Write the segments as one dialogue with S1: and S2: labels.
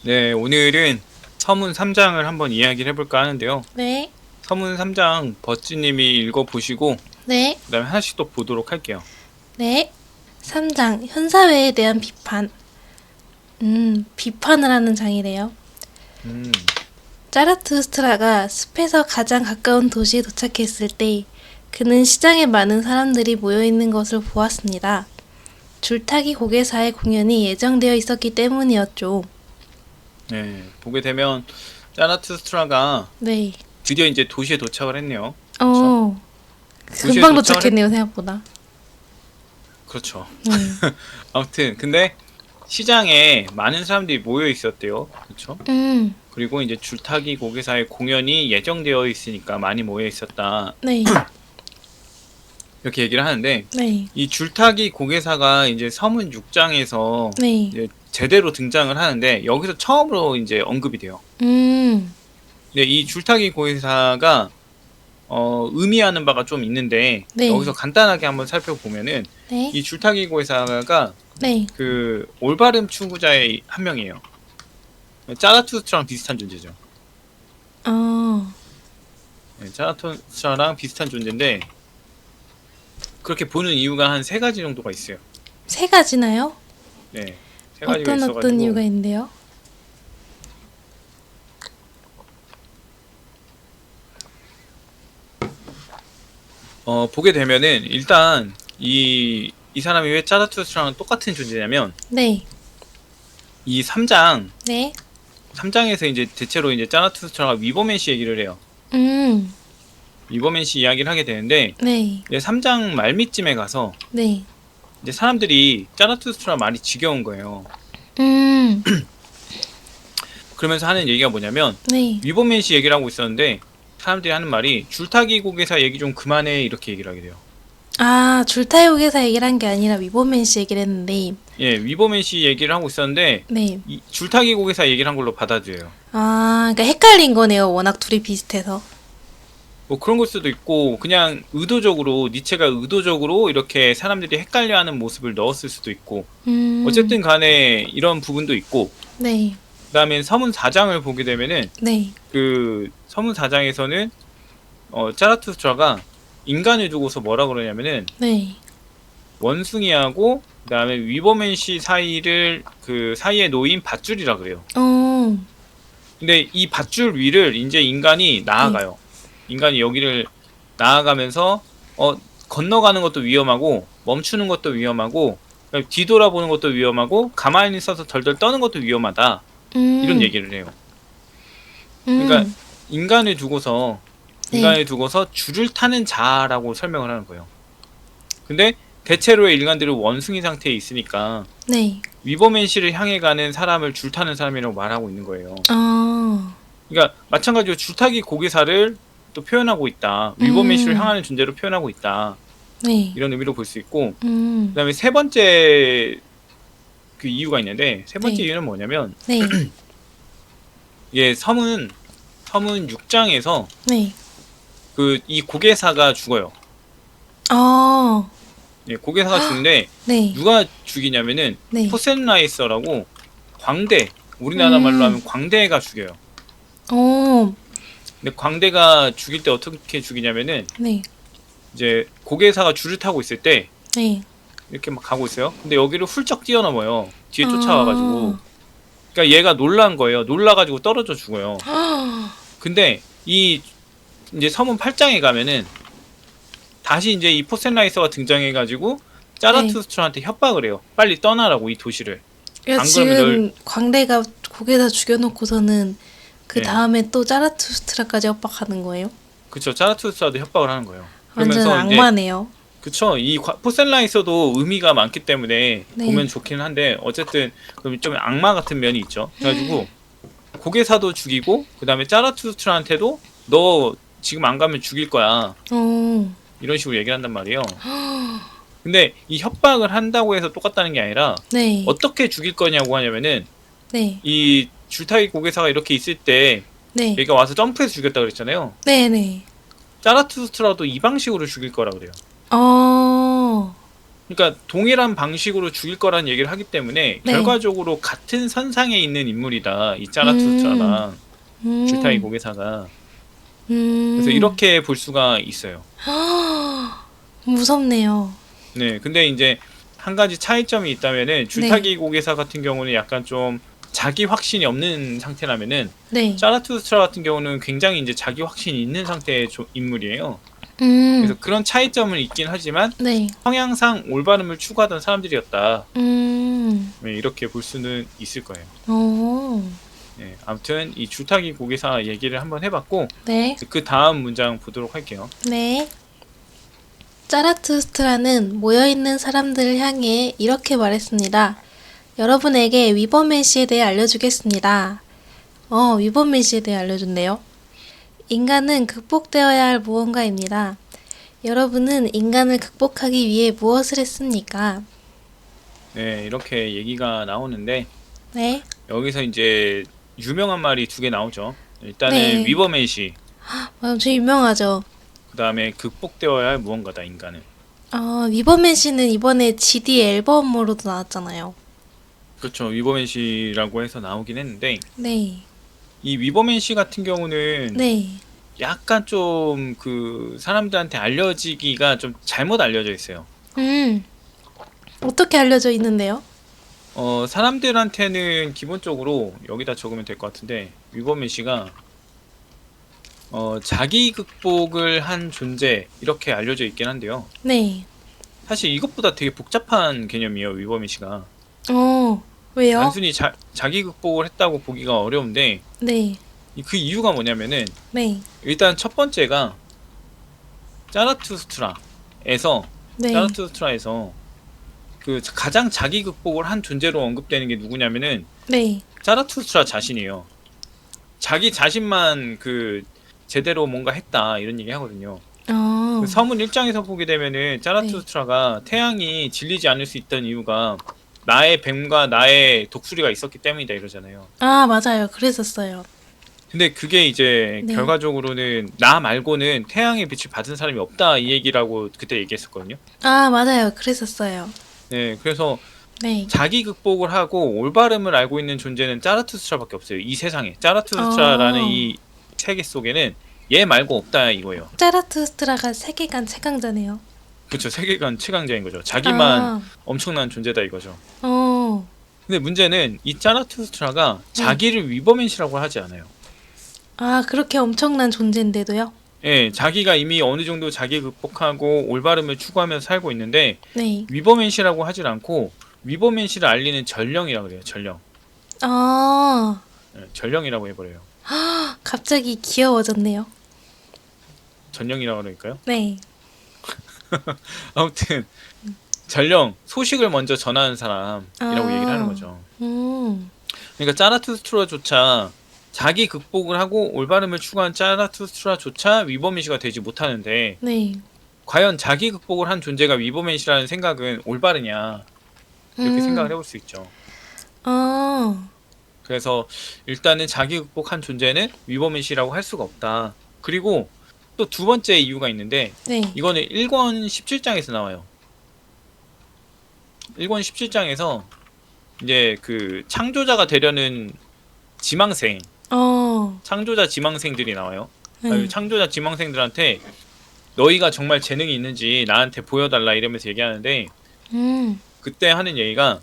S1: 네, 오늘은 서문 3장을 한번 이야기를 해볼까 하는데요.
S2: 네,
S1: 서문 3장 버찌님이 읽어보시고
S2: 네,
S1: 그 다음에 하나씩 또 보도록 할게요.
S2: 네. 3장, 현사회에 대한 비판. 비판을 하는 장이래요.
S1: 음,
S2: 자라투스트라가 숲에서 가장 가까운 도시에 도착했을 때 그는 시장에 많은 사람들이 모여있는 것을 보았습니다. 줄타기 고개사의 공연이 예정되어 있었기 때문이었죠.
S1: 네, 보게 되면 자라투스트라가
S2: 네.
S1: 드디어 이제 도시에 도착을 했네요. 그렇죠? 도시에
S2: 금방
S1: 도착을
S2: 도착했네요, 생각보다.
S1: 그렇죠.
S2: 음.
S1: 아무튼 근데 시장에 많은 사람들이 모여 있었대요. 그렇죠?
S2: 음,
S1: 그리고 이제 줄타기 고개사의 공연이 예정되어 있으니까 많이 모여 있었다.
S2: 네,
S1: 이렇게 얘기를 하는데
S2: 네,
S1: 이 줄타기 고개사가 이제 서문 6장에서
S2: 네.
S1: 이제 제대로 등장을 하는데 여기서 처음으로 이제 언급이 돼요.
S2: 음,
S1: 근데 이 줄타기 고개사가 의미하는 바가 좀 있는데
S2: 네,
S1: 여기서 간단하게 한번 살펴보면은
S2: 네,
S1: 이 줄타기 고개사가
S2: 네.
S1: 그 올바름 추구자의 한 명이에요. 짜라투스트라랑 비슷한 존재죠.
S2: 어,
S1: 네, 짜라투스트라랑 비슷한 존재인데 그렇게 보는 이유가 한 세 가지 정도가 있어요.
S2: 세 가지나요?
S1: 네, 세 가지가
S2: 어떤
S1: 있어가지고
S2: 이유가 있는데요?
S1: 보게 되면은 일단 이 사람이 왜 짜라투스트랑 똑같은 존재냐면
S2: 네,
S1: 이 3장
S2: 네,
S1: 3장에서 이제 대체로 이제 짜라투스트라가 위버맨시 얘기를 해요.
S2: 음,
S1: 위버맨시 이야기를 하게 되는데
S2: 네,
S1: 이제 3장 말미쯤에 가서
S2: 네,
S1: 이제 사람들이 짜라투스트라 말이 지겨운 거예요.
S2: 음,
S1: 그러면서 하는 얘기가 뭐냐면
S2: 네.
S1: 위버맨시 얘기를 하고 있었는데 사람들이 하는 말이 줄타기 고개사 얘기 좀 그만해 이렇게 얘기를 하게 돼요.
S2: 아, 줄타요기사 얘기를 한 게 아니라 위버맨 씨 얘기를 했는데,
S1: 예, 위버맨시 얘기를 하고 있었는데
S2: 네.
S1: 이 줄타기 고개사 얘기를 한 걸로 받아들여요.
S2: 아, 그러니까 헷갈린 거네요. 워낙 둘이 비슷해서.
S1: 뭐 그런 걸 수도 있고 그냥 의도적으로 니체가 의도적으로 이렇게 사람들이 헷갈려하는 모습을 넣었을 수도 있고 어쨌든 간에 이런 부분도 있고
S2: 네,
S1: 그다음에 서문 4장을 보게 되면은
S2: 네,
S1: 그 서문 4장에서는 짜라투스트라가 인간을 두고서 뭐라 그러냐면은
S2: 네,
S1: 원숭이하고 그다음에 위버맨시 사이를 그 사이에 놓인 밧줄이라 그래요.
S2: 어,
S1: 근데 이 밧줄 위를 이제 인간이 나아가요. 인간이 여기를 나아가면서 건너가는 것도 위험하고 멈추는 것도 위험하고 뒤돌아보는 것도 위험하고 가만히 있어서 덜덜 떠는 것도 위험하다. 이런 얘기를 해요. 그러니까 인간을 두고서
S2: 네,
S1: 줄을 타는 자라고 설명을 하는 거예요. 근데 대체로의 인간들은 원숭이 상태에 있으니까
S2: 네,
S1: 위버맨시를 향해 가는 사람을 줄 타는 사람이라고 말하고 있는 거예요.
S2: 어,
S1: 그러니까 마찬가지로 줄타기 고개사를 또 표현하고 있다. 위버맨시를 향하는 존재로 표현하고 있다.
S2: 네,
S1: 이런 의미로 볼 수 있고 그다음에 세 번째 그 이유가 있는데 세 번째
S2: 네,
S1: 이유는 뭐냐면
S2: 네,
S1: 이게 서문 6장에서
S2: 네,
S1: 그 이 고개사가 죽어요.
S2: 어,
S1: 예, 고개사가 죽는데
S2: 네,
S1: 누가 죽이냐면은
S2: 네,
S1: 포센라이서라고 광대, 우리나라 말로 하면 광대가 죽여요.
S2: 어,
S1: 근데 광대가 죽일 때 어떻게 죽이냐면은
S2: 네,
S1: 이제 고개사가 줄을 타고 있을 때
S2: 네,
S1: 이렇게 막 가고 있어요. 근데 여기를 훌쩍 뛰어넘어요. 뒤에 쫓아와가지고. 그러니까 얘가 놀란 거예요. 놀라가지고 떨어져 죽어요. 근데 이 이제 서문 8장에 가면은 다시 이제 이 포센라이서가 등장해가지고 짜라투스트라한테 협박을 해요. 빨리 떠나라고 이 도시를.
S2: 그러니까
S1: 안 그러면
S2: 지금 광대가 고개다 죽여놓고서는 그
S1: 예.
S2: 다음에 또 자라투스트라까지 협박하는 거예요?
S1: 그쵸. 짜라투스트라도 협박을 하는 거예요.
S2: 완전
S1: 그러면서 이제
S2: 악마네요.
S1: 그쵸. 이 포센라이서도 의미가 많기 때문에
S2: 네.
S1: 보면 좋긴 한데 어쨌든 좀 악마 같은 면이 있죠. 그래가지고 고개사도 죽이고 그 다음에 짜라투스트라한테도 너 지금 안 가면 죽일 거야.
S2: 어,
S1: 이런 식으로 얘기를 한단 말이에요. 근데 이 협박을 한다고 해서 똑같다는 게 아니라
S2: 네,
S1: 어떻게 죽일 거냐고 하냐면은
S2: 네,
S1: 이 줄타기 고개사가 이렇게 있을 때
S2: 네,
S1: 얘가 와서 점프해서 죽였다 그랬잖아요.
S2: 네, 네.
S1: 짜라투스트라도 이 방식으로 죽일 거라 그래요.
S2: 어,
S1: 그러니까 동일한 방식으로 죽일 거라는 얘기를 하기 때문에
S2: 네.
S1: 결과적으로 같은 선상에 있는 인물이다. 이
S2: 음.
S1: 짜라투스트라랑 줄타기
S2: 음.
S1: 고개사가. 그래서
S2: 음.
S1: 이렇게 볼 수가 있어요.
S2: 무섭네요.
S1: 네, 근데 이제 한 가지 차이점이 있다면은 줄타기 고개사 같은 경우는 약간 좀 자기 확신이 없는 상태라면은
S2: 네.
S1: 짜라투스트라 같은 경우는 굉장히 이제 자기 확신이 있는 상태의 인물이에요.
S2: 음.
S1: 그래서 그런 차이점은 있긴 하지만
S2: 네.
S1: 성향상 올바름을 추구하던 사람들이었다.
S2: 음.
S1: 네, 이렇게 볼 수는 있을 거예요.
S2: 오.
S1: 네, 아무튼 이 줄타기 고개사 얘기를 한번 해봤고
S2: 네.
S1: 그 다음 문장 보도록 할게요.
S2: 네. 짜라투스트라는 모여있는 사람들을 향해 이렇게 말했습니다. 여러분에게 위버맨시에 대해 알려주겠습니다. 위버맨시에 대해 알려준대요. 인간은 극복되어야 할 무언가입니다. 여러분은 인간을 극복하기 위해 무엇을 했습니까?
S1: 네, 이렇게 얘기가 나오는데
S2: 네.
S1: 여기서 이제 유명한 말이 두 개 나오죠. 일단은
S2: 네.
S1: 위버맨시,
S2: 엄청 유명하죠.
S1: 그 다음에 극복되어야 할 무언가다 인간은.
S2: 위버맨시는 이번에 GD 앨범으로도 나왔잖아요.
S1: 그렇죠. 위버맨시라고 해서 나오긴 했는데
S2: 네.
S1: 이 위버맨시 같은 경우는
S2: 네.
S1: 약간 좀 그 사람들한테 알려지기가 좀 잘못 알려져 있어요.
S2: 어떻게 알려져 있는데요?
S1: 사람들한테는 기본적으로 여기다 적으면 될 것 같은데 위버맨시가 자기 극복을 한 존재 이렇게 알려져 있긴 한데요.
S2: 네.
S1: 사실 이것보다 되게 복잡한 개념이에요. 위버맨시가
S2: 왜요?
S1: 단순히 자기 극복을 했다고 보기가 어려운데
S2: 네.
S1: 그 이유가 뭐냐면은
S2: 네.
S1: 일단 첫 번째가 짜라투스트라에서
S2: 네.
S1: 짜라투스트라에서 그 가장 자기 극복을 한 존재로 언급되는 게 누구냐면은
S2: 네.
S1: 짜라투스트라 자신이에요. 자기 자신만 그 제대로 뭔가 했다 이런 얘기 하거든요. 그 서문 1장에서 보게 되면은 짜라투스트라가 태양이 질리지 않을 수 있던 이유가 나의 뱀과 나의 독수리가 있었기 때문이다 이러잖아요.
S2: 맞아요. 그랬었어요.
S1: 근데 그게 이제
S2: 네.
S1: 결과적으로는 나 말고는 태양의 빛을 받은 사람이 없다 이 얘기라고 그때 얘기했었거든요.
S2: 맞아요. 그랬었어요.
S1: 네, 그래서
S2: 네.
S1: 자기 극복을 하고 올바름을 알고 있는 존재는 짜라투스트라밖에 없어요. 이 세상에 짜라투스트라라는 이 세계 속에는 얘 말고 없다 이거예요.
S2: 짜라투스트라가 세계관 최강자네요.
S1: 그렇죠. 세계관 최강자인 거죠. 자기만 엄청난 존재다 이거죠. 근데 문제는 이 짜라투스트라가 자기를 위버맨시라고 하지 않아요.
S2: 그렇게 엄청난 존재인데도요?
S1: 예, 자기가 이미 어느 정도 자기 극복하고 올바름을 추구하면서 살고 있는데
S2: 네.
S1: 위버맨시라고 하질 않고 위버맨시를 알리는 전령이라고 그래요. 전령. 예, 전령이라고 해버려요.
S2: 갑자기 귀여워졌네요.
S1: 전령이라고 그럴까요?
S2: 네.
S1: 아무튼 전령, 소식을 먼저 전하는 사람이라고 얘기를 하는 거죠. 그러니까 짜라투스트라조차 자기 극복을 하고 올바름을 추구한 짜라투스트라조차 위버맨시가 되지 못하는데
S2: 네.
S1: 과연 자기 극복을 한 존재가 위버맨시라는 생각은 올바르냐 이렇게 생각을 해볼 수 있죠. 그래서 일단은 자기 극복한 존재는 위버맨시라고 할 수가 없다. 그리고 또 두 번째 이유가 있는데
S2: 네.
S1: 이거는 1권 17장에서 나와요. 1권 17장에서 이제 그 창조자가 되려는 지망생, 창조자 지망생들이 나와요.
S2: 네.
S1: 창조자 지망생들한테 너희가 정말 재능이 있는지 나한테 보여달라 이러면서 얘기하는데 그때 하는 얘기가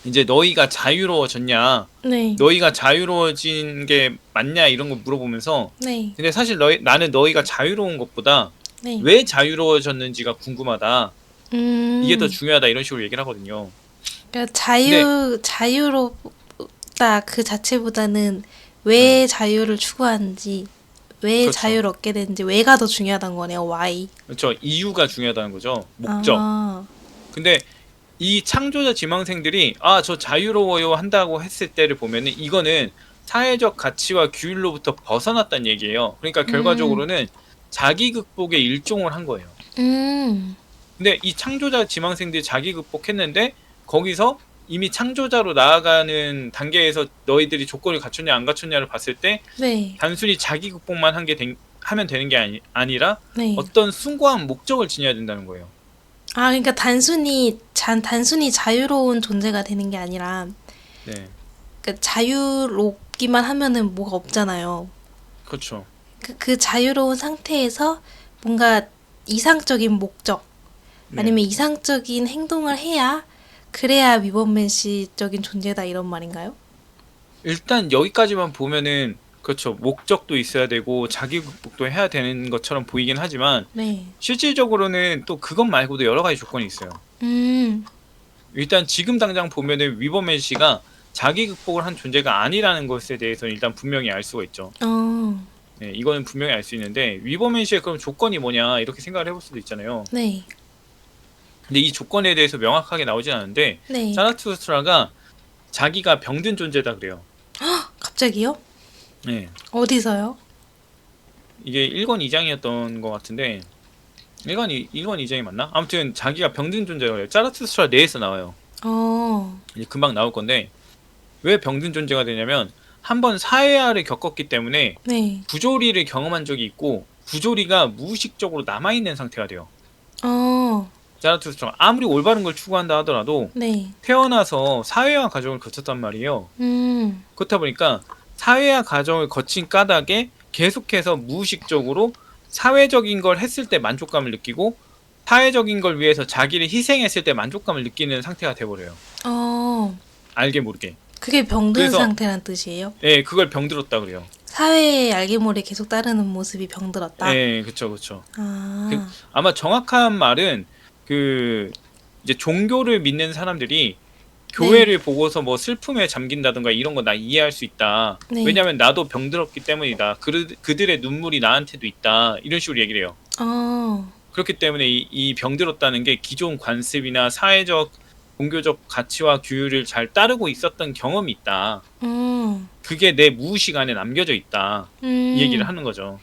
S1: 이제 너희가 자유로워졌냐,
S2: 네.
S1: 너희가 자유로워진 게 맞냐 이런 거 물어보면서
S2: 네.
S1: 근데 사실 나는 너희가 자유로운 것보다
S2: 네.
S1: 왜 자유로워졌는지가 궁금하다. 이게 더 중요하다 이런 식으로 얘기를 하거든요.
S2: 그러니까 자유롭다 그 자체보다는 왜 자유를 추구하는지, 왜
S1: 그렇죠.
S2: 자유를 얻게 되는지, 왜가 더 중요하다는 거네요. why.
S1: 그렇죠. 이유가 중요하다는 거죠. 목적. 근데 이 창조자 지망생들이 저 자유로워요 한다고 했을 때를 보면은 이거는 사회적 가치와 규율로부터 벗어났다는 얘기예요. 그러니까 결과적으로는 자기 극복의 일종을 한 거예요. 근데 이 창조자 지망생들이 자기 극복했는데 거기서 이미 창조자로 나아가는 단계에서 너희들이 조건을 갖췄냐 안 갖췄냐를 봤을 때
S2: 네.
S1: 단순히 자기 극복만 하면 되는 게 아니라
S2: 네.
S1: 어떤 숭고한 목적을 지녀야 된다는 거예요.
S2: 아, 그러니까 단순히 자유로운 존재가 되는 게 아니라,
S1: 네,
S2: 그러니까 자유롭기만 하면은 뭐가 없잖아요.
S1: 그렇죠.
S2: 그 자유로운 상태에서 뭔가 이상적인 목적,
S1: 네.
S2: 아니면 이상적인 행동을 해야, 그래야 위범맨시적인 존재다 이런 말인가요?
S1: 일단 여기까지만 보면은 그렇죠. 목적도 있어야 되고 자기 극복도 해야 되는 것처럼 보이긴 하지만
S2: 네.
S1: 실질적으로는 또 그것 말고도 여러 가지 조건이 있어요.
S2: 음,
S1: 일단 지금 당장 보면은 위버맨 씨가 자기 극복을 한 존재가 아니라는 것에 대해서는 일단 분명히 알 수가 있죠.
S2: 어,
S1: 네, 이거는 분명히 알 수 있는데 위버맨 씨의 그럼 조건이 뭐냐 이렇게 생각을 해볼 수도 있잖아요.
S2: 네.
S1: 근데 이 조건에 대해서 명확하게 나오진 않은데
S2: 네.
S1: 자라투스트라가 자기가 병든 존재다 그래요.
S2: 갑자기요?
S1: 네,
S2: 어디서요?
S1: 이게 1권 2장이었던 것 같은데 1권 2장이 맞나? 아무튼 자기가 병든 존재라고 해요. 자라투스트라 내에서 나와요.
S2: 어,
S1: 이제 금방 나올 건데 왜 병든 존재가 되냐면 한번 사회화를 겪었기 때문에
S2: 네.
S1: 부조리를 경험한 적이 있고 부조리가 무의식적으로 남아있는 상태가 돼요.
S2: 어,
S1: 자라투스트라가 아무리 올바른 걸 추구한다 하더라도
S2: 네.
S1: 태어나서 사회화 과정을 거쳤단 말이에요.
S2: 음,
S1: 그렇다 보니까 사회화 과정을 거친 까닭에 계속해서 무의식적으로 사회적인 걸 했을 때 만족감을 느끼고 사회적인 걸 위해서 자기를 희생했을 때 만족감을 느끼는 상태가 돼버려요.
S2: 어,
S1: 알게 모르게.
S2: 그게 병든
S1: 그래서
S2: 상태란 뜻이에요?
S1: 예, 그걸 병들었다 그래요.
S2: 사회의 알게 모르게 계속 따르는 모습이 병들었다?
S1: 예, 그쵸, 그쵸. 그,
S2: 아,
S1: 아마 정확한 말은 그 이제 종교를 믿는 사람들이
S2: 네.
S1: 교회를 보고서 뭐 슬픔에 잠긴다든가 이런 거 나 이해할 수 있다.
S2: 네.
S1: 왜냐면 나도 병들었기 때문이다. 그들의 눈물이 나한테도 있다. 이런 식으로 얘기를 해요.
S2: 어,
S1: 그렇기 때문에 이 병들었다는 게 기존 관습이나 사회적, 종교적 가치와 규율을 잘 따르고 있었던 경험이 있다.
S2: 음,
S1: 그게 내 무의식 안에 남겨져 있다. 이 얘기를
S2: 음,
S1: 하는 거죠.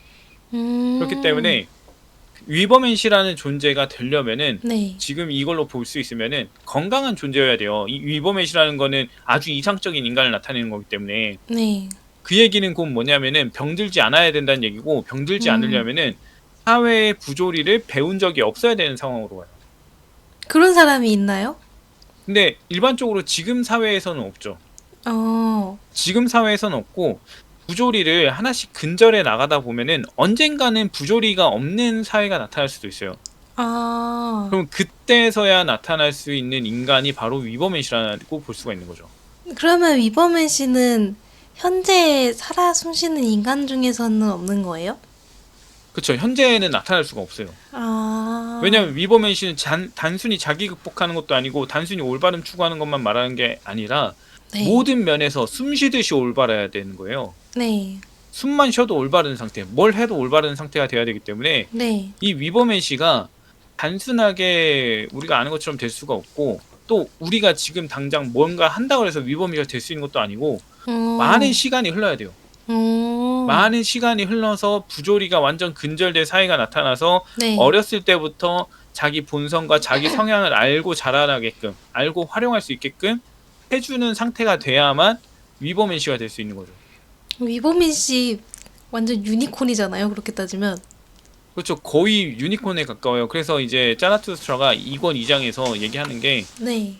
S1: 그렇기
S2: 음,
S1: 때문에 위버맨시라는 존재가 되려면은
S2: 네.
S1: 지금 이걸로 볼 수 있으면은 건강한 존재여야 돼요. 이 위버맨시라는 거는 아주 이상적인 인간을 나타내는 거기 때문에
S2: 네.
S1: 그 얘기는 곧 뭐냐면은 병들지 않아야 된다는 얘기고 병들지
S2: 음,
S1: 않으려면은 사회의 부조리를 배운 적이 없어야 되는 상황으로 가요.
S2: 그런 사람이 있나요?
S1: 근데 일반적으로 지금 사회에서는 없죠.
S2: 어,
S1: 지금 사회에서는 없고 부조리를 하나씩 근절해 나가다 보면은 언젠가는 부조리가 없는 사회가 나타날 수도 있어요.
S2: 아,
S1: 그럼 그때서야 나타날 수 있는 인간이 바로 위버맨이라고 볼 수가 있는 거죠.
S2: 그러면 위버맨 씨는 현재 살아 숨쉬는 인간 중에서는 없는 거예요?
S1: 그쵸. 현재는 나타날 수가 없어요.
S2: 아,
S1: 왜냐면 위버맨 씨는 단순히 자기 극복하는 것도 아니고 단순히 올바름 추구하는 것만 말하는 게 아니라
S2: 네.
S1: 모든 면에서 숨 쉬듯이 올바라야 되는 거예요.
S2: 네.
S1: 숨만 쉬어도 올바른 상태, 뭘 해도 올바른 상태가 돼야 되기 때문에
S2: 네.
S1: 이 위버맨 씨가 단순하게 우리가 아는 것처럼 될 수가 없고 또 우리가 지금 당장 뭔가 한다고 해서 위버맨이 될 수 있는 것도 아니고 많은
S2: 어,
S1: 시간이 흘러야 돼요.
S2: 어,
S1: 많은 시간이 흘러서 부조리가 완전 근절된 사이가 나타나서
S2: 네.
S1: 어렸을 때부터 자기 본성과 자기 성향을 알고 자라나게끔 알고 활용할 수 있게끔 해주는 상태가 돼야만 위버맨 씨가 될 수 있는 거죠.
S2: 위버맨 씨 완전 유니콘이잖아요. 그렇게 따지면.
S1: 그렇죠. 거의 유니콘에 가까워요. 그래서 이제 짜라투스트라가 2권 2장에서 얘기하는 게
S2: 네.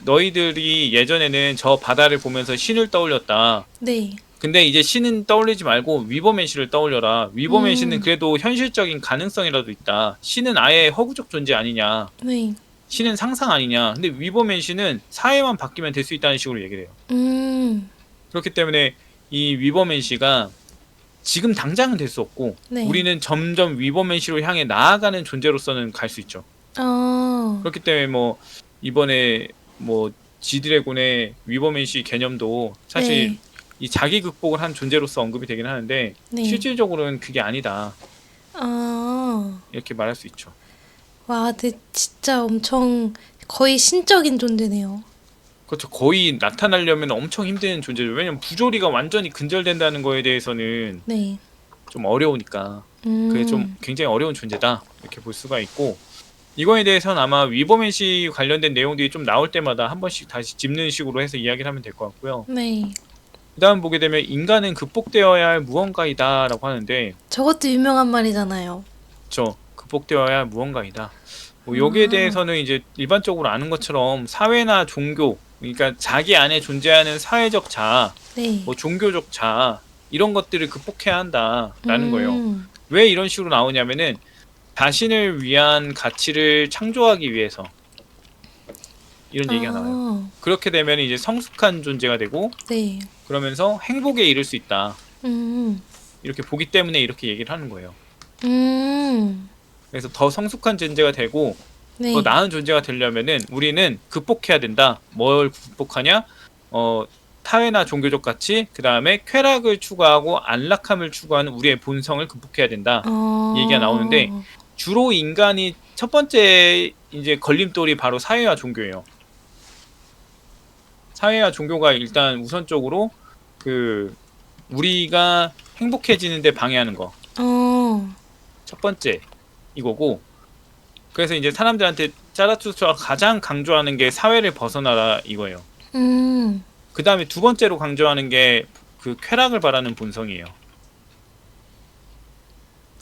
S1: 너희들이 예전에는 저 바다를 보면서 신을 떠올렸다.
S2: 네.
S1: 근데 이제 신은 떠올리지 말고 위버맨 씨를 떠올려라. 위버맨 씨는
S2: 음,
S1: 그래도 현실적인 가능성이라도 있다. 신은 아예 허구적 존재 아니냐.
S2: 네.
S1: 신은 상상 아니냐. 근데 위버맨 씨는 사회만 바뀌면 될 수 있다는 식으로 얘기를 해요.
S2: 음,
S1: 그렇기 때문에 이 위버맨 씨가 지금 당장은 될 수 없고
S2: 네.
S1: 우리는 점점 위버맨 씨로 향해 나아가는 존재로서는 갈 수 있죠.
S2: 어,
S1: 그렇기 때문에 뭐 이번에 뭐 지드래곤의 위버맨 씨 개념도 사실
S2: 네.
S1: 이 자기 극복을 한 존재로서 언급이 되긴 하는데
S2: 네.
S1: 실질적으로는 그게 아니다
S2: 어,
S1: 이렇게 말할 수 있죠.
S2: 와, 근데 진짜 엄청 거의 신적인 존재네요.
S1: 그렇죠. 거의 나타나려면 엄청 힘든 존재죠. 왜냐면 부조리가 완전히 근절된다는 거에 대해서는
S2: 네.
S1: 좀 어려우니까 그게 좀
S2: 음,
S1: 굉장히 어려운 존재다 이렇게 볼 수가 있고 이거에 대해서는 아마 위버맨 씨 관련된 내용들이 좀 나올 때마다 한 번씩 다시 짚는 식으로 해서 이야기를 하면 될 것 같고요.
S2: 네.
S1: 그 다음 보게 되면 인간은 극복되어야 할 무언가이다 라고 하는데
S2: 저것도 유명한 말이잖아요.
S1: 극복되어야 할 무언가이다. 뭐 여기에
S2: 아,
S1: 대해서는 이제 일반적으로 아는 것처럼 사회나 종교, 그러니까 자기 안에 존재하는 사회적 자아,
S2: 네.
S1: 뭐 종교적 자아 이런 것들을 극복해야 한다라는 거예요.
S2: 음,
S1: 왜 이런 식으로 나오냐면은 자신을 위한 가치를 창조하기 위해서 이런 얘기가 나와요.
S2: 아,
S1: 그렇게 되면 이제 성숙한 존재가 되고
S2: 네.
S1: 그러면서 행복에 이를 수 있다.
S2: 음,
S1: 이렇게 보기 때문에 이렇게 얘기를 하는 거예요.
S2: 음,
S1: 그래서 더 성숙한 존재가 되고 더
S2: 네.
S1: 나은 존재가 되려면은 우리는 극복해야 된다. 뭘 극복하냐? 어, 타회나 종교적 가치, 그 다음에 쾌락을 추구하고 안락함을 추구하는 우리의 본성을 극복해야 된다. 이 얘기가 나오는데
S2: 어,
S1: 주로 인간이 첫 번째 이제 걸림돌이 바로 사회와 종교예요. 사회와 종교가 일단 우선적으로 그 우리가 행복해지는데 방해하는 거.
S2: 어,
S1: 첫 번째 이거고 그래서 이제 사람들한테 자라투스트라가 가장 강조하는 게 사회를 벗어나라 이거예요.
S2: 음,
S1: 그 다음에 두 번째로 강조하는 게 그 쾌락을 바라는 본성이에요.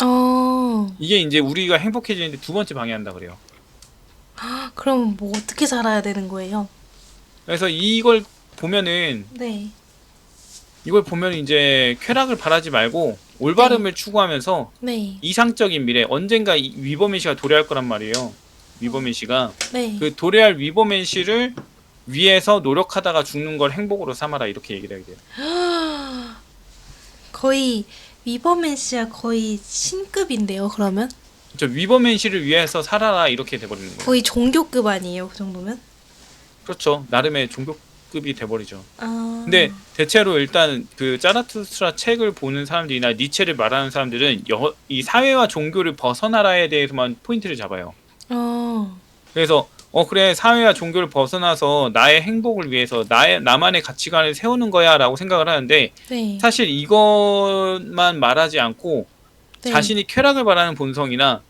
S2: 어.
S1: 이게 이제 우리가 행복해지는데 두 번째 방해한다 그래요.
S2: 그럼 뭐 어떻게 살아야 되는 거예요?
S1: 그래서 이걸 보면은
S2: 네.
S1: 이제 쾌락을 바라지 말고
S2: 네.
S1: 올바름을 추구하면서
S2: 네.
S1: 이상적인 미래 언젠가 위버맨 씨가 도래할 거란 말이에요. 위버맨 씨가
S2: 네.
S1: 그 도래할 위버맨 씨를 위해서 노력하다가 죽는 걸 행복으로 삼아라 이렇게 얘기를 하게 돼요.
S2: 거의 위버맨 씨야 거의 신급인데요, 그러면?
S1: 저 위버맨 씨를 위해서 살아라 이렇게 돼버리는 거예요.
S2: 거의 종교급 아니에요, 그 정도면?
S1: 그렇죠. 나름의 종교급이 돼버리죠.
S2: 아,
S1: 근데 대체로 일단 그 짜라투스트라 책을 보는 사람들이나 니체를 말하는 사람들은 이 사회와 종교를 벗어나라에 대해서만 포인트를 잡아요.
S2: 어,
S1: 그래서 그래 사회와 종교를 벗어나서 나의 행복을 위해서 나만의 가치관을 세우는 거야라고 생각을 하는데
S2: 네.
S1: 사실 이것만 말하지 않고
S2: 네.
S1: 자신이 쾌락을 바라는 본성이나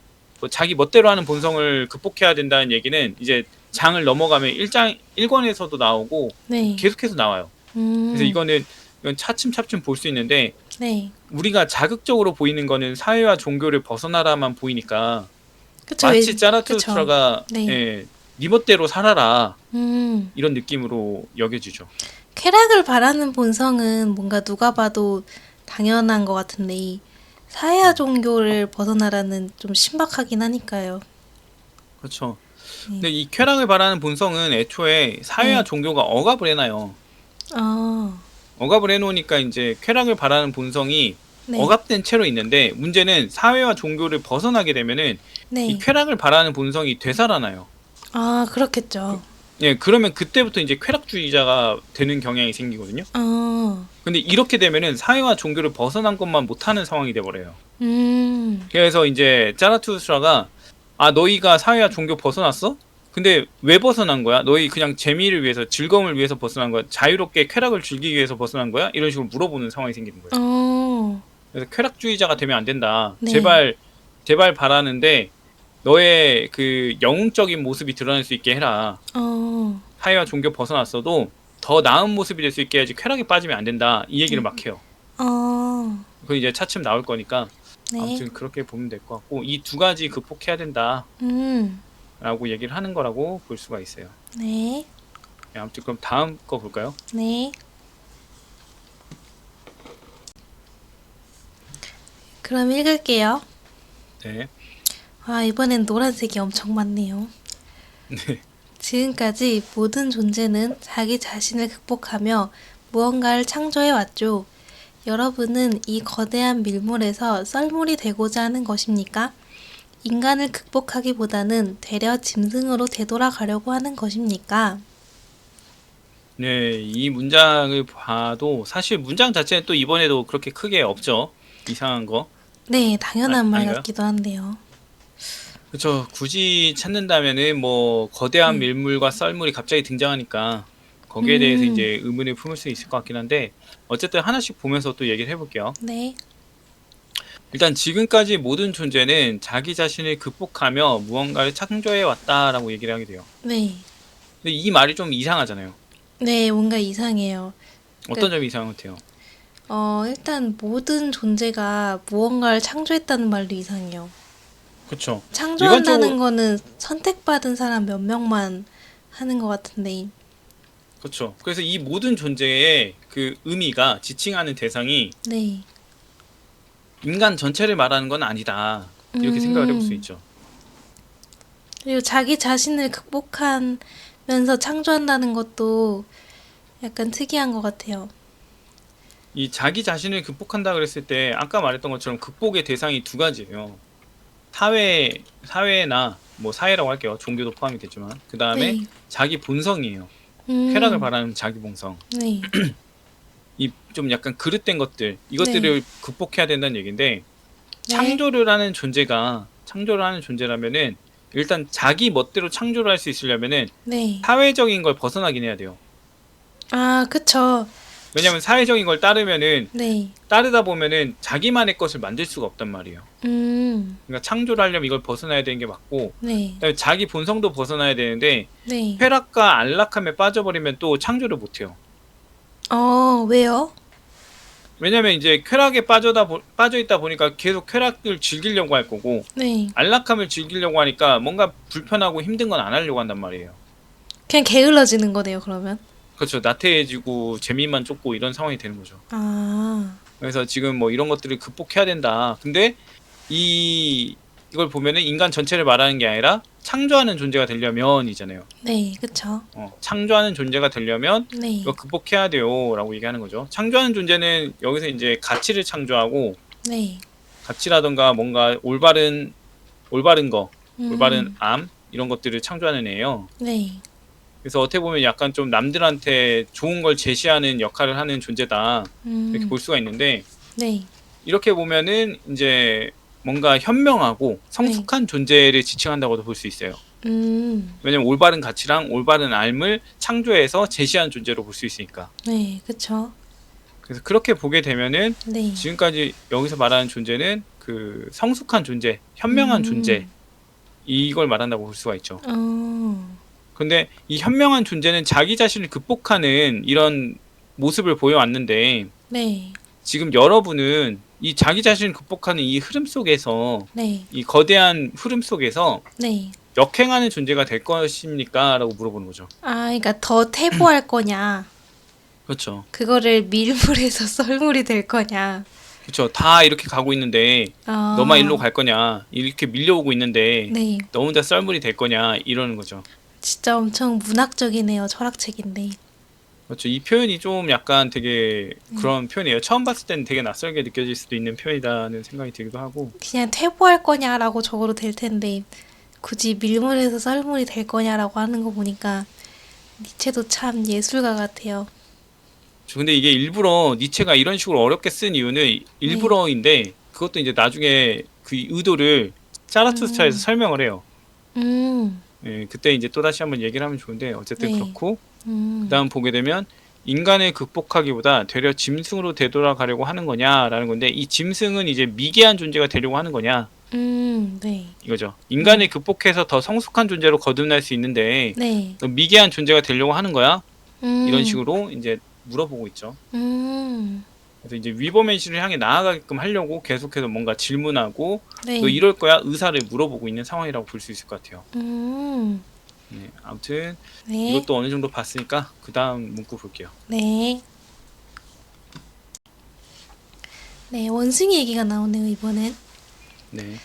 S1: 뭐 자기 멋대로 하는 본성을 극복해야 된다는 얘기는 이제 장을 넘어가면 1권에서도 나오고
S2: 네.
S1: 계속해서 나와요. 그래서
S2: 음,
S1: 이건 차츰차츰 볼 수 있는데
S2: 네.
S1: 우리가 자극적으로 보이는 거는 사회와 종교를 벗어나라만 보이니까
S2: 그쵸, 왜,
S1: 마치
S2: 그쵸.
S1: 짜라투스트라가
S2: 네.
S1: 네 멋대로 살아라
S2: 음,
S1: 이런 느낌으로 여겨지죠.
S2: 쾌락을 바라는 본성은 뭔가 누가 봐도 당연한 것 같은데, 사회와 종교를 벗어나라는 좀 신박하긴 하니까요.
S1: 그렇죠.
S2: 네.
S1: 근데 이 쾌락을 바라는 본성은 애초에 사회와
S2: 네.
S1: 종교가 억압을 해놔요.
S2: 아,
S1: 억압을 해놓으니까 이제 쾌락을 바라는 본성이
S2: 네.
S1: 억압된 채로 있는데 문제는 사회와 종교를 벗어나게 되면은 이
S2: 네.
S1: 쾌락을 바라는 본성이 되살아나요.
S2: 아, 그렇겠죠.
S1: 예, 그러면 그때부터 이제 쾌락주의자가 되는 경향이 생기거든요.
S2: 아,
S1: 근데 이렇게 되면은 사회와 종교를 벗어난 것만 못하는 상황이 돼버려요.
S2: 음,
S1: 그래서 이제 짜라투스트라가 너희가 사회와 종교 벗어났어? 근데 왜 벗어난 거야? 너희 그냥 재미를 위해서 즐거움을 위해서 벗어난 거야? 자유롭게 쾌락을 즐기기 위해서 벗어난 거야? 이런 식으로 물어보는 상황이 생기는 거예요.
S2: 어,
S1: 그래서 쾌락주의자가 되면 안 된다.
S2: 네.
S1: 제발 바라는데 너의 그 영웅적인 모습이 드러날 수 있게 해라.
S2: 어,
S1: 사회와 종교 벗어났어도 더 나은 모습이 될 수 있게 해야지 쾌락에 빠지면 안 된다. 이 얘기를
S2: 네.
S1: 막 해요.
S2: 어,
S1: 그건 이제 차츰 나올 거니까
S2: 네.
S1: 아무튼 그렇게 보면 될 것 같고 이 두 가지 극복해야 된다라고
S2: 음,
S1: 얘기를 하는 거라고 볼 수가 있어요.
S2: 네.
S1: 네, 아무튼 그럼 다음 거 볼까요?
S2: 네. 그럼 읽을게요.
S1: 네.
S2: 아, 이번엔 노란색이 엄청 많네요.
S1: 네.
S2: 지금까지 모든 존재는 자기 자신을 극복하며 무언가를 창조해 왔죠. 여러분은 이 거대한 밀물에서 썰물이 되고자 하는 것입니까? 인간을 극복하기보다는 되려 짐승으로 되돌아가려고 하는 것입니까?
S1: 네, 이 문장을 봐도 사실 문장 자체는 또 이번에도 그렇게 크게 없죠. 이상한 거.
S2: 네, 당연한 말
S1: 아닌가요?
S2: 같기도 한데요.
S1: 그렇죠. 굳이 찾는다면은 뭐 거대한
S2: 네.
S1: 밀물과 썰물이 갑자기 등장하니까 거기에 대해서
S2: 음,
S1: 이제 의문을 품을 수 있을 것 같긴 한데 어쨌든 하나씩 보면서 또 얘기를 해볼게요.
S2: 네.
S1: 일단 지금까지 모든 존재는 자기 자신을 극복하며 무언가를 창조해 왔다라고 얘기를 하게 돼요.
S2: 네.
S1: 근데 이 말이 좀 이상하잖아요.
S2: 네, 뭔가 이상해요.
S1: 어떤
S2: 그러니까,
S1: 점이 이상한 것 같아요?
S2: 일단 모든 존재가 무언가를 창조했다는 말도 이상해요.
S1: 그쵸.
S2: 창조한다는
S1: 일반적으로
S2: 거는 선택받은 사람 몇 명만 하는 것 같은데.
S1: 그쵸. 그래서 이 모든 존재의 그 의미가 지칭하는 대상이
S2: 네.
S1: 인간 전체를 말하는 건 아니다. 이렇게 생각을 해볼 수
S2: 음.
S1: 있죠.
S2: 그리고 자기 자신을 극복하면서 창조한다는 것도 약간 특이한 것 같아요.
S1: 이 자기 자신을 극복한다 그랬을 때 아까 말했던 것처럼 극복의 대상이 두 가지예요. 사회나 뭐 사회라고 할게요. 종교도 포함이 되지만 그 다음에
S2: 네.
S1: 자기 본성이에요. 쾌락을
S2: 음.
S1: 바라는 자기 본성.
S2: 네.
S1: 이 좀 약간 그릇된 것들
S2: 네.
S1: 이것들을 극복해야 된다는 얘기인데
S2: 네.
S1: 창조를 하는 존재라면은 일단 자기 멋대로 창조를 할 수 있으려면은
S2: 네.
S1: 사회적인 걸 벗어나긴 해야 돼요.
S2: 아, 그쵸.
S1: 왜냐면 사회적인 걸
S2: 네.
S1: 따르다 보면은 자기만의 것을 만들 수가 없단 말이에요.
S2: 음.
S1: 그러니까 창조를 하려면 이걸 벗어나야 되는 게 맞고,
S2: 네.
S1: 그다음에 자기 본성도 벗어나야 되는데
S2: 네.
S1: 쾌락과 안락함에 빠져버리면 또 창조를 못해요.
S2: 왜요?
S1: 왜냐면 이제 쾌락에 빠져 있다 보니까 계속 쾌락을 즐기려고 할 거고,
S2: 네.
S1: 안락함을 즐기려고 하니까 뭔가 불편하고 힘든 건 안 하려고 한단 말이에요.
S2: 그냥 게을러지는 거네요, 그러면.
S1: 그렇죠. 나태해지고 재미만 쫓고 이런 상황이 되는 거죠.
S2: 아.
S1: 그래서 지금 뭐 이런 것들을 극복해야 된다. 근데 이걸 보면은 인간 전체를 말하는 게 아니라 창조하는 존재가 되려면이잖아요.
S2: 네. 그쵸.
S1: 창조하는 존재가 되려면
S2: 네.
S1: 이거 극복해야 돼요라고 얘기하는 거죠. 창조하는 존재는 여기서 이제 가치를 창조하고
S2: 네.
S1: 가치라던가 뭔가 올바른 거, 올바른
S2: 음.
S1: 암 이런 것들을 창조하는 애예요.
S2: 네.
S1: 그래서 어떻게 보면 약간 좀 남들한테 좋은 걸 제시하는 역할을 하는 존재다 이렇게
S2: 음.
S1: 볼 수가 있는데
S2: 네.
S1: 이렇게 보면은 이제 뭔가 현명하고
S2: 네.
S1: 성숙한 존재를 지칭한다고도 볼 수 있어요.
S2: 음.
S1: 왜냐면 올바른 가치랑 올바른 삶을 창조해서 제시한 존재로 볼 수 있으니까.
S2: 네. 그쵸.
S1: 그래서 그렇게 보게 되면은
S2: 네.
S1: 지금까지 여기서 말하는 존재는 그 성숙한 존재, 현명한 존재
S2: 음.
S1: 이걸 말한다고 볼 수가 있죠.
S2: 어.
S1: 근데 이 현명한 존재는 자기 자신을 극복하는 이런 모습을 보여왔는데
S2: 네.
S1: 지금 여러분은 이 자기 자신을 극복하는 이 흐름 속에서
S2: 네.
S1: 이 거대한 흐름 속에서
S2: 네.
S1: 역행하는 존재가 될 것입니까? 라고 물어보는 거죠.
S2: 아, 그러니까 더 퇴보할 거냐,
S1: 그렇죠.
S2: 그거를 밀물에서 썰물이 될 거냐.
S1: 그렇죠. 다 이렇게 가고 있는데 너만 일로
S2: 아,
S1: 갈 거냐? 이렇게 밀려오고 있는데
S2: 네.
S1: 너 혼자 썰물이 될 거냐? 이러는 거죠.
S2: 진짜 엄청 문학적이네요, 철학책인데.
S1: 그렇죠. 이 표현이 좀 약간 되게
S2: 네.
S1: 그런 표현이에요. 처음 봤을 때는 되게 낯설게 느껴질 수도 있는 표현이라는 생각이 들기도 하고.
S2: 그냥 퇴보할 거냐라고 적어도 될 텐데, 굳이 밀물에서 썰물이 될 거냐라고 하는 거 보니까, 니체도 참 예술가 같아요.
S1: 근데 이게 일부러 니체가 이런 식으로 어렵게 쓴 이유는
S2: 네.
S1: 일부러인데 그것도 이제 나중에 그 의도를 자라투스트라에서
S2: 음,
S1: 설명을 해요.
S2: 음,
S1: 예, 그때 이제 또다시 한번 얘기를 하면 좋은데 어쨌든
S2: 네.
S1: 그렇고
S2: 음,
S1: 그다음 보게 되면 인간을 극복하기보다 되려 짐승으로 되돌아가려고 하는 거냐라는 건데 이 짐승은 이제 미개한 존재가 되려고 하는 거냐
S2: 네.
S1: 이거죠.
S2: 네.
S1: 인간을 극복해서 더 성숙한 존재로 거듭날 수 있는데
S2: 네.
S1: 너 미개한 존재가 되려고 하는 거야? 이런
S2: 음,
S1: 식으로 이제 물어보고 있죠.
S2: 음,
S1: 그래서 이제 위버맨씨를 향해 나아가게끔 하려고 계속해서 뭔가 질문하고 너
S2: 네.
S1: 이럴 거야? 의사를 물어보고 있는 상황이라고 볼 수 있을 것 같아요.
S2: 음,
S1: 네, 아무튼
S2: 네.
S1: 이것도 어느 정도 봤으니까 그 다음 문구 볼게요.
S2: 네. 네, 원숭이 얘기가 나오네요, 이번엔.
S1: 네,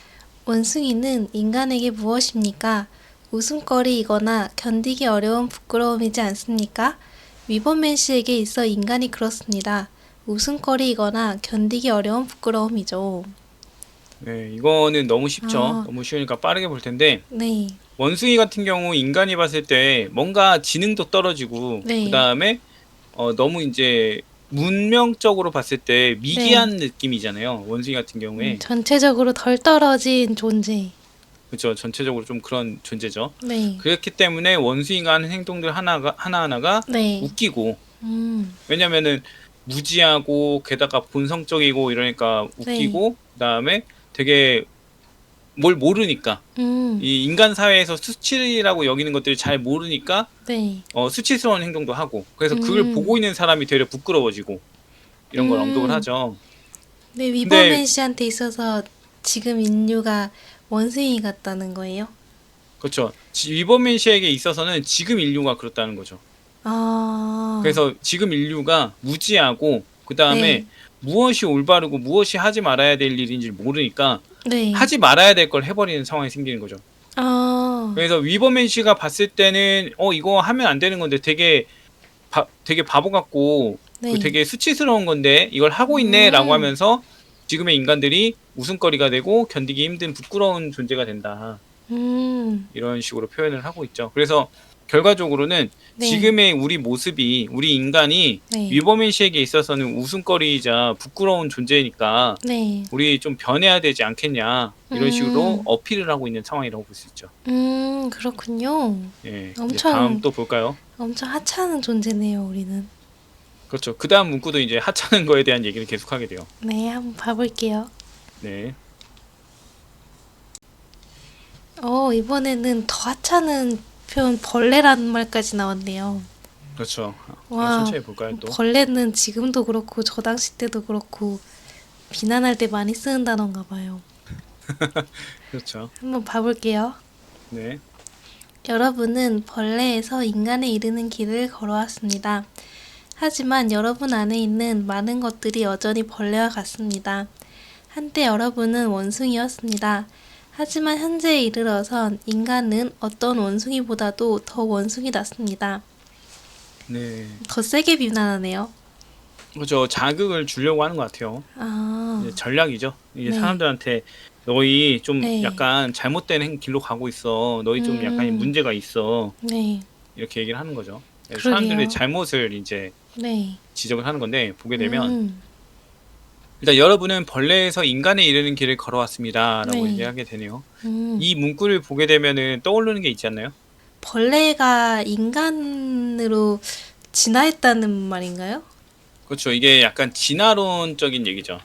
S2: 원숭이는 인간에게 무엇입니까? 웃음거리이거나 견디기 어려운 부끄러움이지 않습니까? 위버맨 씨에게 있어 인간이 그렇습니다. 웃음거리이거나 견디기 어려운 부끄러움이죠.
S1: 네, 이거는 너무 쉽죠.
S2: 아,
S1: 너무 쉬우니까 빠르게 볼 텐데
S2: 네,
S1: 원숭이 같은 경우 인간이 봤을 때 뭔가 지능도 떨어지고 그
S2: 네,
S1: 다음에 너무 이제 문명적으로 봤을 때
S2: 네.
S1: 미개한 느낌이잖아요. 원숭이 같은 경우에
S2: 전체적으로 덜 떨어진 존재.
S1: 그렇죠. 전체적으로 좀 그런 존재죠.
S2: 네,
S1: 그렇기 때문에 원숭이가 하는 행동들 하나하나가
S2: 네,
S1: 웃기고
S2: 음,
S1: 왜냐면은 무지하고 게다가 본성적이고 이러니까
S2: 네,
S1: 웃기고 그다음에 되게 뭘 모르니까
S2: 음,
S1: 이 인간 사회에서 수치라고 여기는 것들을 잘 모르니까
S2: 네,
S1: 수치스러운 행동도 하고 그래서 그걸
S2: 음,
S1: 보고 있는 사람이 되려 부끄러워지고 이런 걸 언급을
S2: 음.
S1: 하죠.
S2: 네,
S1: 근데
S2: 위버맨 씨한테 있어서 지금 인류가 원숭이 같다는 거예요?
S1: 그렇죠. 위버맨 씨에게 있어서는 지금 인류가 그렇다는 거죠.
S2: 아,
S1: 그래서 지금 인류가 무지하고 그 다음에
S2: 네,
S1: 무엇이 올바르고 무엇이 하지 말아야 될 일인지 모르니까
S2: 네.
S1: 하지 말아야 될 걸 해버리는 상황이 생기는 거죠.
S2: 아,
S1: 그래서 위버맨 씨가 봤을 때는 이거 하면 안 되는 건데 되게 바보 같고 그
S2: 네.
S1: 되게 수치스러운 건데 이걸 하고 있네라고
S2: 음,
S1: 하면서 지금의 인간들이 웃음거리가 되고 견디기 힘든 부끄러운 존재가 된다.
S2: 음,
S1: 이런 식으로 표현을 하고 있죠. 그래서 결과적으로는
S2: 네,
S1: 지금의 우리 인간이
S2: 네,
S1: 위버맨 씨에게 있어서는 웃음거리이자 부끄러운 존재니까
S2: 네.
S1: 우리 좀 변해야 되지 않겠냐 이런 식으로
S2: 음,
S1: 어필을 하고 있는 상황이라고 볼 수 있죠.
S2: 그렇군요.
S1: 예, 이제 다음
S2: 엄청,
S1: 또 볼까요?
S2: 엄청 하찮은 존재네요, 우리는.
S1: 그렇죠. 그 다음 문구도 이제 하찮은 거에 대한 얘기를 계속하게 돼요.
S2: 네, 한번 봐볼게요.
S1: 네,
S2: 이번에는 더 하찮은 표현 벌레라는 말까지 나왔네요.
S1: 그렇죠.
S2: 와,
S1: 천천히 볼까요 또?
S2: 벌레는 지금도 그렇고 저 당시 때도 그렇고 비난할 때 많이 쓰는 단어인가 봐요.
S1: 그렇죠.
S2: 한번 봐볼게요.
S1: 네,
S2: 여러분은 벌레에서 인간에 이르는 길을 걸어왔습니다. 하지만 여러분 안에 있는 많은 것들이 여전히 벌레와 같습니다. 한때 여러분은 원숭이였습니다. 하지만 현재에 이르러선 인간은 어떤 원숭이보다도 더 원숭이답습니다.
S1: 네,
S2: 더 세게 비난하네요.
S1: 그렇죠. 자극을 주려고 하는 것 같아요.
S2: 아,
S1: 이제 전략이죠. 이게
S2: 네,
S1: 사람들한테 너희 좀
S2: 네,
S1: 약간 잘못된 길로 가고 있어. 너희 좀 약간
S2: 음,
S1: 문제가 있어.
S2: 네,
S1: 이렇게 얘기를 하는 거죠. 그래서 사람들의
S2: 그러게요.
S1: 잘못을 이제
S2: 네,
S1: 지적을 하는 건데 보게 되면
S2: 음,
S1: 일단 여러분은 벌레에서 인간에 이르는 길을 걸어왔습니다라고
S2: 네,
S1: 얘기하게 되네요.
S2: 음.
S1: 이 문구를 보게 되면은 떠오르는 게 있지 않나요?
S2: 벌레가 인간으로 진화했다는 말인가요?
S1: 그렇죠. 이게 약간 진화론적인 얘기죠.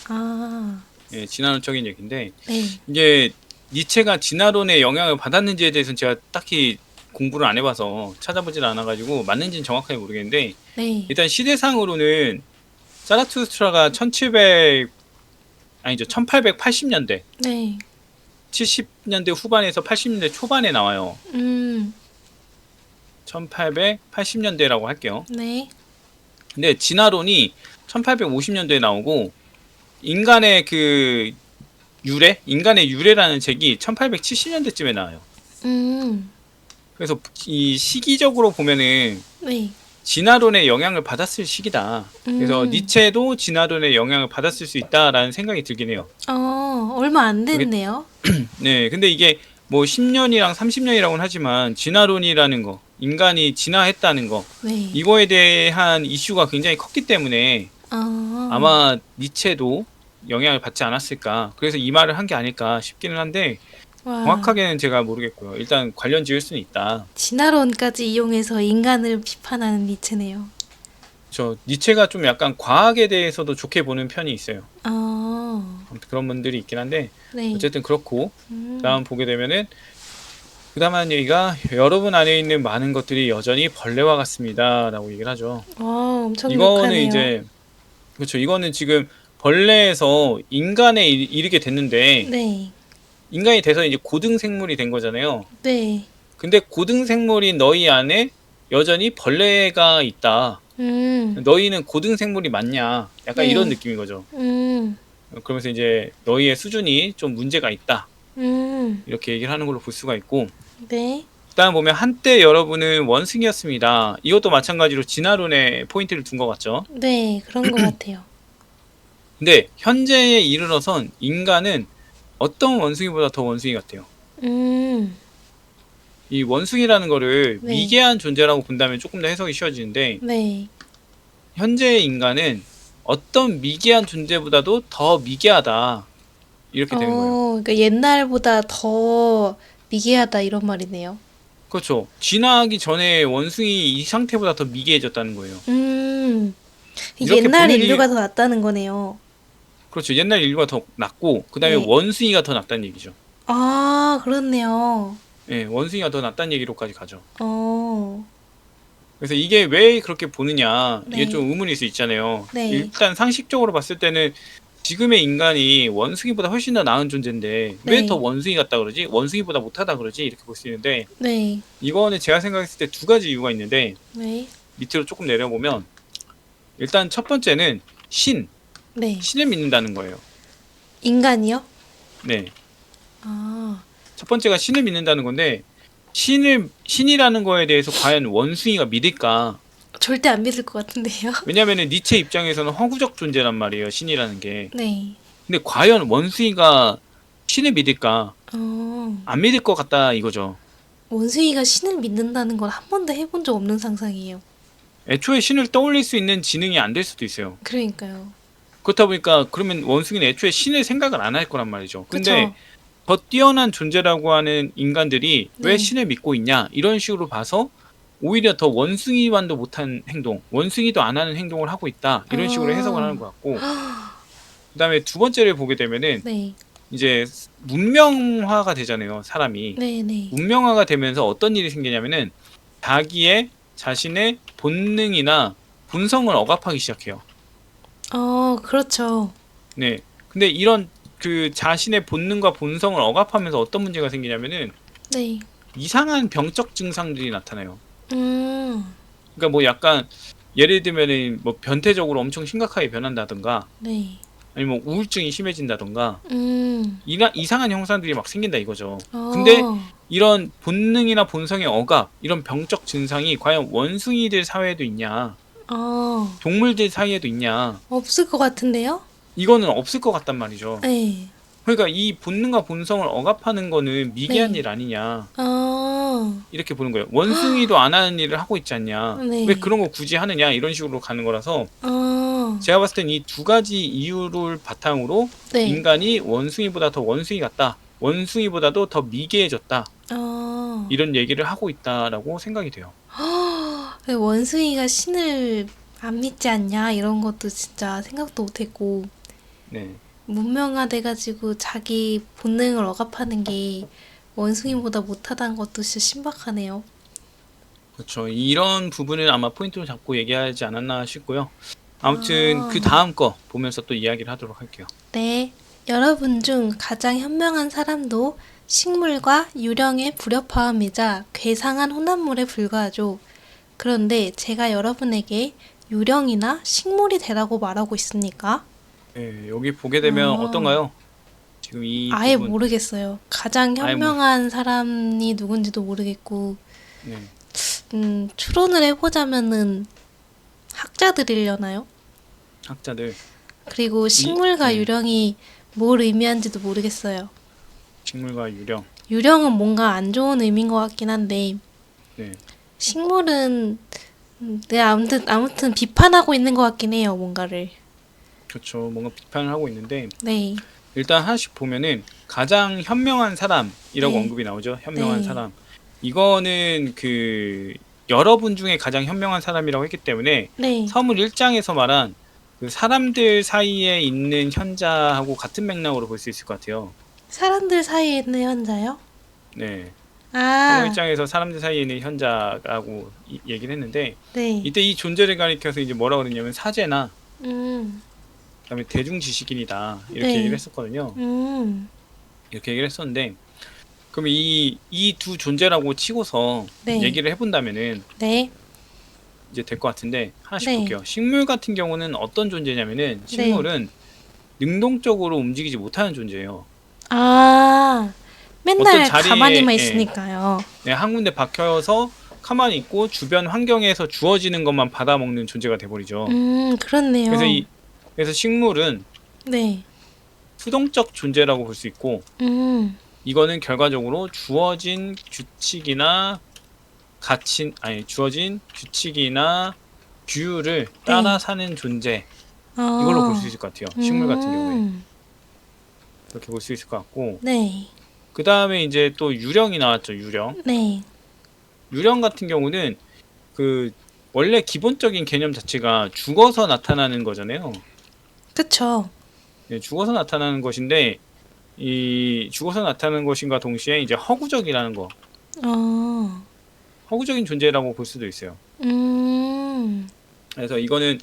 S2: 아,
S1: 예, 진화론적인 얘기인데
S2: 네,
S1: 이제 니체가 진화론의 영향을 받았는지에 대해서는 제가 딱히 공부를 안 해봐서 찾아보질 않아가지고 맞는지는 정확하게 모르겠는데
S2: 네,
S1: 일단 시대상으로는 자라투스트라가 1700 아니죠 1880년대
S2: 네,
S1: 70년대 후반에서 80년대 초반에 나와요.
S2: 음,
S1: 1880년대라고 할게요.
S2: 네,
S1: 근데 진화론이 1850년대에 나오고 인간의 그 인간의 유래라는 책이 1870년대쯤에 나와요.
S2: 음,
S1: 그래서 이 시기적으로 보면은
S2: 네,
S1: 진화론의 영향을 받았을 시기다. 그래서
S2: 음,
S1: 니체도 진화론의 영향을 받았을 수 있다라는 생각이 들긴 해요.
S2: 얼마 안
S1: 그게
S2: 됐네요.
S1: 네, 근데 이게 뭐 10년이랑 30년이라고는 하지만 진화론이라는 거, 인간이 진화했다는 거,
S2: 네,
S1: 이거에 대한 이슈가 굉장히 컸기 때문에
S2: 아,
S1: 아마 니체도 영향을 받지 않았을까. 그래서 이 말을 한 게 아닐까 싶기는 한데
S2: 와,
S1: 정확하게는 제가 모르겠고요. 일단 관련 지을 수는 있다.
S2: 진화론까지 이용해서 인간을 비판하는 니체네요.
S1: 저 니체가 좀 약간 과학에 대해서도 좋게 보는 편이 있어요.
S2: 아,
S1: 아무튼 그런 분들이 있긴 한데
S2: 네,
S1: 어쨌든 그렇고
S2: 음,
S1: 다음 보게 되면은 그 다음 하는 얘기가 여러분 안에 있는 많은 것들이 여전히 벌레와 같습니다 라고 얘기를 하죠.
S2: 엄청
S1: 이거는
S2: 욕하네요.
S1: 이제 그렇죠. 이거는 지금 벌레에서 인간에 이르게 됐는데
S2: 네,
S1: 인간이 돼서 이제 고등생물이 된 거잖아요.
S2: 네,
S1: 근데 고등생물인 너희 안에 여전히 벌레가 있다. 너희는 고등생물이 맞냐? 약간 이런
S2: 네,
S1: 느낌인 거죠.
S2: 음,
S1: 그러면서 이제 너희의 수준이 좀 문제가 있다.
S2: 음,
S1: 이렇게 얘기를 하는 걸로 볼 수가 있고
S2: 네,
S1: 그다음 보면 한때 여러분은 원숭이였습니다. 이것도 마찬가지로 진화론에 포인트를 둔 것 같죠.
S2: 네, 그런 것 같아요.
S1: 근데 현재에 이르러선 인간은 어떤 원숭이보다 더 원숭이 같아요.
S2: 음,
S1: 이 원숭이라는 거를
S2: 네,
S1: 미개한 존재라고 본다면 조금 더 해석이 쉬워지는데
S2: 네.
S1: 현재의 인간은 어떤 미개한 존재보다도 더 미개하다. 이렇게 되는 거예요.
S2: 그러니까 옛날보다 더 미개하다 이런 말이네요.
S1: 그렇죠. 진화하기 전에 원숭이 이 상태보다 더 미개해졌다는 거예요.
S2: 음,
S1: 이렇게
S2: 옛날
S1: 보는 이
S2: 인류가 더 낫다는 거네요.
S1: 그렇죠. 옛날 인류가 더 낫고 그다음에
S2: 네.
S1: 원숭이가 더 낫다는 얘기죠.
S2: 아, 그렇네요.
S1: 예, 원숭이가 더 낫다는 얘기로까지 가죠.
S2: 어,
S1: 그래서 이게 왜 그렇게 보느냐 이게
S2: 네,
S1: 좀 의문일 수 있잖아요.
S2: 네,
S1: 일단 상식적으로 봤을 때는 지금의 인간이 원숭이보다 훨씬 더 나은 존재인데 왜
S2: 네.
S1: 더 원숭이 같다 그러지? 원숭이보다 못하다 그러지? 이렇게 볼 수 있는데
S2: 네.
S1: 이거는 제가 생각했을 때 두 가지 이유가 있는데
S2: 네.
S1: 밑으로 조금 내려보면 일단 첫 번째는
S2: 네.
S1: 신을 믿는다는 거예요.
S2: 인간이요?
S1: 네.
S2: 아,
S1: 첫 번째가 신을 믿는다는 건데 신이라는 거에 대해서 과연 원숭이가 믿을까?
S2: 절대 안 믿을 것 같은데요?
S1: 왜냐면은 니체 입장에서는 허구적 존재란 말이에요. 신이라는 게.
S2: 네.
S1: 근데 과연 원숭이가 신을 믿을까?
S2: 어,
S1: 안 믿을 것 같다 이거죠.
S2: 원숭이가 신을 믿는다는 건 한 번도 해본 적 없는 상상이에요.
S1: 애초에 신을 떠올릴 수 있는 지능이 안 될 수도 있어요.
S2: 그러니까요.
S1: 그렇다 보니까 그러면 원숭이는 애초에 신을 생각을 안 할 거란 말이죠. 근데
S2: 그쵸?
S1: 더 뛰어난 존재라고 하는 인간들이 왜
S2: 네.
S1: 신을 믿고 있냐 이런 식으로 봐서 오히려 더 원숭이만도 못한 행동, 원숭이도 안 하는 행동을 하고 있다 이런 식으로 해석을 하는 것 같고 그다음에 두 번째를 보게 되면은
S2: 네.
S1: 이제 문명화가 되잖아요, 사람이.
S2: 네, 네.
S1: 문명화가 되면서 어떤 일이 생기냐면은 자신의 본능이나 본성을 억압하기 시작해요.
S2: 그렇죠.
S1: 네. 근데 이런 그 자신의 본능과 본성을 억압하면서 어떤 문제가 생기냐면은
S2: 네.
S1: 이상한 병적 증상들이 나타나요.
S2: 음,
S1: 그러니까 뭐 약간 예를 들면은 뭐 변태적으로 엄청 심각하게 변한다든가
S2: 네.
S1: 아니면 뭐 우울증이 심해진다든가
S2: 음,
S1: 이상한 형상들이 막 생긴다 이거죠.
S2: 어,
S1: 근데 이런 본능이나 본성의 억압, 이런 병적 증상이 과연 원숭이들 사회에도 있냐, 동물들 사이에도 있냐,
S2: 없을 것 같은데요?
S1: 이거는 없을 것 같단 말이죠.
S2: 네.
S1: 그러니까 이 본능과 본성을 억압하는 거는 미개한
S2: 네.
S1: 일 아니냐,
S2: 어,
S1: 이렇게 보는 거예요. 원숭이도 안 하는 일을 하고 있지 않냐,
S2: 네.
S1: 왜 그런 거 굳이 하느냐, 이런 식으로 가는 거라서
S2: 어,
S1: 제가 봤을 땐 이 두 가지 이유를 바탕으로
S2: 네.
S1: 인간이 원숭이보다 더 원숭이 같다, 원숭이보다도 더 미개해졌다, 이런 얘기를 하고 있다라고 생각이 돼요.
S2: 원숭이가 신을 안 믿지 않냐 이런 것도 진짜 생각도 못했고
S1: 네.
S2: 문명화돼가지고 자기 본능을 억압하는 게 원숭이보다 못하다는 것도 진짜 신박하네요.
S1: 그렇죠. 이런 부분을 아마 포인트로 잡고 얘기하지 않았나 싶고요. 아무튼
S2: 아.
S1: 그 다음 거 보면서 또 이야기를 하도록 할게요.
S2: 네, 여러분 중 가장 현명한 사람도 식물과 유령의 불협화음이자 괴상한 혼합물에 불과하죠. 그런데 제가 여러분에게 유령이나 식물이 되라고 말하고 있습니까?
S1: 네, 여기 보게 되면
S2: 아.
S1: 어떤가요? 지금 이
S2: 아예
S1: 부분.
S2: 모르겠어요. 가장
S1: 아예
S2: 현명한 사람이 누군지도 모르겠고,
S1: 네.
S2: 추론을 해보자면은 학자들이려나요?
S1: 학자들
S2: 그리고 식물과
S1: 네.
S2: 유령이 뭘 의미하는지도 모르겠어요.
S1: 식물과 유령.
S2: 유령은 뭔가 안 좋은 의미인 것 같긴 한데,
S1: 네.
S2: 식물은 네, 아무튼 비판하고 있는 것 같긴 해요, 뭔가를.
S1: 그렇죠. 뭔가 비판을 하고 있는데
S2: 네,
S1: 일단 하나씩 보면은 가장 현명한 사람이라고
S2: 네.
S1: 언급이 나오죠. 현명한
S2: 네.
S1: 사람. 이거는 그 여러분 중에 가장 현명한 사람이라고 했기 때문에
S2: 네.
S1: 서문 1장에서 말한 그 사람들 사이에 있는 현자하고 같은 맥락으로 볼 수 있을 것 같아요.
S2: 사람들 사이에 있는 현자요?
S1: 네.
S2: 아,
S1: 서문 1장에서 사람들 사이에 있는 현자라고 얘기를 했는데
S2: 네.
S1: 이때 이 존재를 가리켜서 이제 뭐라 그랬냐면 사제나
S2: 음,
S1: 그다음에 대중 지식인이다 이렇게
S2: 네.
S1: 얘기를 했었거든요.
S2: 음,
S1: 이렇게 얘기를 했었는데 그럼 이 두 존재라고 치고서
S2: 네.
S1: 얘기를 해본다면은
S2: 네.
S1: 이제 될 것 같은데 하나씩
S2: 네.
S1: 볼게요. 식물 같은 경우는 어떤 존재냐면은 식물은 능동적으로 움직이지 못하는 존재예요.
S2: 아, 맨날
S1: 어떤 자리에,
S2: 가만히만
S1: 예.
S2: 있으니까요.
S1: 네, 한 군데 박혀서 가만히 있고 주변 환경에서 주어지는 것만 받아먹는 존재가 돼버리죠.
S2: 그렇네요.
S1: 그래서 식물은
S2: 네.
S1: 수동적 존재라고 볼 수 있고
S2: 음,
S1: 이거는 결과적으로 주어진 규칙이나 주어진 규칙이나 규율을 따라 사는 존재 이걸로 볼 수 있을 것 같아요. 식물 같은 경우에 그렇게 볼 수 있을 것 같고
S2: 네.
S1: 그 다음에 이제 또 유령이 나왔죠. 유령.
S2: 네.
S1: 유령 같은 경우는 그 원래 기본적인 개념 자체가 죽어서 나타나는 거잖아요.
S2: 그쵸.
S1: 네, 죽어서 나타나는 것인데 이 죽어서 나타나는 것인가 동시에 이제 허구적이라는 거, 허구적인 존재라고 볼 수도 있어요.
S2: 음,
S1: 그래서 이거는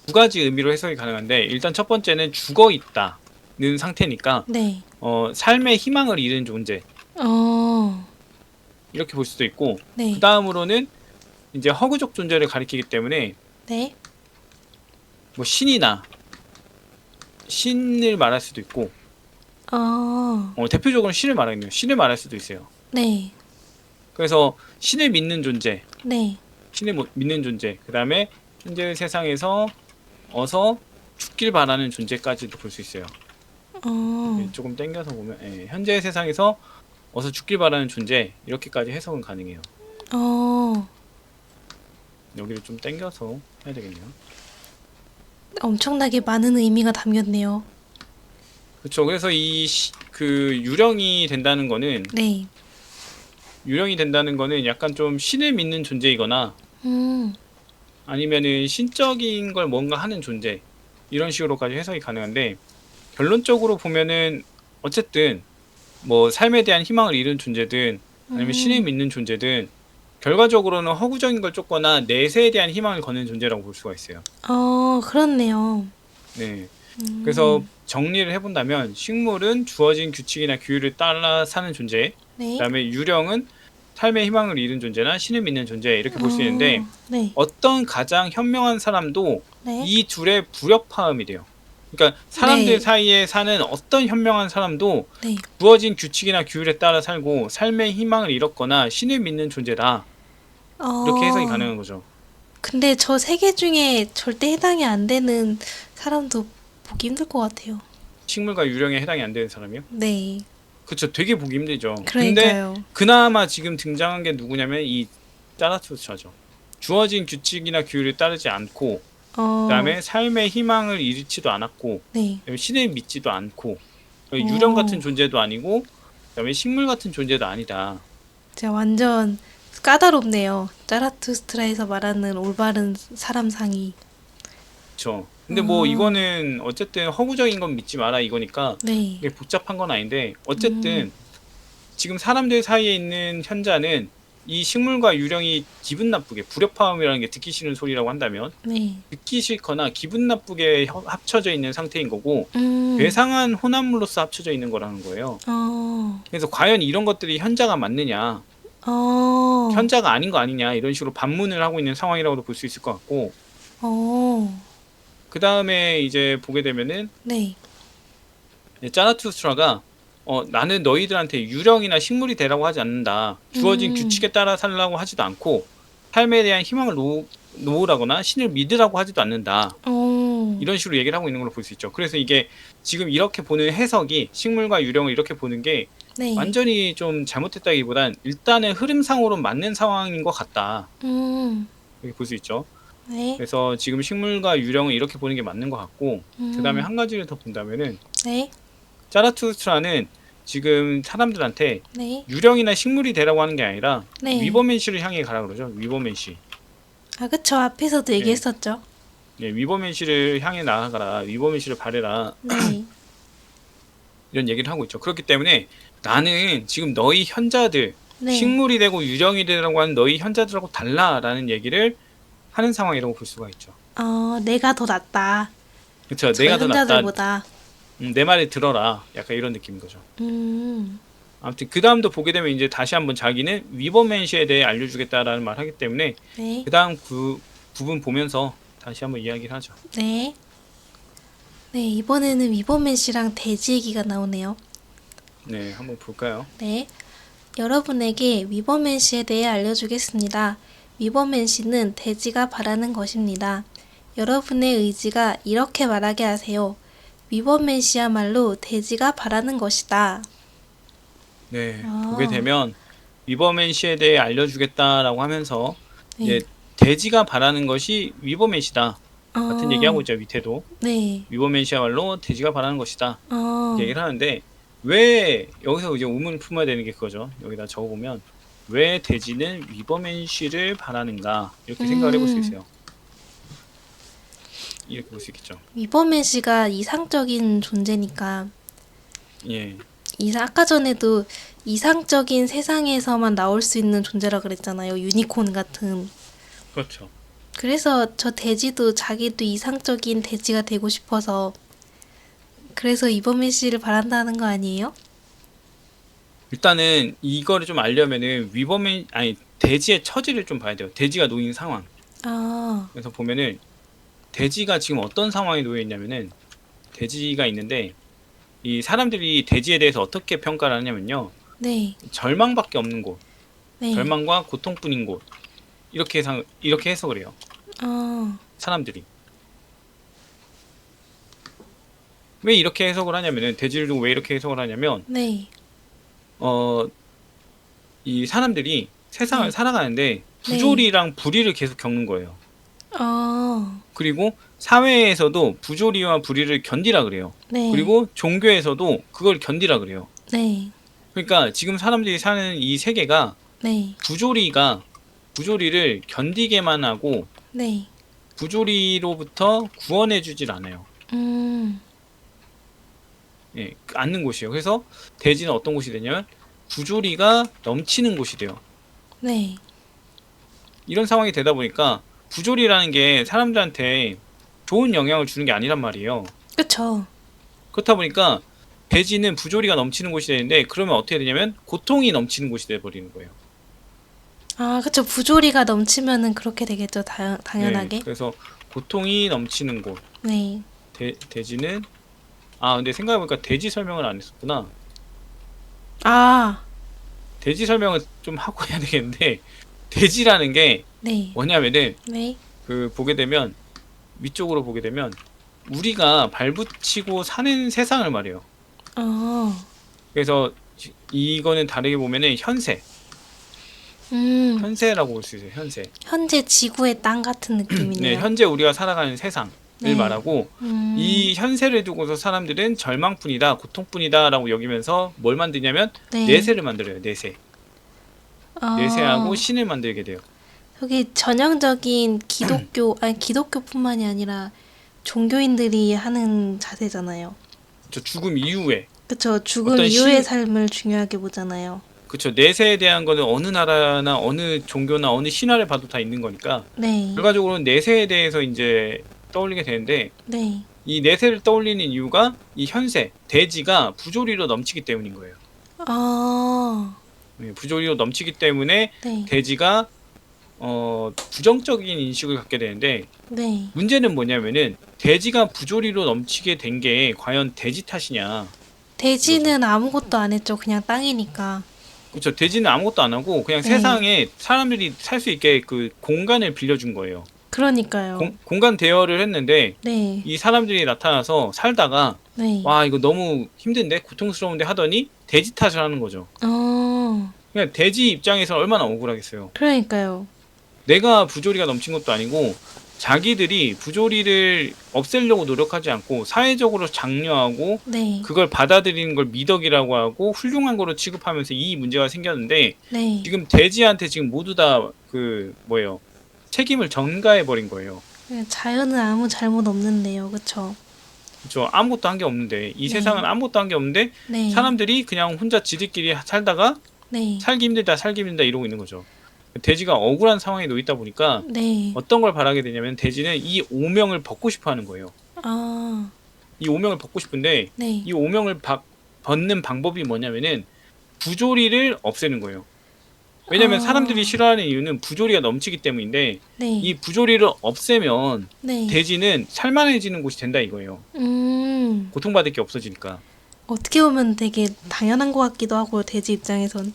S1: 두 가지 의미로 해석이 가능한데 일단 첫 번째는 죽어 있다는 상태니까
S2: 네.
S1: 삶의 희망을 잃은 존재
S2: 어,
S1: 이렇게 볼 수도 있고 그
S2: 네.
S1: 다음으로는 이제 허구적 존재를 가리키기 때문에
S2: 네.
S1: 뭐 신이나 신을 말할 수도 있고 대표적으로 신을 말하겠네요. 신을 말할 수도 있어요.
S2: 네.
S1: 그래서 신을 믿는 존재,
S2: 네.
S1: 믿는 존재, 그 다음에 현재의 세상에서 어서 죽길 바라는 존재까지도 볼 수 있어요. 조금 땡겨서 보면 현재의 세상에서 어서 죽길 바라는 존재 이렇게까지 해석은 가능해요. 여기를 좀 땡겨서 해야 되겠네요.
S2: 엄청나게 많은 의미가 담겼네요.
S1: 그렇죠. 그래서 그 유령이 된다는 거는
S2: 네.
S1: 약간 좀 신을 믿는 존재이거나 아니면은 신적인 걸 뭔가 하는 존재 이런 식으로까지 해석이 가능한데 결론적으로 보면은 어쨌든 뭐 삶에 대한 희망을 잃은 존재든 아니면 신을 믿는 존재든 결과적으로는 허구적인 걸 쫓거나 내세에 대한 희망을 거는 존재라고 볼 수가 있어요.
S2: 그렇네요.
S1: 네. 그래서 정리를 해본다면 식물은 주어진 규칙이나 규율을 따라 사는 존재,
S2: 네.
S1: 그다음에 유령은 삶의 희망을 잃은 존재나 신을 믿는 존재 이렇게 볼 수 있는데
S2: 네.
S1: 어떤 가장 현명한 사람도
S2: 네.
S1: 이 둘의 불협화음이 돼요. 그러니까 사람들
S2: 네.
S1: 사이에 사는 어떤 현명한 사람도
S2: 네.
S1: 주어진 규칙이나 규율에 따라 살고 삶의 희망을 잃었거나 신을 믿는 존재다. 이렇게 해석이 가능한 거죠.
S2: 근데 저 세 개 중에 절대 해당이 안 되는 사람도 보기 힘들 것 같아요.
S1: 식물과 유령에 해당이 안 되는 사람이요?
S2: 네.
S1: 그쵸. 되게 보기 힘들죠.
S2: 그러니까요.
S1: 근데 그나마 지금 등장한 게 누구냐면 이 짜라투스트라죠. 주어진 규칙이나 규율을 따르지 않고 그다음에 삶의 희망을 잃지도 않았고
S2: 네.
S1: 그다음에 신을 믿지도 않고 유령 같은 존재도 아니고 그다음에 식물 같은 존재도 아니다.
S2: 진짜 완전 까다롭네요. 짜라투스트라에서 말하는 올바른 사람상이.
S1: 그렇죠. 근데 뭐 이거는 어쨌든 허구적인 건 믿지 마라 이거니까
S2: 네.
S1: 이게 복잡한 건 아닌데 어쨌든 지금 사람들 사이에 있는 현자는 이 식물과 유령이 기분 나쁘게 불협화음이라는 게 듣기 싫은 소리라고 한다면
S2: 네.
S1: 듣기 싫거나 기분 나쁘게 합쳐져 있는 상태인 거고
S2: 음.
S1: 괴상한 혼합물로서 합쳐져 있는 거라는 거예요. 그래서 과연 이런 것들이 현자가 맞느냐 현자가 아닌 거 아니냐 이런 식으로 반문을 하고 있는 상황이라고도 볼 수 있을 것 같고 그 다음에 이제 보게 되면은
S2: 네.
S1: 짜라투스트라가 나는 너희들한테 유령이나 식물이 되라고 하지 않는다. 주어진 규칙에 따라 살라고 하지도 않고 삶에 대한 희망을 놓으라거나 신을 믿으라고 하지도 않는다. 이런 식으로 얘기를 하고 있는 걸로 볼 수 있죠. 그래서 이게 지금 이렇게 보는 해석이 식물과 유령을 이렇게 보는 게
S2: 네.
S1: 완전히 좀 잘못됐다기보단 일단은 흐름상으로 맞는 상황인 것 같다. 이렇게 볼 수 있죠.
S2: 네.
S1: 그래서 지금 식물과 유령을 이렇게 보는 게 맞는 것 같고 그 다음에 한 가지를 더 본다면은
S2: 네.
S1: 짜라투스트라는 지금 사람들한테
S2: 네.
S1: 유령이나 식물이 되라고 하는 게 아니라
S2: 네.
S1: 위버맨시를 향해 가라 그러죠. 위버맨시.
S2: 그쵸. 앞에서도 얘기했었죠.
S1: 위버맨시를 향해 나아가라. 위버맨시를 바래라.
S2: 네.
S1: 이런 얘기를 하고 있죠. 그렇기 때문에 나는 지금 너희 현자들
S2: 네.
S1: 식물이 되고 유령이 되라고 하는 너희 현자들하고 달라라는 얘기를 하는 상황이라고 볼 수가 있죠.
S2: 내가 더 낫다.
S1: 그렇죠. 내가 더 낫다.
S2: 현자들보다.
S1: 내 말을 들어라. 약간 이런 느낌인 거죠. 아무튼 그 다음도 보게 되면 이제 다시 한번 자기는 위버맨시에 대해 알려주겠다라는 말 하기 때문에
S2: 네.
S1: 그 다음 그 부분 보면서 다시 한번 이야기를 하죠.
S2: 네. 네, 이번에는 위버맨 씨랑 돼지 얘기가 나오네요.
S1: 네, 한번 볼까요?
S2: 네. 여러분에게 위버맨 씨에 대해 알려주겠습니다. 위버맨 씨는 돼지가 바라는 것입니다. 여러분의 의지가 이렇게 말하게 하세요. 위버맨 씨야말로 돼지가 바라는 것이다.
S1: 네, 보게 되면 위버맨시에 대해 알려주겠다라고 하면서
S2: 네.
S1: 이제 돼지가 바라는 것이 위버맨시다 같은 얘기하고 있죠. 밑에도
S2: 네.
S1: 위버맨시야말로 돼지가 바라는 것이다 얘기를 하는데 왜 여기서 이제 의문을 품어야 되는 게 그거죠. 여기다 적어보면 왜 돼지는 위버맨시를 바라는가 이렇게 생각을 해볼 수 있어요. 이렇게 볼 수 있겠죠.
S2: 위버맨 씨가 이상적인 존재니까
S1: 예,
S2: 아까 전에도 이상적인 세상에서만 나올 수 있는 존재라 그랬잖아요. 유니콘 같은.
S1: 그렇죠.
S2: 그래서 저 돼지도 자기도 이상적인 돼지가 되고 싶어서 그래서 이범민 씨를 바란다는 거 아니에요?
S1: 일단은 이거를 좀 알려면은 위범인 아니 돼지의 처지를 좀 봐야 돼요. 돼지가 놓인 상황.
S2: 아,
S1: 그래서 보면은 돼지가 지금 어떤 상황에 놓여 있냐면은 돼지가 있는데 이 사람들이 돼지에 대해서 어떻게 평가를 하냐면요.
S2: 네,
S1: 절망밖에 없는 곳,
S2: 네,
S1: 절망과 고통뿐인 곳 이렇게 해석을 해요.
S2: 아,
S1: 사람들이 왜 이렇게 해석을 하냐면은 돼지를 두고 왜 이렇게 해석을 하냐면
S2: 네,
S1: 어 이 사람들이 세상을
S2: 네,
S1: 살아가는데
S2: 네,
S1: 부조리랑 불의를 계속 겪는 거예요.
S2: 아,
S1: 그리고 사회에서도 부조리와 불의를 견디라 그래요.
S2: 네,
S1: 그리고 종교에서도 그걸 견디라 그래요.
S2: 네,
S1: 그러니까 지금 사람들이 사는 이 세계가
S2: 네,
S1: 부조리를 견디게만 하고
S2: 네,
S1: 부조리로부터 구원해 주질 않아요.
S2: 음,
S1: 예, 않는 곳이에요. 그래서 대지는 어떤 곳이 되냐면 부조리가 넘치는 곳이 돼요.
S2: 네,
S1: 이런 상황이 되다 보니까 부조리라는 게 사람들한테 좋은 영향을 주는 게 아니란 말이에요.
S2: 그쵸.
S1: 그렇다 보니까 대지는 부조리가 넘치는 곳이 되는데 그러면 어떻게 되냐면 고통이 넘치는 곳이 돼버리는 거예요.
S2: 아, 그쵸. 부조리가 넘치면은 그렇게 되겠죠.
S1: 네,
S2: 당연하게.
S1: 그래서 고통이 넘치는 곳
S2: 네,
S1: 대지는 근데 생각해보니까 돼지 설명을 안 했었구나.
S2: 아,
S1: 돼지 설명을 좀 하고 해야 되겠는데 돼지라는 게
S2: 네,
S1: 뭐냐면은
S2: 네,
S1: 그 보게 되면 위쪽으로 보게 되면 우리가 발붙이고 사는 세상을 말해요.
S2: 어,
S1: 그래서 이거는 다르게 보면은
S2: 음,
S1: 현세라고 볼 수 있어요. 현세.
S2: 현재 지구의 땅 같은
S1: 네,
S2: 느낌이네요.
S1: 현재 우리가 살아가는 세상을
S2: 네,
S1: 말하고
S2: 음,
S1: 이 현세를 두고서 사람들은 절망뿐이다, 고통뿐이다라고 여기면서 뭘 만드냐면
S2: 네,
S1: 내세를 만들어요. 내세. 내세하고
S2: 어,
S1: 신을 만들게 돼요.
S2: 여기 전형적인 기독교, 아니, 기독교뿐만이 아니라 종교인들이 하는 자세잖아요.
S1: 저 죽음 이후에
S2: 그쵸. 죽음
S1: 어떤
S2: 이후의 삶을 중요하게 보잖아요.
S1: 그쵸, 내세에 대한 거는 어느 나라나 어느 종교나 어느 신화를 봐도 다 있는 거니까
S2: 네,
S1: 결과적으로는 내세에 대해서 이제 떠올리게 되는데
S2: 네,
S1: 이 내세를 떠올리는 이유가 이 현세 대지가 부조리로 넘치기 때문인 거예요.
S2: 아,
S1: 네, 부조리로 넘치기 때문에
S2: 네,
S1: 대지가 부정적인 인식을 갖게 되는데
S2: 네.
S1: 문제는 뭐냐면은 돼지가 부조리로 넘치게 된 게 과연 돼지 탓이냐 이거죠.
S2: 돼지는 아무것도 안 했죠. 그냥 땅이니까.
S1: 그렇죠. 돼지는 아무것도 안 하고 그냥
S2: 네,
S1: 세상에 사람들이 살 수 있게 그 공간을 빌려준 거예요.
S2: 그러니까요.
S1: 공간 대여를 했는데
S2: 네,
S1: 이 사람들이 나타나서 살다가
S2: 네.
S1: 와 이거 너무 힘든데 고통스러운데 하더니 돼지 탓을 하는 거죠.
S2: 어,
S1: 그냥 돼지 입장에서 얼마나 억울하겠어요.
S2: 그러니까요.
S1: 내가 부조리가 넘친 것도 아니고 자기들이 부조리를 없애려고 노력하지 않고 사회적으로 장려하고
S2: 네,
S1: 그걸 받아들이는 걸 미덕이라고 하고 훌륭한 거로 취급하면서 이 문제가 생겼는데
S2: 네.
S1: 지금 돼지한테 지금 모두 다 그 뭐예요? 책임을 전가해 버린 거예요.
S2: 자연은 아무 잘못 없는데요. 그쵸?
S1: 그렇죠. 아무것도 한 게 없는데 이
S2: 네,
S1: 세상은 아무것도 한 게 없는데
S2: 네,
S1: 사람들이 그냥 혼자 지들끼리 살다가
S2: 네,
S1: 살기 힘들다 이러고 있는 거죠. 돼지가 억울한 상황에 놓여 있다 보니까
S2: 네.
S1: 어떤 걸 바라게 되냐면 돼지는 이 오명을 벗고 싶어 하는 거예요.
S2: 아,
S1: 이 오명을 벗고 싶은데
S2: 네.
S1: 이 오명을 벗는 방법이 뭐냐면은 부조리를 없애는 거예요. 왜냐면 사람들이
S2: 아,
S1: 싫어하는 이유는 부조리가 넘치기 때문인데
S2: 네,
S1: 이 부조리를 없애면
S2: 네.
S1: 돼지는 살만해지는 곳이 된다 이거예요.
S2: 음,
S1: 고통받을 게 없어지니까.
S2: 어떻게 보면 되게 당연한 것 같기도 하고요. 돼지 입장에선.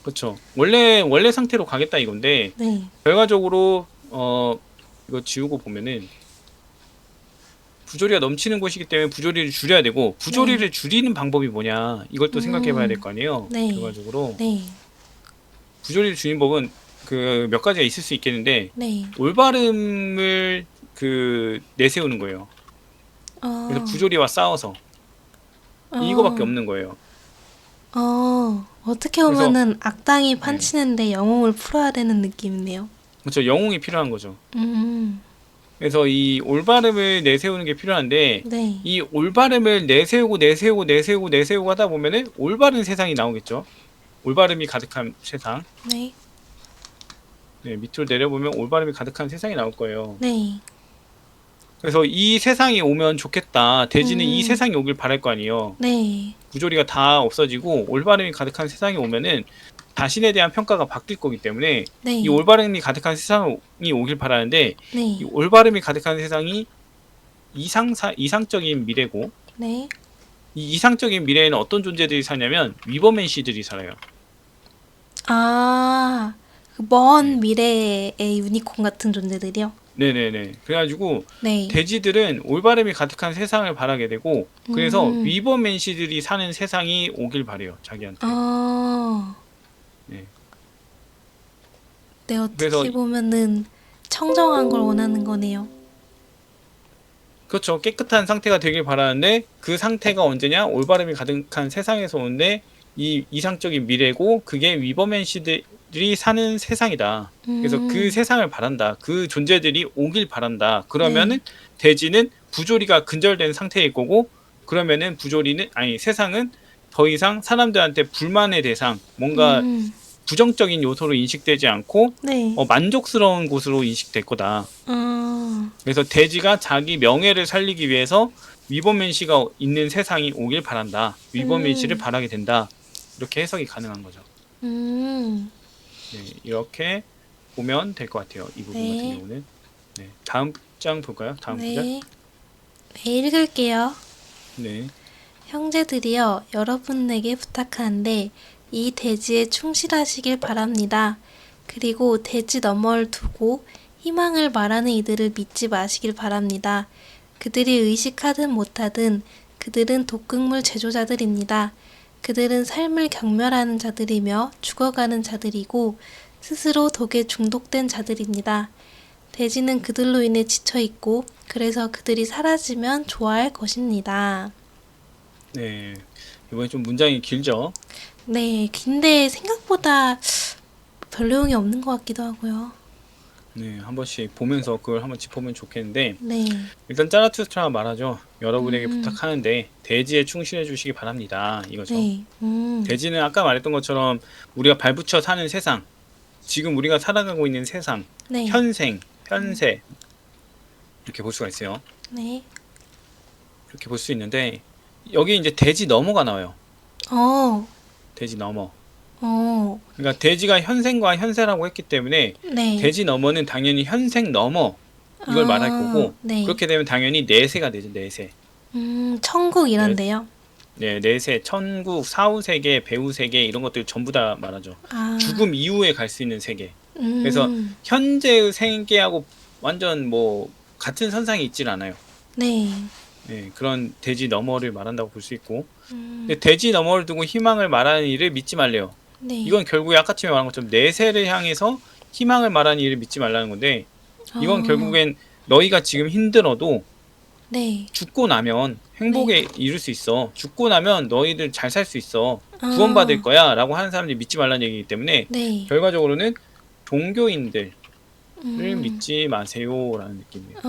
S1: 그렇죠. 원래 상태로 가겠다 이건데
S2: 네,
S1: 결과적으로 이거 지우고 보면은 부조리가 넘치는 곳이기 때문에 부조리를 줄여야 되고
S2: 네,
S1: 부조리를 줄이는 방법이 뭐냐 이걸 또 생각해 봐야 될
S2: 음,
S1: 거 아니에요.
S2: 네,
S1: 결과적으로
S2: 네,
S1: 부조리를 줄이는 법은 그 몇 가지가 있을 수 있겠는데
S2: 네.
S1: 올바름을 그 내세우는 거예요. 그래서
S2: 어,
S1: 부조리와 싸워서 이거밖에
S2: 어,
S1: 없는 거예요.
S2: 어떻게
S1: 그래서
S2: 보면은 악당이
S1: 네.
S2: 판치는데 영웅을 풀어야 되는 느낌이네요.
S1: 그렇죠. 영웅이 필요한 거죠.
S2: 음,
S1: 그래서 이 올바름을 내세우는 게 필요한데
S2: 네,
S1: 이 올바름을 내세우고 하다 보면은 올바른 세상이 나오겠죠. 올바름이 가득한 세상.
S2: 네,
S1: 네, 밑으로 내려보면 올바름이 가득한 세상이 나올 거예요.
S2: 네.
S1: 그래서 이 세상이 오면 좋겠다. 돼지는 이
S2: 음.
S1: 세상이 오길 바랄 거 아니에요.
S2: 네.
S1: 부조리가 다 없어지고 올바름이 가득한 세상이 오면은 자신에 대한 평가가 바뀔 거기 때문에
S2: 네.
S1: 이 올바름이 가득한 세상이 오길 바라는데
S2: 네.
S1: 이 올바름이 가득한 세상이 이상적인 미래고
S2: 네.
S1: 이 이상적인 미래에는 어떤 존재들이 사냐면 위버맨 씨들이 살아요.
S2: 아, 그 먼 미래의 유니콘 같은 존재들이요?
S1: 네네네. 그래가지고
S2: 네.
S1: 돼지들은 올바름이 가득한 세상을 바라게 되고 그래서
S2: 음.
S1: 위버맨 씨들이 사는 세상이 오길 바래요. 자기한테.
S2: 아,
S1: 네.
S2: 네, 어떻게
S1: 그래서
S2: 보면은 청정한 걸 원하는 거네요.
S1: 그렇죠. 깨끗한 상태가 되길 바라는데 그 상태가 언제냐? 올바름이 가득한 세상에서 오는데 이 이상적인 미래고 그게 위버맨 씨들이 사는 세상이다. 그래서 그 세상을 바란다. 그 존재들이 오길 바란다. 그러면은 돼지는 부조리가 근절된 상태일 거고 그러면은 세상은 더 이상 사람들한테 불만의 대상, 뭔가 부정적인 요소로 인식되지 않고
S2: 네.
S1: 만족스러운 곳으로 인식될 거다.
S2: 아,
S1: 그래서 돼지가 자기 명예를 살리기 위해서 위버맨 씨가 있는 세상이 오길 바란다. 위버맨 씨를 바라게 된다. 이렇게 해석이 가능한 거죠. 네, 이렇게 보면 될 것 같아요. 이 부분
S2: 네.
S1: 같은 경우는. 네, 다음 장 볼까요? 다음 구절.
S2: 네. 네, 읽을게요.
S1: 네.
S2: 형제들이여, 여러분에게 부탁하는데 이 대지에 충실하시길 바랍니다. 그리고 대지 너머를 두고 희망을 말하는 이들을 믿지 마시길 바랍니다. 그들이 의식하든 못하든 그들은 독극물 제조자들입니다. 그들은 삶을 경멸하는 자들이며 죽어가는 자들이고 스스로 독에 중독된 자들입니다. 돼지는 그들로 인해 지쳐있고 그래서 그들이 사라지면 좋아할 것입니다.
S1: 네. 이번에 좀 문장이 길죠?
S2: 네, 근데 생각보다 별 내용이 없는 것 같기도 하고요.
S1: 네, 한 번씩 보면서 그걸 한번 짚어보면 좋겠는데
S2: 네.
S1: 일단 짜라투스트라가 말하죠. 여러분에게 부탁하는데 대지에 충실해 주시기 바랍니다. 이거죠.
S2: 네.
S1: 돼지는 아까 말했던 것처럼 우리가 발붙여 사는 세상, 지금 우리가 살아가고 있는 세상,
S2: 네.
S1: 현세 이렇게 볼 수가 있어요.
S2: 네.
S1: 이렇게 볼 수 있는데 여기 이제 돼지 너머가 나와요.
S2: 어.
S1: 돼지 너머.
S2: 어.
S1: 그러니까 돼지가 현생과 현세라고 했기 때문에
S2: 네.
S1: 돼지 너머는 당연히 현생 너머 이걸 말할 거고
S2: 네.
S1: 그렇게 되면 당연히 내세가 되죠. 내세.
S2: 천국 이런데요.
S1: 네, 내세, 천국, 사후세계, 배후세계 이런 것들 전부 다 말하죠.
S2: 아.
S1: 죽음 이후에 갈 수 있는 세계. 그래서 현재의 세계하고 완전 뭐 같은 선상에 있질 않아요.
S2: 네.
S1: 네, 그런 돼지 너머를 말한다고 볼 수 있고 근데 돼지 너머를 두고 희망을 말하는 일을 믿지 말래요.
S2: 네.
S1: 이건 결국에 아까 처음에 말한 것처럼 내세를 향해서 희망을 말하는 일을 믿지 말라는 건데 이건 결국엔 너희가 지금 힘들어도
S2: 네.
S1: 죽고 나면 행복에 이룰 수 있어. 죽고 나면 너희들 잘 살 수 있어. 구원받을 거야 라고 하는 사람들이 믿지 말라는 얘기이기 때문에
S2: 네.
S1: 결과적으로는 종교인들을 믿지 마세요 라는 느낌이에요.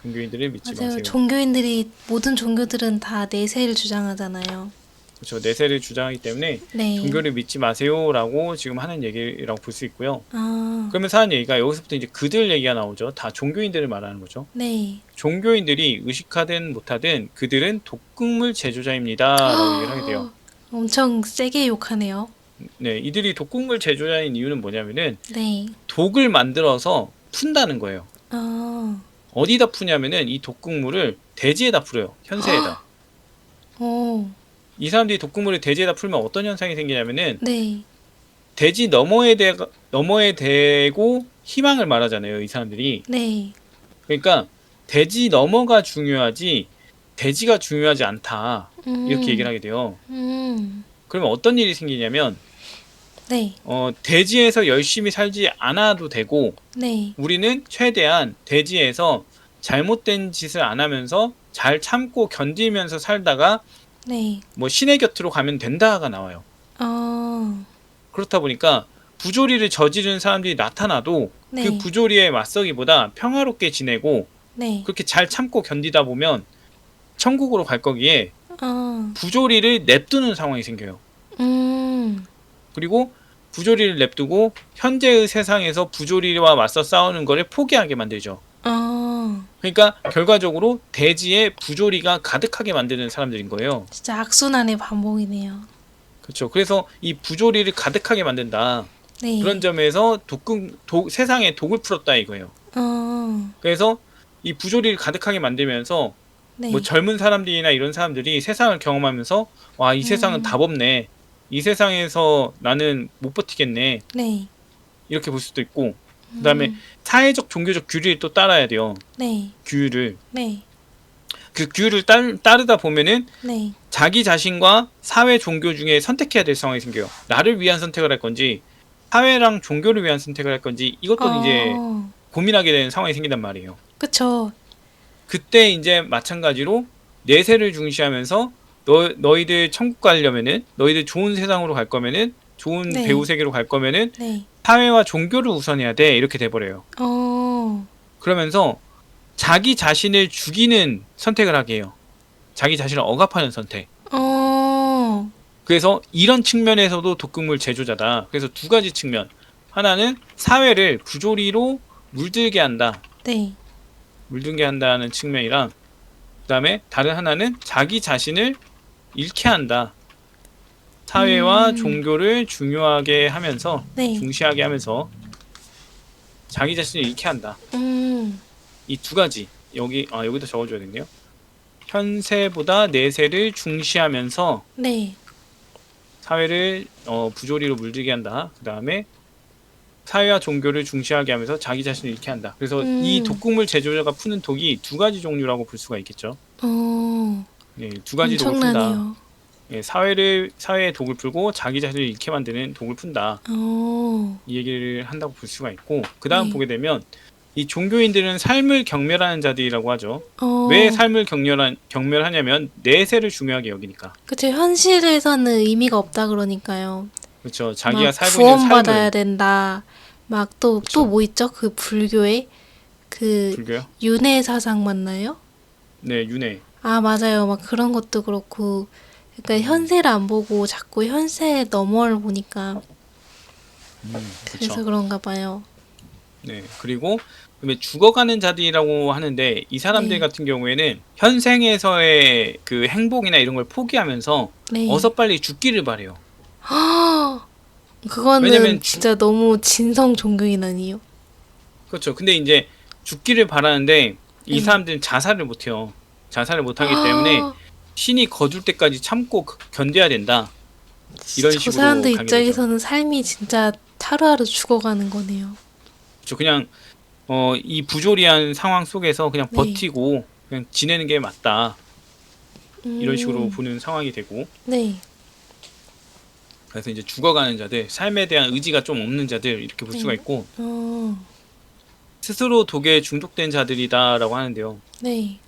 S1: 종교인들을 믿지
S2: 맞아요.
S1: 마세요.
S2: 종교인들이 모든 종교들은 다 내세를 주장하잖아요.
S1: 그렇죠. 내세를 주장하기 때문에
S2: 네.
S1: 종교를 믿지 마세요 라고 지금 하는 얘기라고 볼 수 있고요.
S2: 아.
S1: 그러면서 하는 얘기가 여기서부터 이제 그들 얘기가 나오죠. 다 종교인들을 말하는 거죠.
S2: 네.
S1: 종교인들이 의식하든 못하든 그들은 독극물 제조자입니다 라고 얘기를 하게 돼요.
S2: 엄청 세게 욕하네요.
S1: 네, 이들이 독극물 제조자인 이유는 뭐냐면은
S2: 네.
S1: 독을 만들어서 푼다는 거예요.
S2: 아.
S1: 어디다 푸냐면은 이 독극물을 대지에다 풀어요. 현세에다.
S2: 오.
S1: 이 사람들이 독극물을 대지에다 풀면 어떤 현상이 생기냐면은
S2: 네.
S1: 대지 너머에 대고 희망을 말하잖아요. 이 사람들이.
S2: 네.
S1: 그러니까 대지 너머가 중요하지 대지가 중요하지 않다. 이렇게 얘기를 하게 돼요. 그러면 어떤 일이 생기냐면
S2: 네.
S1: 대지에서 열심히 살지 않아도 되고
S2: 네.
S1: 우리는 최대한 대지에서 잘못된 짓을 안 하면서 잘 참고 견디면서 살다가
S2: 네.
S1: 뭐 신의 곁으로 가면 된다가 나와요. 그렇다 보니까 부조리를 저지른 사람들이 나타나도
S2: 네.
S1: 그 부조리에 맞서기보다 평화롭게 지내고
S2: 네.
S1: 그렇게 잘 참고 견디다 보면 천국으로 갈 거기에
S2: 아.
S1: 부조리를 냅두는 상황이 생겨요.
S2: 음.
S1: 그리고 부조리를 냅두고 현재의 세상에서 부조리와 맞서 싸우는 거를 포기하게 만들죠. 그러니까 결과적으로 대지에 부조리가 가득하게 만드는 사람들인 거예요.
S2: 진짜 악순환의 반복이네요.
S1: 그렇죠. 그래서 이 부조리를 가득하게 만든다.
S2: 네.
S1: 그런 점에서 세상에 독을 풀었다 이거예요. 그래서 이 부조리를 가득하게 만들면서
S2: 네.
S1: 뭐 젊은 사람들이나 이런 사람들이 세상을 경험하면서 와, 이 세상은 답 없네. 이 세상에서 나는 못 버티겠네.
S2: 네.
S1: 이렇게 볼 수도 있고, 그다음에 사회적 종교적 규율을 또 따라야 돼요.
S2: 네.
S1: 규율을.
S2: 네.
S1: 그 규율을 따르다 보면은
S2: 네.
S1: 자기 자신과 사회 종교 중에 선택해야 될 상황이 생겨요. 나를 위한 선택을 할 건지 사회랑 종교를 위한 선택을 할 건지 이것도 이제 고민하게 되는 상황이 생긴단 말이에요.
S2: 그쵸.
S1: 그때 이제 마찬가지로 내세를 중시하면서 너희들 천국 가려면은, 너희들 좋은 세상으로 갈 거면은, 좋은
S2: 네.
S1: 배우 세계로 갈 거면은
S2: 네.
S1: 사회와 종교를 우선해야 돼, 이렇게 돼버려요. 그러면서 자기 자신을 죽이는 선택을 하게 해요. 자기 자신을 억압하는 선택. 그래서 이런 측면에서도 독극물 제조자다. 그래서 두 가지 측면. 하나는 사회를 부조리로 물들게 한다.
S2: 네.
S1: 물들게 한다는 측면이랑, 그 다음에 다른 하나는 자기 자신을 잃게 한다. 사회와 종교를 중요하게 하면서,
S2: 네.
S1: 중시하게 하면서 자기 자신을 잃게 한다. 이 두 가지. 여기다 적어줘야겠네요. 현세보다 내세를 중시하면서
S2: 네.
S1: 사회를 부조리로 물들게 한다. 그 다음에 사회와 종교를 중시하게 하면서 자기 자신을 잃게 한다. 그래서 이 독극물 제조자가 푸는 독이 두 가지 종류라고 볼 수가 있겠죠. 네, 두 가지 독을 푼다.
S2: 엄청나네요.
S1: 네, 사회의 독을 풀고 자기 자신을 잃게 만드는 독을 푼다. 이 얘기를 한다고 볼 수가 있고, 그 다음
S2: 네.
S1: 보게 되면 이 종교인들은 삶을 경멸하는 자들이라고 하죠.
S2: 어.
S1: 왜 삶을 경멸하냐면 내세를 중요하게 여기니까.
S2: 그쵸. 현실에서는 의미가 없다 그러니까요.
S1: 그렇죠. 자기가
S2: 막
S1: 살고 있는
S2: 구원받아야
S1: 삶을.
S2: 된다. 막 또
S1: 그쵸.
S2: 뭐 있죠? 그 불교에 그
S1: 불교요?
S2: 윤회 사상 맞나요?
S1: 네, 윤회.
S2: 아, 맞아요. 막 그런 것도 그렇고. 그러니까 현세를 안 보고 자꾸 현세 너머를 보니까 그래서
S1: 그렇죠.
S2: 그런가 봐요.
S1: 네, 그리고 그다음에 죽어가는 자들이라고 하는데 이 사람들
S2: 네.
S1: 같은 경우에는 현생에서의 그 행복이나 이런 걸 포기하면서
S2: 네.
S1: 어서 빨리 죽기를 바래요.
S2: 그거는
S1: 왜냐면
S2: 진짜 너무 진성 종교인 아니에요?
S1: 그렇죠. 근데 이제 죽기를 바라는데 이
S2: 네.
S1: 사람들은 자살을 못해요. 자살을 못하기 때문에 신이 거둘 때까지 참고 견뎌야 된다. 이런
S2: 저
S1: 식으로
S2: 사람들
S1: 가게 되죠.
S2: 입장에서는 삶이 진짜 하루하루 죽어가는 거네요.
S1: 그렇죠. 그냥 이 부조리한 상황 속에서 그냥
S2: 네.
S1: 버티고 그냥 지내는 게 맞다. 이런 식으로
S2: 음.
S1: 보는 상황이 되고,
S2: 네.
S1: 그래서 이제 죽어가는 자들, 삶에 대한 의지가 좀 없는 자들 이렇게 볼 수가
S2: 네.
S1: 있고,
S2: 어.
S1: 스스로 독에 중독된 자들이다라고 하는데요.
S2: 네.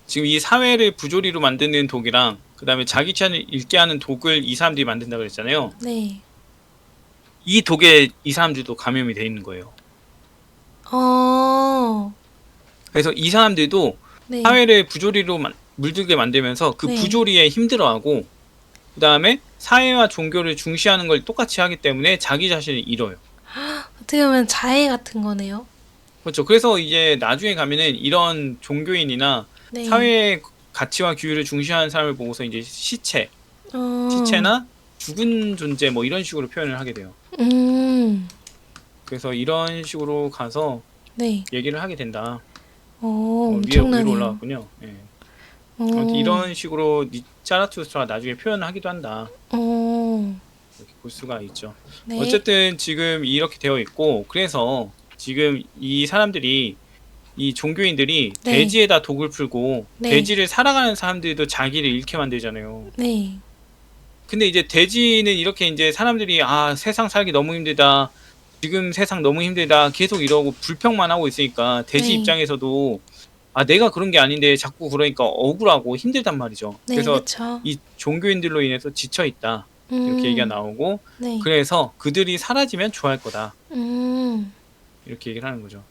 S1: 지금 이 사회를 부조리로 만드는 독이랑 그 다음에 자기 자신을 잃게 하는 독을 이 사람들이 만든다고 그랬잖아요.
S2: 네.
S1: 이 독에 이 사람들도 감염이 돼 있는 거예요. 그래서 이 사람들도
S2: 네.
S1: 사회를 부조리로 물들게 만들면서 그
S2: 네.
S1: 부조리에 힘들어하고, 그 다음에 사회와 종교를 중시하는 걸 똑같이 하기 때문에 자기 자신을 잃어요.
S2: 어떻게 보면 자해 같은 거네요.
S1: 그렇죠. 그래서 이제 나중에 가면은 이런 종교인이나
S2: 네.
S1: 사회의 가치와 규율을 중시하는 사람을 보고서 이제 시체나 죽은 존재 뭐 이런 식으로 표현을 하게 돼요. 그래서 이런 식으로 가서
S2: 네.
S1: 얘기를 하게 된다. 위로
S2: 엄청나네요.
S1: 올라갔군요. 예. 아무튼 이런 식으로 자라투스트라가 나중에 표현을 하기도 한다. 이렇게 볼 수가 있죠.
S2: 네.
S1: 어쨌든 지금 이렇게 되어 있고, 그래서 지금 이 사람들이, 이 종교인들이
S2: 네.
S1: 대지에다 독을 풀고
S2: 네.
S1: 대지를 살아가는 사람들도 자기를 잃게 만들잖아요.
S2: 네.
S1: 근데 이제 대지는 이렇게 이제 사람들이 세상 살기 너무 힘들다, 지금 세상 너무 힘들다 계속 이러고 불평만 하고 있으니까 대지
S2: 네.
S1: 입장에서도 내가 그런 게 아닌데 자꾸 그러니까 억울하고 힘들단 말이죠.
S2: 네.
S1: 그래서
S2: 그쵸.
S1: 이 종교인들로 인해서 지쳐 있다, 이렇게 얘기가 나오고,
S2: 네.
S1: 그래서 그들이 사라지면 좋아할 거다,
S2: 음.
S1: 이렇게 얘기를 하는 거죠.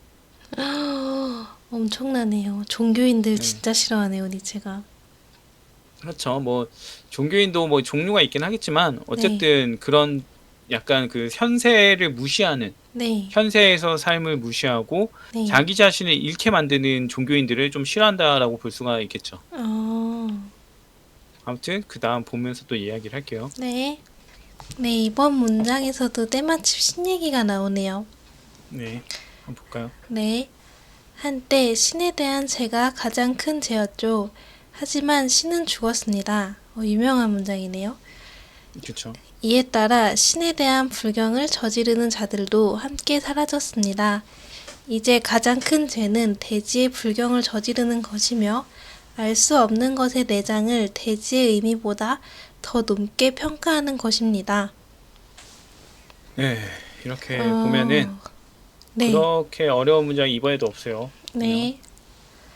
S2: 엄청나네요. 종교인들
S1: 네.
S2: 진짜 싫어하네요, 니체가.
S1: 그렇죠. 뭐 종교인도 뭐 종류가 있긴 하겠지만 어쨌든 그런 약간 그 현세를 무시하는,
S2: 네.
S1: 현세에서 삶을 무시하고
S2: 네.
S1: 자기 자신을 잃게 만드는 종교인들을 좀 싫어한다라고 볼 수가 있겠죠. 아무튼 그 다음 보면서 또 이야기를 할게요.
S2: 네. 네, 이번 문장에서도 때마침 신 얘기가 나오네요.
S1: 네, 한번 볼까요?
S2: 네. 한때 신에 대한 죄가 가장 큰 죄였죠. 하지만 신은 죽었습니다. 유명한 문장이네요.
S1: 그렇죠.
S2: 이에 따라 신에 대한 불경을 저지르는 자들도 함께 사라졌습니다. 이제 가장 큰 죄는 대지의 불경을 저지르는 것이며 알 수 없는 것의 내장을 대지의 의미보다 더 높게 평가하는 것입니다.
S1: 네, 이렇게 보면은
S2: 네.
S1: 그렇게 어려운 문장이 이번에도 없어요.
S2: 네.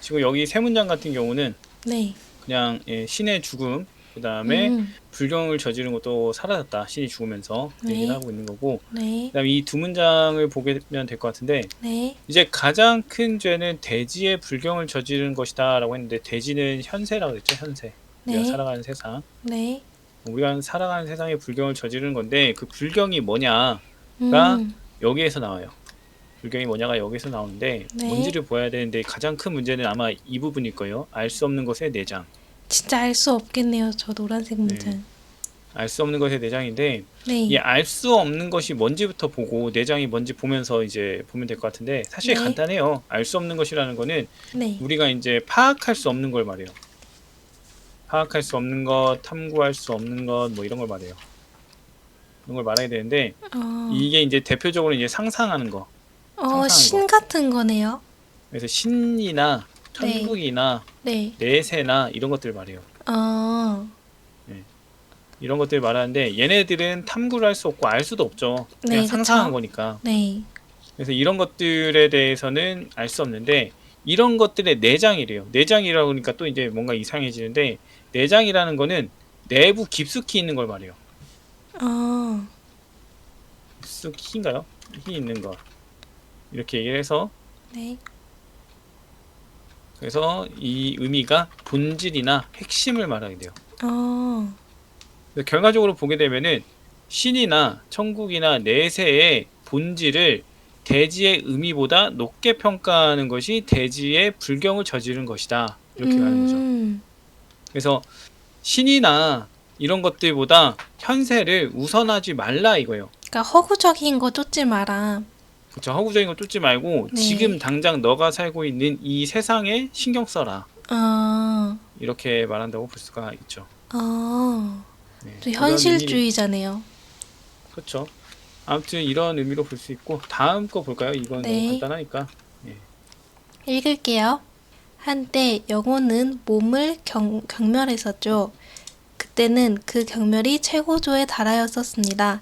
S1: 지금 여기 세 문장 같은 경우는
S2: 네.
S1: 그냥 신의 죽음, 그 다음에 불경을 저지른 것도 사라졌다. 신이 죽으면서
S2: 네.
S1: 얘기를 하고 있는 거고,
S2: 네.
S1: 그 다음에 이 두 문장을 보면 될 것 같은데,
S2: 네.
S1: 이제 가장 큰 죄는 대지의 불경을 저지른 것이다 라고 했는데, 대지는 현세라고 했죠. 현세. 우리가
S2: 네.
S1: 살아가는 세상.
S2: 네.
S1: 우리가 살아가는 세상에 불경을 저지르는 건데, 그 불경이 뭐냐가 여기에서 나와요. 불경이 뭐냐가 여기서 나오는데,
S2: 네.
S1: 뭔지를 보아야 되는데, 가장 큰 문제는 아마 이 부분일 거예요. 알 수 없는 것의 내장.
S2: 진짜 알 수 없겠네요. 저 노란색 문장.
S1: 알 수 없는 것의 내장인데,
S2: 네.
S1: 이 알 수 없는 것이 뭔지부터 보고 내장이 뭔지 보면서 이제 보면 될 것 같은데, 사실
S2: 네.
S1: 간단해요. 알 수 없는 것이라는 거는
S2: 네.
S1: 우리가 이제 파악할 수 없는 걸 말해요. 파악할 수 없는 것, 탐구할 수 없는 것, 뭐 이런 걸 말해요. 이런 걸 말해야 되는데, 이게 이제 대표적으로 이제 상상하는 거. 상상하는
S2: 신
S1: 거.
S2: 같은 거네요.
S1: 그래서 신이나 천국이나
S2: 네.
S1: 내세나 이런 것들을 말해요. 이런 것들을 말하는데 얘네들은 탐구를 할 수 없고 알 수도 없죠. 그냥
S2: 네,
S1: 상상한
S2: 그쵸.
S1: 거니까.
S2: 네.
S1: 그래서 이런 것들에 대해서는 알 수 없는데 이런 것들의 내장이래요. 내장이라고 그러니까 또 이제 뭔가 이상해지는데 내장이라는 거는 내부 깊숙이 있는 걸 말해요. 깊숙이인가요? 깊이 있는 것. 이렇게 얘기를 해서
S2: 네.
S1: 그래서 이 의미가 본질이나 핵심을 말하게 돼요. 그래서 결과적으로 보게 되면은 신이나 천국이나 내세의 본질을 대지의 의미보다 높게 평가하는 것이 대지의 불경을 저지른 것이다. 이렇게 가는 거죠. 그래서 신이나 이런 것들보다 현세를 우선하지 말라 이거예요.
S2: 그러니까 허구적인 거 쫓지 마라.
S1: 그렇죠. 허구적인 거 쫓지 말고
S2: 네.
S1: 지금 당장 너가 살고 있는 이 세상에 신경 써라. 이렇게 말한다고 볼 수가 있죠. 네,
S2: 또
S1: 이런
S2: 현실주의자네요.
S1: 그렇죠. 아무튼 이런 의미로 볼 수 있고 다음 거 볼까요? 이건
S2: 네.
S1: 너무 간단하니까.
S2: 읽을게요. 한때 영혼은 몸을 경멸했었죠. 그때는 그 경멸이 최고조에 달하였었습니다.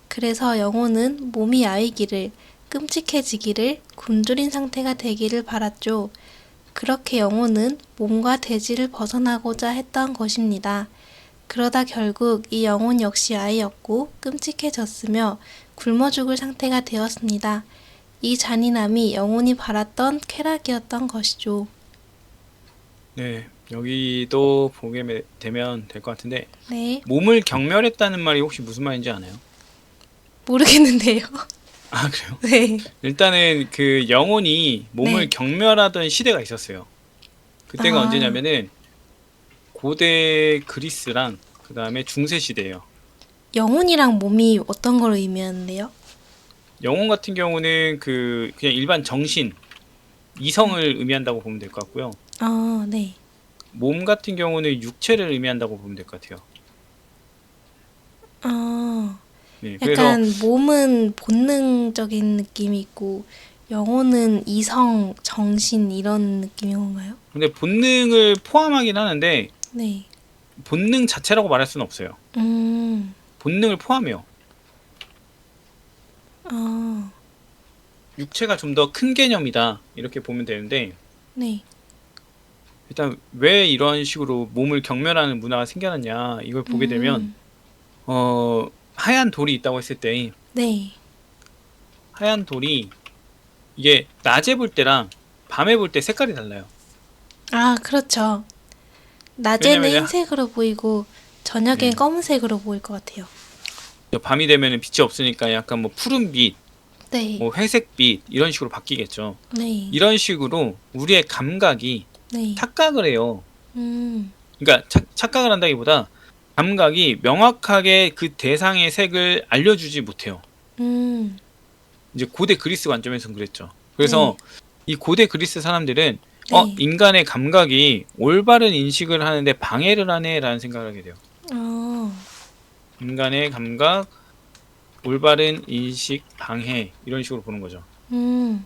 S2: 그래서 영혼은 몸이 야위기를, 끔찍해지기를, 굶주린 상태가 되기를 바랐죠. 그렇게 영혼은 몸과 대지를 벗어나고자 했던 것입니다. 그러다 결국 이 영혼 역시 아이였고 끔찍해졌으며 굶어 죽을 상태가 되었습니다. 이 잔인함이 영혼이 바랐던 쾌락이었던 것이죠.
S1: 네, 여기도 보게 되면 될 것 같은데
S2: 네,
S1: 몸을 경멸했다는 말이 혹시 무슨 말인지 아나요?
S2: 모르겠는데요.
S1: 아, 그래요?
S2: 네.
S1: 일단은 그 영혼이 몸을
S2: 네.
S1: 경멸하던 시대가 있었어요. 그때가 언제냐면은 고대 그리스랑 그 다음에 중세 시대예요.
S2: 영혼이랑 몸이 어떤 걸 의미하는데요?
S1: 영혼 같은 경우는 그냥 일반 정신, 이성을 의미한다고 보면 될 것 같고요.
S2: 네.
S1: 몸 같은 경우는 육체를 의미한다고 보면 될 것 같아요. 네, 그래서
S2: 약간 몸은 본능적인 느낌이 있고 영혼은 이성, 정신 이런 느낌인 건가요?
S1: 근데 본능을 포함하긴 하는데
S2: 네.
S1: 본능 자체라고 말할 수는 없어요. 본능을 포함해요. 육체가 좀 더 큰 개념이다 이렇게 보면 되는데
S2: 네.
S1: 일단 왜 이런 식으로 몸을 경멸하는 문화가 생겨났냐 이걸 보게 되면 하얀 돌이 있다고 했을 때
S2: 네.
S1: 하얀 돌이 이게 낮에 볼 때랑 밤에 볼 때 색깔이 달라요.
S2: 그렇죠. 낮에는
S1: 왜냐면요.
S2: 흰색으로 보이고 저녁엔 검은색으로 보일 것 같아요.
S1: 밤이 되면은 빛이 없으니까 약간 뭐 푸른빛,
S2: 네.
S1: 뭐 회색빛 이런 식으로 바뀌겠죠.
S2: 네.
S1: 이런 식으로 우리의 감각이
S2: 네.
S1: 착각을 해요.
S2: 음.
S1: 그러니까 착각을 한다기보다 감각이 명확하게 그 대상의 색을 알려주지 못해요.
S2: 음.
S1: 이제 고대 그리스 관점에서는 그랬죠.
S2: 네.
S1: 그래서 이 고대 그리스 사람들은
S2: 네.
S1: 인간의 감각이 올바른 인식을 하는데 방해를 하네라는 생각을 하게 돼요. 인간의 감각, 올바른 인식, 방해 이런 식으로 보는 거죠.
S2: 음.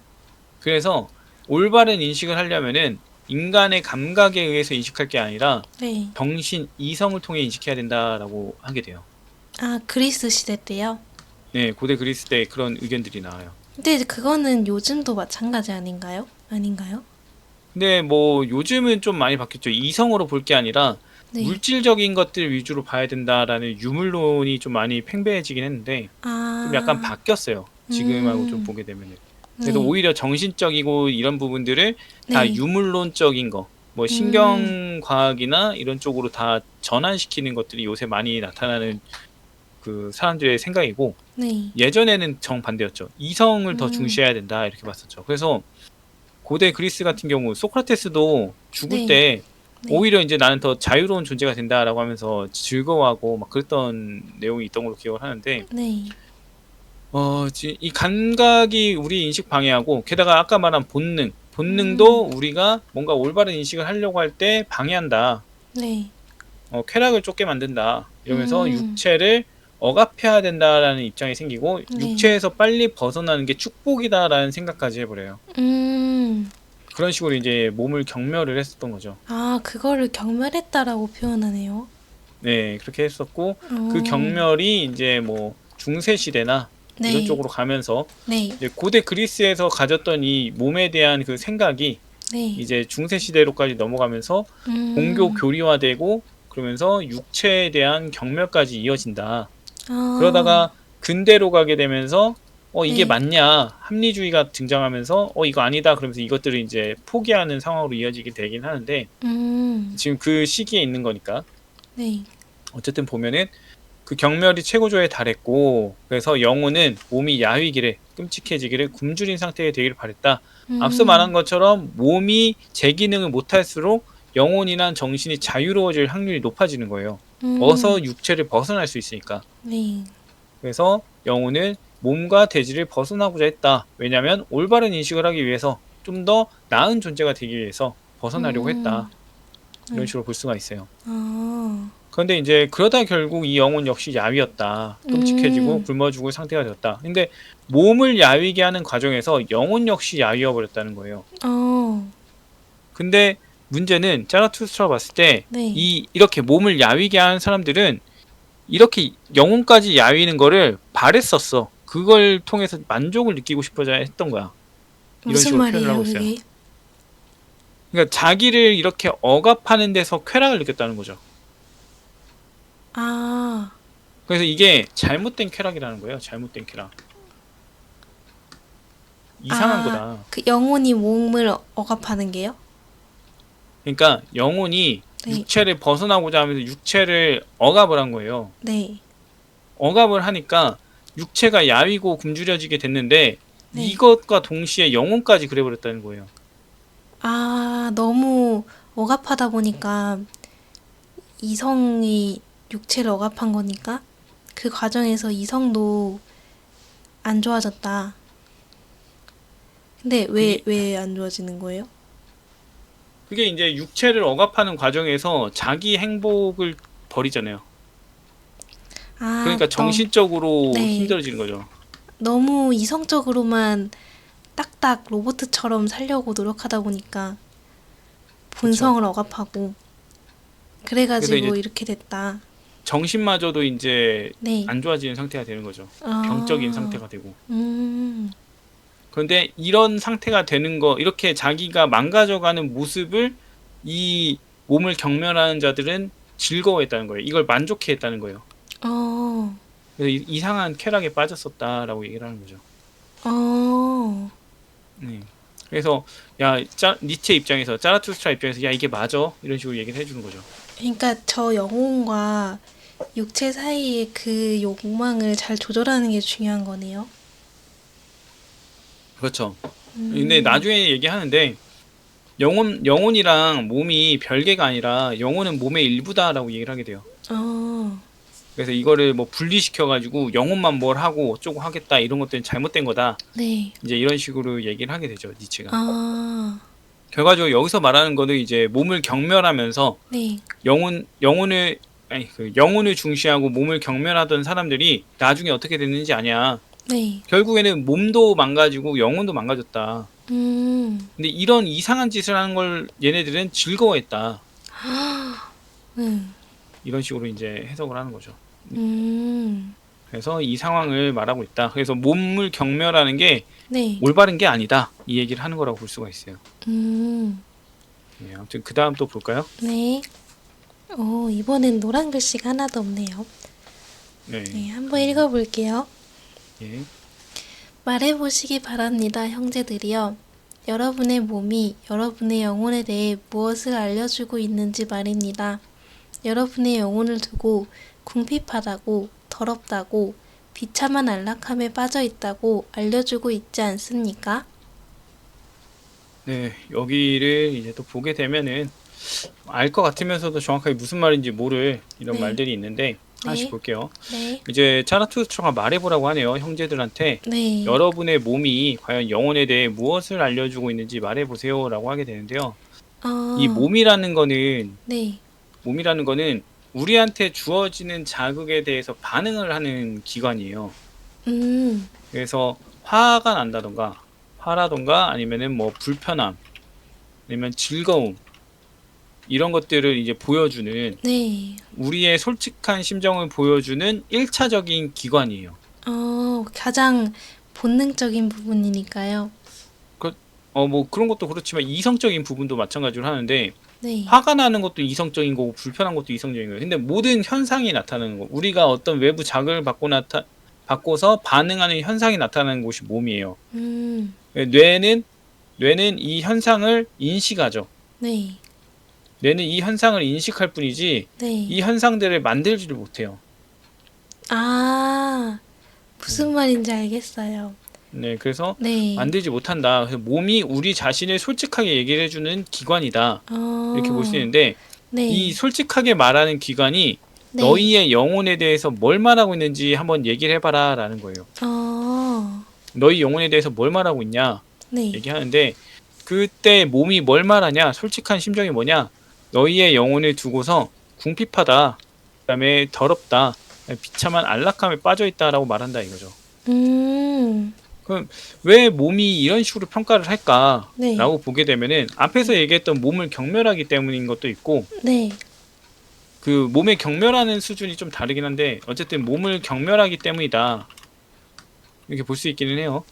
S1: 그래서 올바른 인식을 하려면은 인간의 감각에 의해서 인식할 게 아니라
S2: 네.
S1: 정신, 이성을 통해 인식해야 된다라고 하게 돼요.
S2: 아, 그리스 시대 때요?
S1: 네, 고대 그리스 때 그런 의견들이 나와요.
S2: 근데 그거는 요즘도 마찬가지 아닌가요? 아닌가요?
S1: 근데 뭐 요즘은 좀 많이 바뀌었죠. 이성으로 볼 게 아니라
S2: 네.
S1: 물질적인 것들 위주로 봐야 된다라는 유물론이 좀 많이 팽배해지긴 했는데 좀 약간 바뀌었어요. 지금하고 좀 보게 되면은. 그래서
S2: 네.
S1: 오히려 정신적이고 이런 부분들을 다
S2: 네.
S1: 유물론적인 거, 뭐 신경과학이나 이런 쪽으로 다 전환시키는 것들이 요새 많이 나타나는 그 사람들의 생각이고
S2: 네.
S1: 예전에는 정반대였죠. 이성을 더 중시해야 된다 이렇게 봤었죠. 그래서 고대 그리스 같은 경우 소크라테스도 죽을
S2: 네.
S1: 때
S2: 네.
S1: 오히려 이제 나는 더 자유로운 존재가 된다라고 하면서 즐거워하고 막 그랬던 내용이 있던 걸로 기억을 하는데
S2: 네.
S1: 이 감각이 우리 인식 방해하고 게다가 아까 말한 본능도 우리가 뭔가 올바른 인식을 하려고 할 때 방해한다.
S2: 네.
S1: 쾌락을 쫓게 만든다. 이러면서
S2: 음.
S1: 육체를 억압해야 된다라는 입장이 생기고
S2: 네.
S1: 육체에서 빨리 벗어나는 게 축복이다라는 생각까지 해버려요.
S2: 음.
S1: 그런 식으로 이제 몸을 경멸을 했었던 거죠.
S2: 아, 그거를 경멸했다라고 표현하네요.
S1: 네, 그렇게 했었고 그
S2: 어.
S1: 경멸이 이제 뭐 중세 시대나 이런
S2: 네.
S1: 쪽으로 가면서
S2: 네.
S1: 이제 고대 그리스에서 가졌던 이 몸에 대한 그 생각이
S2: 네.
S1: 이제 중세 시대로까지 넘어가면서 종교 교리화되고 그러면서 육체에 대한 경멸까지 이어진다. 그러다가 근대로 가게 되면서 이게
S2: 네.
S1: 맞냐 합리주의가 등장하면서 이거 아니다 그러면서 이것들을 이제 포기하는 상황으로 이어지게 되긴 하는데 지금 그 시기에 있는 거니까
S2: 네.
S1: 어쨌든 보면은 그 경멸이 최고조에 달했고 그래서 영혼은 몸이 야위기를 끔찍해지기를 굶주린 상태에 되기를 바랬다. 앞서 말한 것처럼 몸이 제 기능을 못할수록 영혼이나 정신이 자유로워질 확률이 높아지는 거예요. 어서 육체를 벗어날 수 있으니까.
S2: 네.
S1: 그래서 영혼은 몸과 대지를 벗어나고자 했다. 왜냐하면 올바른 인식을 하기 위해서 좀 더 나은 존재가 되기 위해서 벗어나려고 했다. 이런 식으로 볼 수가 있어요.
S2: 아.
S1: 그런데 이제 그러다 결국 이 영혼 역시 야위였다. 끔찍해지고 굶어 죽을 상태가 되었다. 근데 몸을 야위게 하는 과정에서 영혼 역시 야위어 버렸다는 거예요. 근데 문제는 자라투스트라가 봤을 때
S2: 네.
S1: 이렇게 몸을 야위게 하는 사람들은 이렇게 영혼까지 야위는 거를 바랬었어. 그걸 통해서 만족을 느끼고 싶어져 했던 거야. 이런
S2: 무슨
S1: 식으로 표현을
S2: 말이에요,
S1: 하고 있어요.
S2: 그게?
S1: 그러니까 자기를 이렇게 억압하는 데서 쾌락을 느꼈다는 거죠.
S2: 아.
S1: 그래서 이게 잘못된 쾌락이라는 거예요. 잘못된 쾌락. 이상한 거다.
S2: 그 영혼이 몸을 억압하는 게요?
S1: 그러니까 영혼이
S2: 네.
S1: 육체를 벗어나고자 하면서 육체를 억압을 한 거예요.
S2: 네.
S1: 억압을 하니까 육체가 야위고 굶주려지게 됐는데
S2: 네.
S1: 이것과 동시에 영혼까지 그래버렸다는 거예요.
S2: 아, 너무 억압하다 보니까 이성이 육체를 억압한 거니까 그 과정에서 이성도 안 좋아졌다. 근데 왜 안 좋아지는 거예요?
S1: 그게 이제 육체를 억압하는 과정에서 자기 행복을 버리잖아요.
S2: 아,
S1: 그러니까 정신적으로
S2: 네.
S1: 힘들어지는 거죠.
S2: 너무 이성적으로만 딱딱 로봇처럼 살려고 노력하다 보니까 본성을 억압하고 그래가지고
S1: 그래서 이제
S2: 이렇게 됐다.
S1: 정신마저도 이제
S2: 네.
S1: 안 좋아지는 상태가 되는 거죠.
S2: 아.
S1: 병적인 상태가 되고.
S2: 음.
S1: 그런데 이런 상태가 되는 거, 이렇게 자기가 망가져가는 모습을 이 몸을 경멸하는 자들은 즐거워했다는 거예요. 이걸 만족해했다는 거예요. 그래서 이상한 쾌락에 빠졌었다라고 얘기를 하는 거죠. 네. 그래서 니체 입장에서 자라투스트라 입장에서 이게 맞아 이런 식으로 얘기를 해주는 거죠.
S2: 그러니까 저 영혼과 육체 사이의 그 욕망을 잘 조절하는 게 중요한 거네요.
S1: 그렇죠. 근데 나중에 얘기하는데 영혼이랑 몸이 별개가 아니라 영혼은 몸의 일부다라고 얘기를 하게 돼요.
S2: 어,
S1: 그래서 이거를 뭐 분리시켜가지고 영혼만 뭘 하고 어쩌고 하겠다 이런 것들은 잘못된 거다.
S2: 네.
S1: 이제 이런 식으로 얘기를 하게 되죠, 니츠가.
S2: 아,
S1: 결과적으로 여기서 말하는 거는 이제 몸을 경멸하면서
S2: 네.
S1: 영혼을 중시하고 몸을 경멸하던 사람들이 나중에 어떻게 됐는지 아냐.
S2: 네.
S1: 결국에는 몸도 망가지고 영혼도 망가졌다.
S2: 음,
S1: 근데 이런 이상한 짓을 하는 걸 얘네들은 즐거워했다.
S2: 음,
S1: 이런 식으로 이제 해석을 하는 거죠.
S2: 음,
S1: 그래서 이 상황을 말하고 있다. 그래서 몸을 경멸하는 게
S2: 네.
S1: 올바른 게 아니다. 이 얘기를 하는 거라고 볼 수가 있어요.
S2: 음,
S1: 네, 아무튼 그 다음 또 볼까요?
S2: 네. 이번엔 노란 글씨가 하나도 없네요.
S1: 네.
S2: 네, 한번 읽어볼게요.
S1: 예.
S2: 말해보시기 바랍니다, 형제들이여. 여러분의 몸이 여러분의 영혼에 대해 무엇을 알려주고 있는지 말입니다. 여러분의 영혼을 두고 궁핍하다고, 더럽다고, 비참한 안락함에 빠져 있다고 알려주고 있지 않습니까?
S1: 네, 여기를 이제 또 보게 되면은 알 것 같으면서도 정확하게 무슨 말인지 모를 이런
S2: 네.
S1: 말들이 있는데 하나씩
S2: 네.
S1: 볼게요.
S2: 네.
S1: 이제 차라투스트라가 말해보라고 하네요. 형제들한테
S2: 네.
S1: 여러분의 몸이 과연 영혼에 대해 무엇을 알려주고 있는지 말해보세요 라고 하게 되는데요. 이 몸이라는 거는
S2: 네.
S1: 우리한테 주어지는 자극에 대해서 반응을 하는 기관이에요.
S2: 음,
S1: 그래서 화라던가 아니면은 뭐 불편함, 아니면 즐거움 이런 것들을 이제 보여주는
S2: 네.
S1: 우리의 솔직한 심정을 보여주는 1차적인 기관이에요.
S2: 가장 본능적인 부분이니까요.
S1: 뭐 그런 것도 그렇지만 이성적인 부분도 마찬가지로 하는데
S2: 네.
S1: 화가 나는 것도 이성적인 거고 불편한 것도 이성적인 거예요. 근데 모든 현상이 나타나는 거, 우리가 어떤 외부 자극을 받고서 반응하는 현상이 나타나는 곳이 몸이에요.
S2: 음,
S1: 뇌는 이 현상을 인식하죠.
S2: 네.
S1: 뇌는 이 현상을 인식할 뿐이지
S2: 네.
S1: 이 현상들을 만들지를 못해요.
S2: 아, 무슨 말인지 알겠어요.
S1: 네, 그래서
S2: 네.
S1: 만들지 못한다. 그래서 몸이 우리 자신을 솔직하게 얘기를 해주는 기관이다. 이렇게 볼 수 있는데
S2: 네.
S1: 이 솔직하게 말하는 기관이
S2: 네.
S1: 너희의 영혼에 대해서 뭘 말하고 있는지 한번 얘기를 해봐라 라는 거예요. 너희 영혼에 대해서 뭘 말하고 있냐
S2: 네.
S1: 얘기하는데 그때 몸이 뭘 말하냐, 솔직한 심정이 뭐냐, 너희의 영혼을 두고서 궁핍하다, 그 다음에 더럽다, 비참한 안락함에 빠져있다라고 말한다 이거죠. 그럼 왜 몸이 이런 식으로 평가를 할까라고
S2: 네.
S1: 보게 되면은 앞에서 얘기했던 몸을 경멸하기 때문인 것도 있고,
S2: 네.
S1: 그 몸에 경멸하는 수준이 좀 다르긴 한데 어쨌든 몸을 경멸하기 때문이다 이렇게 볼 수 있기는 해요.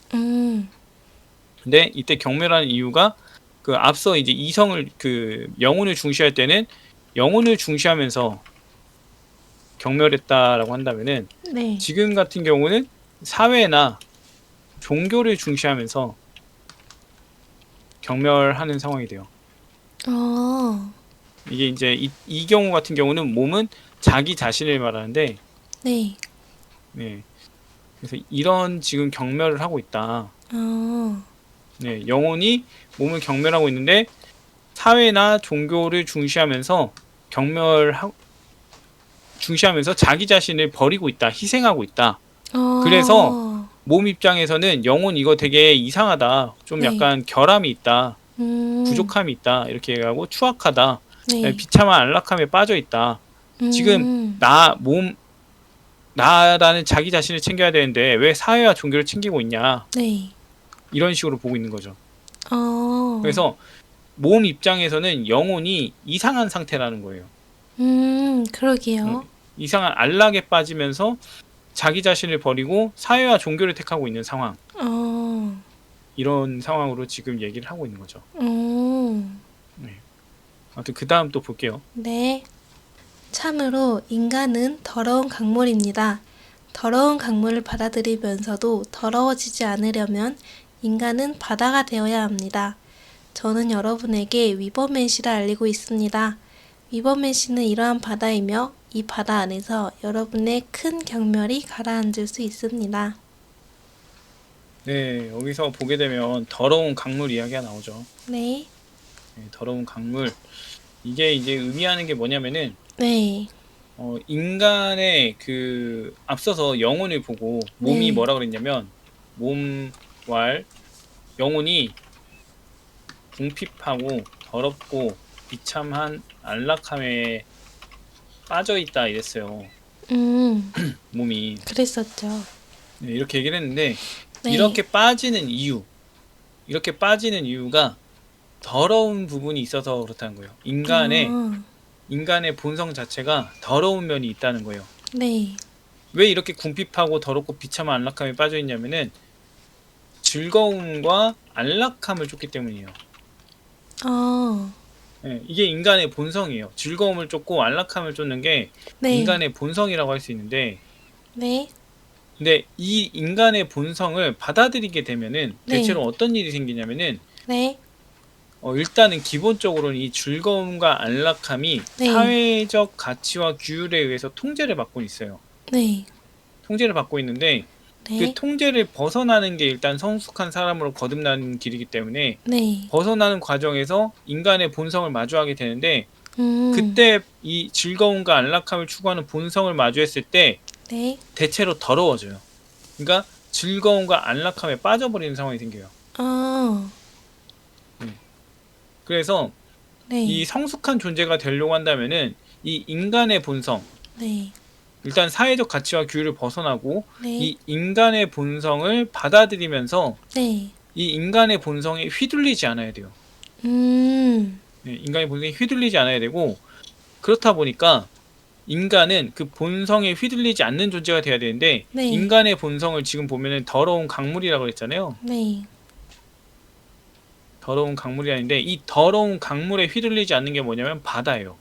S1: 근데 이때 경멸하는 이유가 그 앞서 이제 영혼을 중시할 때는 영혼을 중시하면서 경멸했다라고 한다면은
S2: 네.
S1: 지금 같은 경우는 사회나 종교를 중시하면서 경멸하는 상황이 돼요. 이게 이제 이 경우 같은 경우는 몸은 자기 자신을 말하는데,
S2: 네.
S1: 네. 그래서 이런 지금 경멸을 하고 있다. 네, 영혼이 몸을 경멸하고 있는데 사회나 종교를 중시하면서 자기 자신을 버리고 있다, 희생하고 있다. 그래서 몸 입장에서는 영혼 이거 되게 이상하다, 좀
S2: 네.
S1: 약간 결함이 있다, 부족함이 있다 이렇게 얘기하고 추악하다,
S2: 네.
S1: 비참한 안락함에 빠져 있다. 지금 나라는 자기 자신을 챙겨야 되는데 왜 사회와 종교를 챙기고 있냐,
S2: 네.
S1: 이런 식으로 보고 있는 거죠. 그래서 몸 입장에서는 영혼이 이상한 상태라는 거예요.
S2: 그러게요.
S1: 이상한 안락에 빠지면서 자기 자신을 버리고 사회와 종교를 택하고 있는 상황, 이런 상황으로 지금 얘기를 하고 있는 거죠. 아무튼 그 다음 또 볼게요.
S2: 네. 참으로 인간은 더러운 강물입니다. 더러운 강물을 받아들이면서도 더러워지지 않으려면 인간은 바다가 되어야 합니다. 저는 여러분에게 위버맨시를 알리고 있습니다. 위버맨시는 이러한 바다이며 이 바다 안에서 여러분의 큰 경멸이 가라앉을 수 있습니다.
S1: 네, 여기서 보게 되면 더러운 강물 이야기가 나오죠.
S2: 네,
S1: 네, 더러운 강물. 이게 이제 의미하는 게 뭐냐면은
S2: 네,
S1: 인간의 앞서서 영혼을 보고 몸이
S2: 네.
S1: 뭐라 그랬냐면 영혼이 궁핍하고 더럽고 비참한 안락함에 빠져 있다 이랬어요. 몸이.
S2: 그랬었죠.
S1: 네, 이렇게 얘기를 했는데
S2: 네.
S1: 이렇게 빠지는 이유가 더러운 부분이 있어서 그렇다는 거예요. 인간의 본성 자체가 더러운 면이 있다는 거예요.
S2: 네,
S1: 왜 이렇게 궁핍하고 더럽고 비참한 안락함에 빠져 있냐면은 즐거움과 안락함을 쫓기 때문이에요. 네, 이게 인간의 본성이에요. 즐거움을 쫓고 안락함을 쫓는 게
S2: 네,
S1: 인간의 본성이라고 할 수 있는데,
S2: 네,
S1: 근데 이 인간의 본성을 받아들이게 되면은
S2: 네.
S1: 대체로 어떤 일이 생기냐면은
S2: 네,
S1: 일단은 기본적으로는 이 즐거움과 안락함이
S2: 네.
S1: 사회적 가치와 규율에 의해서 통제를 받고 있어요.
S2: 네,
S1: 통제를 받고 있는데 그
S2: 네,
S1: 통제를 벗어나는 게 일단 성숙한 사람으로 거듭나는 길이기 때문에
S2: 네.
S1: 벗어나는 과정에서 인간의 본성을 마주하게 되는데 그때 이 즐거움과 안락함을 추구하는 본성을 마주했을 때
S2: 네,
S1: 대체로 더러워져요. 그러니까 즐거움과 안락함에 빠져버리는 상황이 생겨요. 그래서
S2: 네,
S1: 이 성숙한 존재가 되려고 한다면은 이 인간의 본성,
S2: 네,
S1: 일단 사회적 가치와 규율을 벗어나고
S2: 네,
S1: 이 인간의 본성을 받아들이면서
S2: 네.
S1: 이 인간의 본성에 휘둘리지 않아야 돼요. 네, 인간의 본성에 휘둘리지 않아야 되고 그렇다 보니까 인간은 그 본성에 휘둘리지 않는 존재가 돼야 되는데
S2: 네.
S1: 인간의 본성을 지금 보면은 더러운 강물이라고 그랬잖아요.
S2: 네.
S1: 더러운 강물이 아닌데 이 더러운 강물에 휘둘리지 않는 게 뭐냐면 바다예요.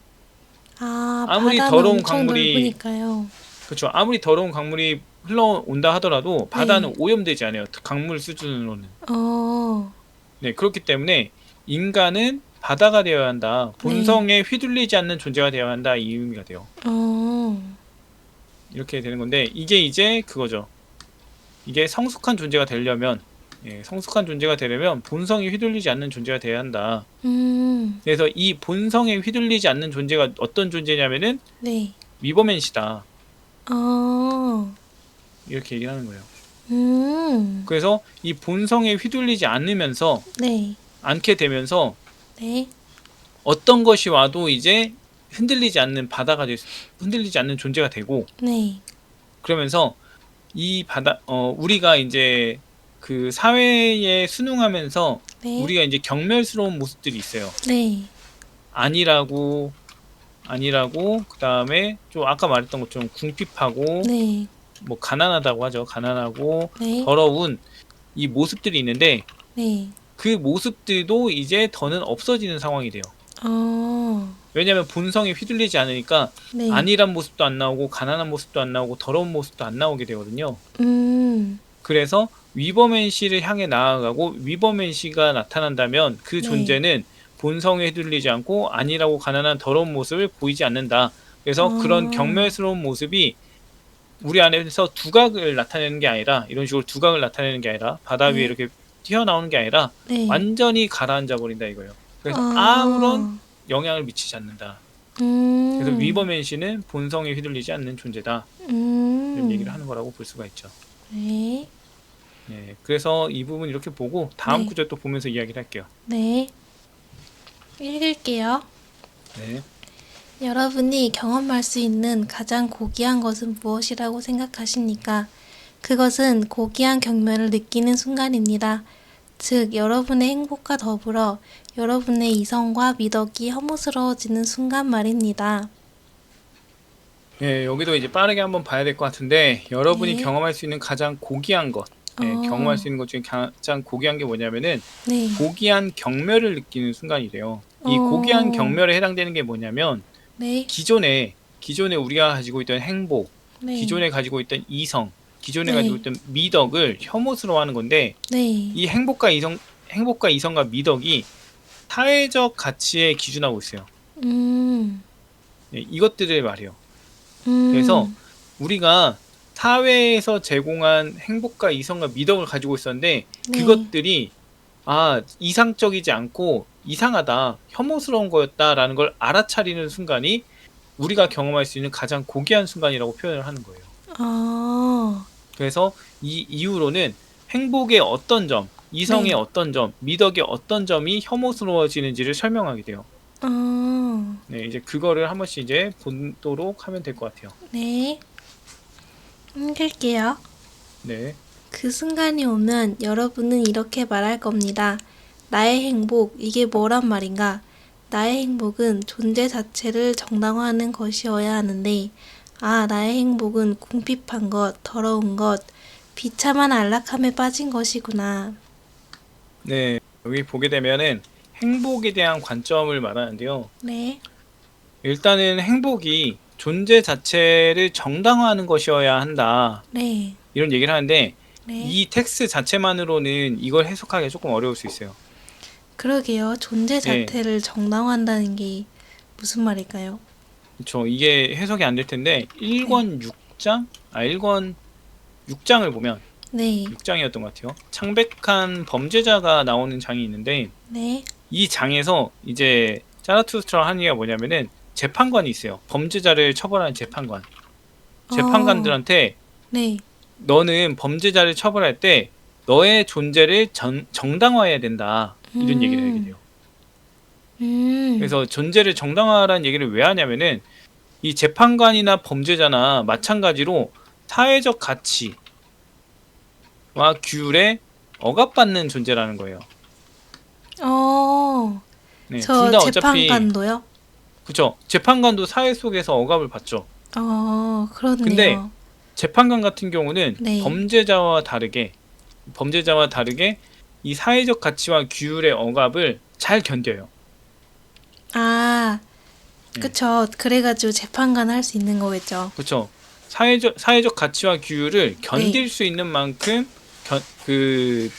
S1: 아무리
S2: 바다는
S1: 더러운
S2: 엄청
S1: 강물이
S2: 넓으니까요.
S1: 그렇죠. 아무리 더러운 강물이 흘러온다 하더라도 바다는
S2: 네.
S1: 오염되지 않아요. 강물 수준으로는.
S2: 어,
S1: 네, 그렇기 때문에 인간은 바다가 되어야 한다. 본성에 휘둘리지 않는 존재가 되어야 한다. 이 의미가 돼요. 이렇게 되는 건데 이게 이제 그거죠. 이게 성숙한 존재가 되려면 성숙한 존재가 되려면 본성에 휘둘리지 않는 존재가 되어야 한다. 그래서 이 본성에 휘둘리지 않는 존재가 어떤 존재냐면은
S2: 네.
S1: 위버맨시다.
S2: 어,
S1: 이렇게 얘기를 하는 거예요.
S2: 음,
S1: 그래서 이 본성에 휘둘리지
S2: 네,
S1: 않게 되면서
S2: 네,
S1: 어떤 것이 와도 이제 흔들리지 않는 흔들리지 않는 존재가 되고
S2: 네,
S1: 그러면서 우리가 이제 그 사회에 순응하면서
S2: 네,
S1: 우리가 이제 경멸스러운 모습들이 있어요.
S2: 네,
S1: 아니라고 그다음에 좀 아까 말했던 것처럼 궁핍하고
S2: 네,
S1: 뭐 가난하다고 하죠. 가난하고
S2: 네,
S1: 더러운 이 모습들이 있는데
S2: 네,
S1: 그 모습들도 이제 더는 없어지는 상황이 돼요. 왜냐하면 본성에 휘둘리지 않으니까
S2: 네,
S1: 안일한 모습도 안 나오고 가난한 모습도 안 나오고 더러운 모습도 안 나오게 되거든요. 그래서 위버맨시를 향해 나아가고 위버맨시가 나타난다면 그
S2: 네.
S1: 존재는 본성에 휘둘리지 않고 안일하고 가난한 더러운 모습을 보이지 않는다. 그래서 그런 경멸스러운 모습이 우리 안에서 두각을 나타내는 게 아니라 이런 식으로 두각을 나타내는 게 아니라 바다 위에
S2: 네.
S1: 이렇게 튀어나오는 게 아니라
S2: 네.
S1: 완전히 가라앉아 버린다 이거예요. 그래서 아무런 영향을 미치지 않는다. 그래서 위버맨시는 본성에 휘둘리지 않는 존재다. 이런 얘기를 하는 거라고 볼 수가 있죠.
S2: 네,
S1: 네, 그래서 이 부분 이렇게 보고 다음
S2: 네.
S1: 구절 또 보면서 이야기를 할게요.
S2: 네. 읽을게요.
S1: 네.
S2: 여러분이 경험할 수 있는 가장 고귀한 것은 무엇이라고 생각하십니까? 그것은 고귀한 경멸을 느끼는 순간입니다. 즉, 여러분의 행복과 더불어 여러분의 이성과 미덕이 허무스러워지는 순간 말입니다.
S1: 네, 여기도 이제 빠르게 한번 봐야 될 것 같은데 여러분이
S2: 네.
S1: 경험할 수 있는 가장 고귀한 것, 경험할 수 있는 것 중에 가장 고귀한 게 뭐냐면은
S2: 네.
S1: 고귀한 경멸을 느끼는 순간이래요. 이 고귀한 경멸에 해당되는 게 뭐냐면
S2: 네.
S1: 기존에 우리가 가지고 있던 행복,
S2: 네.
S1: 기존에 가지고 있던 이성, 기존에
S2: 네.
S1: 가지고 있던 미덕을 혐오스러워하는 건데
S2: 네.
S1: 이 행복과 이성과 미덕이 사회적 가치에 기준하고 있어요. 예, 이것들을 말해요. 그래서 우리가 사회에서 제공한 행복과 이성과 미덕을 가지고 있었는데
S2: 네.
S1: 그것들이 이상적이지 않고 이상하다, 혐오스러운 거였다라는 걸 알아차리는 순간이 우리가 경험할 수 있는 가장 고귀한 순간이라고 표현을 하는 거예요.
S2: 아,
S1: 그래서 이 이후로는 행복의 어떤 점, 이성의
S2: 네.
S1: 어떤 점, 미덕의 어떤 점이 혐오스러워지는지를 설명하게 돼요.
S2: 아,
S1: 네, 이제 그거를 한 번씩 이제 보도록 하면 될 것 같아요.
S2: 네. 읽을게요.
S1: 네,
S2: 그 순간이 오면 여러분은 이렇게 말할 겁니다. 나의 행복, 이게 뭐란 말인가? 나의 행복은 존재 자체를 정당화하는 것이어야 하는데, 나의 행복은 궁핍한 것, 더러운 것, 비참한 안락함에 빠진 것이구나.
S1: 네, 여기 보게 되면은 행복에 대한 관점을 말하는데요.
S2: 네,
S1: 일단은 행복이 존재 자체를 정당화하는 것이어야 한다.
S2: 네,
S1: 이런 얘기를 하는데
S2: 네.
S1: 이 텍스트 자체만으로는 이걸 해석하기가 조금 어려울 수 있어요.
S2: 그러게요. 존재
S1: 예,
S2: 자체를 정당화한다는 게 무슨 말일까요?
S1: 그렇죠. 이게 해석이 안 될 텐데
S2: 네,
S1: 1권 6장? 1권 6장을 보면
S2: 네,
S1: 6장이었던 것 같아요. 창백한 범죄자가 나오는 장이 있는데
S2: 네.
S1: 이 장에서 이제 자라투스트라 하는 얘기가 뭐냐면은 재판관이 있어요. 범죄자를 처벌하는 재판관.
S2: 어,
S1: 재판관들한테
S2: 네.
S1: 너는 범죄자를 처벌할 때 너의 존재를 정당화해야 된다. 이런 얘기를 하게
S2: 음,
S1: 돼요.
S2: 음,
S1: 그래서 존재를 정당화라는 얘기를 왜 하냐면은 이 재판관이나 범죄자나 마찬가지로 사회적 가치와 규율에 억압받는 존재라는 거예요.
S2: 어,
S1: 네, 둘
S2: 저
S1: 다 어차피
S2: 재판관도요?
S1: 그쵸. 재판관도 사회 속에서 억압을 받죠. 근데
S2: 그렇네요.
S1: 재판관 같은 경우는
S2: 네.
S1: 범죄자와 다르게 이 사회적 가치와 규율의 억압을 잘 견뎌요.
S2: 아,
S1: 예.
S2: 그쵸. 그래가지고 재판관 할 수 있는 거겠죠.
S1: 그렇죠. 사회적 가치와 규율을
S2: 네,
S1: 견딜 수 있는 만큼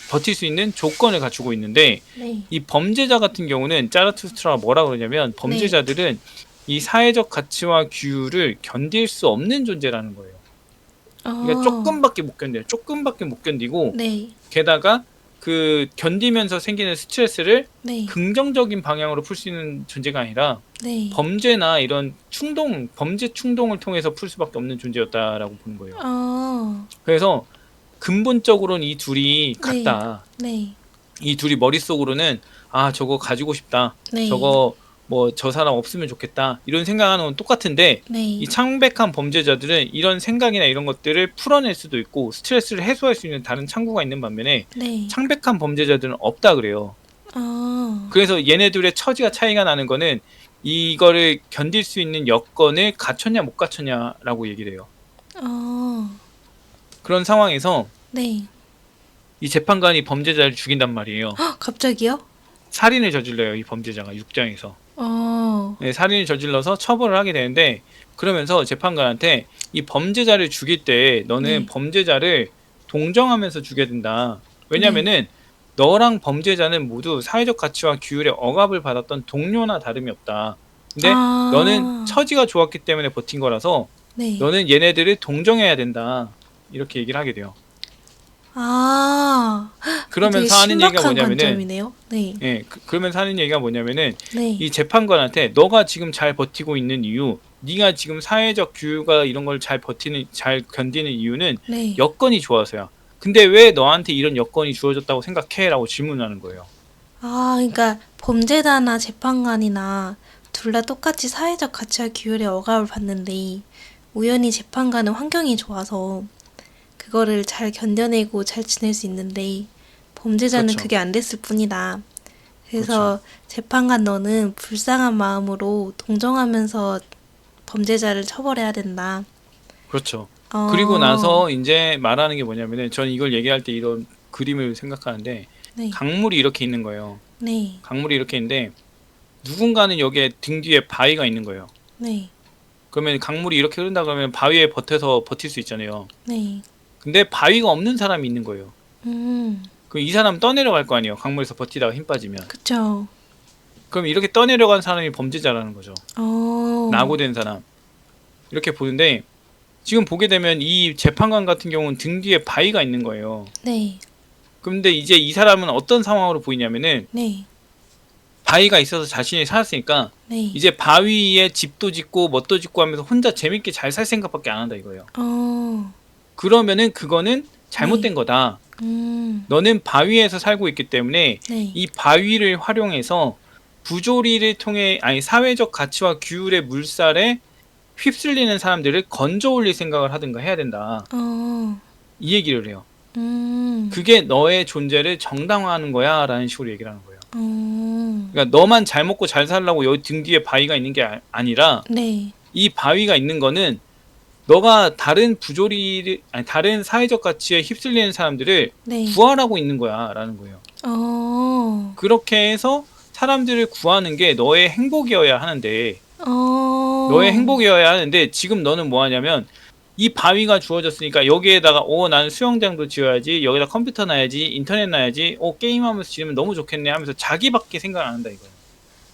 S1: 버틸 수 있는 조건을 갖추고 있는데
S2: 네,
S1: 이 범죄자 같은 경우는 짜라투스트라가 뭐라 그러냐면
S2: 네.
S1: 범죄자들은 이 사회적 가치와 규율을 견딜 수 없는 존재라는 거예요. 그러니까
S2: 어,
S1: 조금밖에 못 견뎌요. 조금밖에 못 견디고
S2: 네,
S1: 게다가 그 견디면서 생기는 스트레스를
S2: 네,
S1: 긍정적인 방향으로 풀 수 있는 존재가 아니라
S2: 네.
S1: 범죄나 이런 범죄 충동을 통해서 풀 수밖에 없는 존재였다라고 보는 거예요.
S2: 어,
S1: 그래서 근본적으로는 이 둘이
S2: 네,
S1: 같다.
S2: 네,
S1: 이 둘이 머릿속으로는 저거 가지고 싶다.
S2: 네,
S1: 저거 뭐 저 사람 없으면 좋겠다. 이런 생각하는 건 똑같은데 이
S2: 네,
S1: 창백한 범죄자들은 이런 생각이나 이런 것들을 풀어낼 수도 있고 스트레스를 해소할 수 있는 다른 창구가 있는 반면에
S2: 네.
S1: 창백한 범죄자들은 없다 그래요.
S2: 어,
S1: 그래서 얘네들의 처지가 차이가 나는 거는 이거를 견딜 수 있는 여건을 갖췄냐 못 갖췄냐라고 얘기를 해요.
S2: 어,
S1: 그런 상황에서
S2: 네.
S1: 이 재판관이 범죄자를 죽인단 말이에요.
S2: 갑자기요?
S1: 살인을 저질러요, 이 범죄자가 6장에서.
S2: 어,
S1: 네, 살인을 저질러서 처벌을 하게 되는데 그러면서 재판관한테 이 범죄자를 죽일 때 너는
S2: 네,
S1: 범죄자를 동정하면서 죽여야 된다.
S2: 네.
S1: 왜냐면은 너랑 범죄자는 모두 사회적 가치와 규율에 억압을 받았던 동료나 다름이 없다. 근데 너는
S2: 아,
S1: 처지가 좋았기 때문에 버틴 거라서
S2: 네.
S1: 너는 얘네들을 동정해야 된다. 이렇게 얘기를 하게 돼요.
S2: 아, 되게
S1: 그러면서 하는 얘기가
S2: 신박한
S1: 뭐냐면은
S2: 관점이네요. 네,
S1: 그러면서 하는 얘기가 뭐냐면은
S2: 네,
S1: 이 재판관한테 너가 지금 잘 버티고 있는 이유, 네가 지금 사회적 규율과 이런 걸 잘 견디는 이유는
S2: 네.
S1: 여건이 좋아서야. 근데 왜 너한테 이런 여건이 주어졌다고 생각해? 라고 질문하는 거예요.
S2: 그러니까 범죄자나 재판관이나 둘 다 똑같이 사회적 가치와 규율에 억압을 받는데 우연히 재판관은 환경이 좋아서 그거를 잘 견뎌내고 잘 지낼 수 있는데 범죄자는
S1: 그렇죠.
S2: 그게 안 됐을 뿐이다.
S1: 그렇죠.
S2: 그래서 재판관 너는 불쌍한 마음으로 동정하면서 범죄자를 처벌해야 된다.
S1: 그렇죠. 그리고
S2: 어,
S1: 나서 이제 말하는 게 뭐냐면은 저는 이걸 얘기할 때 이런 그림을 생각하는데
S2: 네,
S1: 강물이 이렇게 있는 거예요.
S2: 네,
S1: 강물이 이렇게 있는데 누군가는 여기에 등 뒤에 바위가 있는 거예요.
S2: 네,
S1: 그러면 강물이 이렇게 흐른다 그러면 바위에 버텨서 버틸 수 있잖아요.
S2: 네,
S1: 근데 바위가 없는 사람이 있는 거예요.
S2: 음,
S1: 그럼 이 사람 떠내려갈 거 아니에요. 강물에서 버티다가 힘 빠지면.
S2: 그쵸.
S1: 그럼 이렇게 떠내려간 사람이 범죄자라는 거죠. 낙오된 사람. 이렇게 보는데 지금 보게 되면 이 재판관 같은 경우는 등 뒤에 바위가 있는 거예요.
S2: 네.
S1: 근데 이제 이 사람은 어떤 상황으로 보이냐면은
S2: 네.
S1: 바위가 있어서 자신이 살았으니까
S2: 네.
S1: 이제 바위에 집도 짓고 뭣도 짓고 하면서 혼자 재밌게 잘 살 생각밖에 안 한다 이거예요. 그러면은 그거는 잘못된 거다. 너는 바위에서 살고 있기 때문에
S2: 네.
S1: 이 바위를 활용해서 부조리를 통해 사회적 가치와 규율의 물살에 휩쓸리는 사람들을 건져 올릴 생각을 하든가 해야 된다. 이 얘기를 해요. 그게 너의 존재를 정당화하는 거야 라는 식으로 얘기를 하는 거예요. 그러니까 너만 잘 먹고 잘 살라고 여기 등 뒤에 바위가 있는 게 아니라
S2: 네.
S1: 이 바위가 있는 거는 너가 다른 다른 사회적 가치에 휩쓸리는 사람들을
S2: 네.
S1: 구하라고 있는 거야 라는 거예요. 그렇게 해서 사람들을 구하는 게 너의 행복이어야 하는데 너의 행복이어야 하는데 지금 너는 뭐 하냐면 이 바위가 주어졌으니까 여기에다가 나는 수영장도 지어야지, 여기다 컴퓨터 놔야지, 인터넷 놔야지, 게임하면서 지내면 너무 좋겠네 하면서 자기밖에 생각 안 한다 이거예요.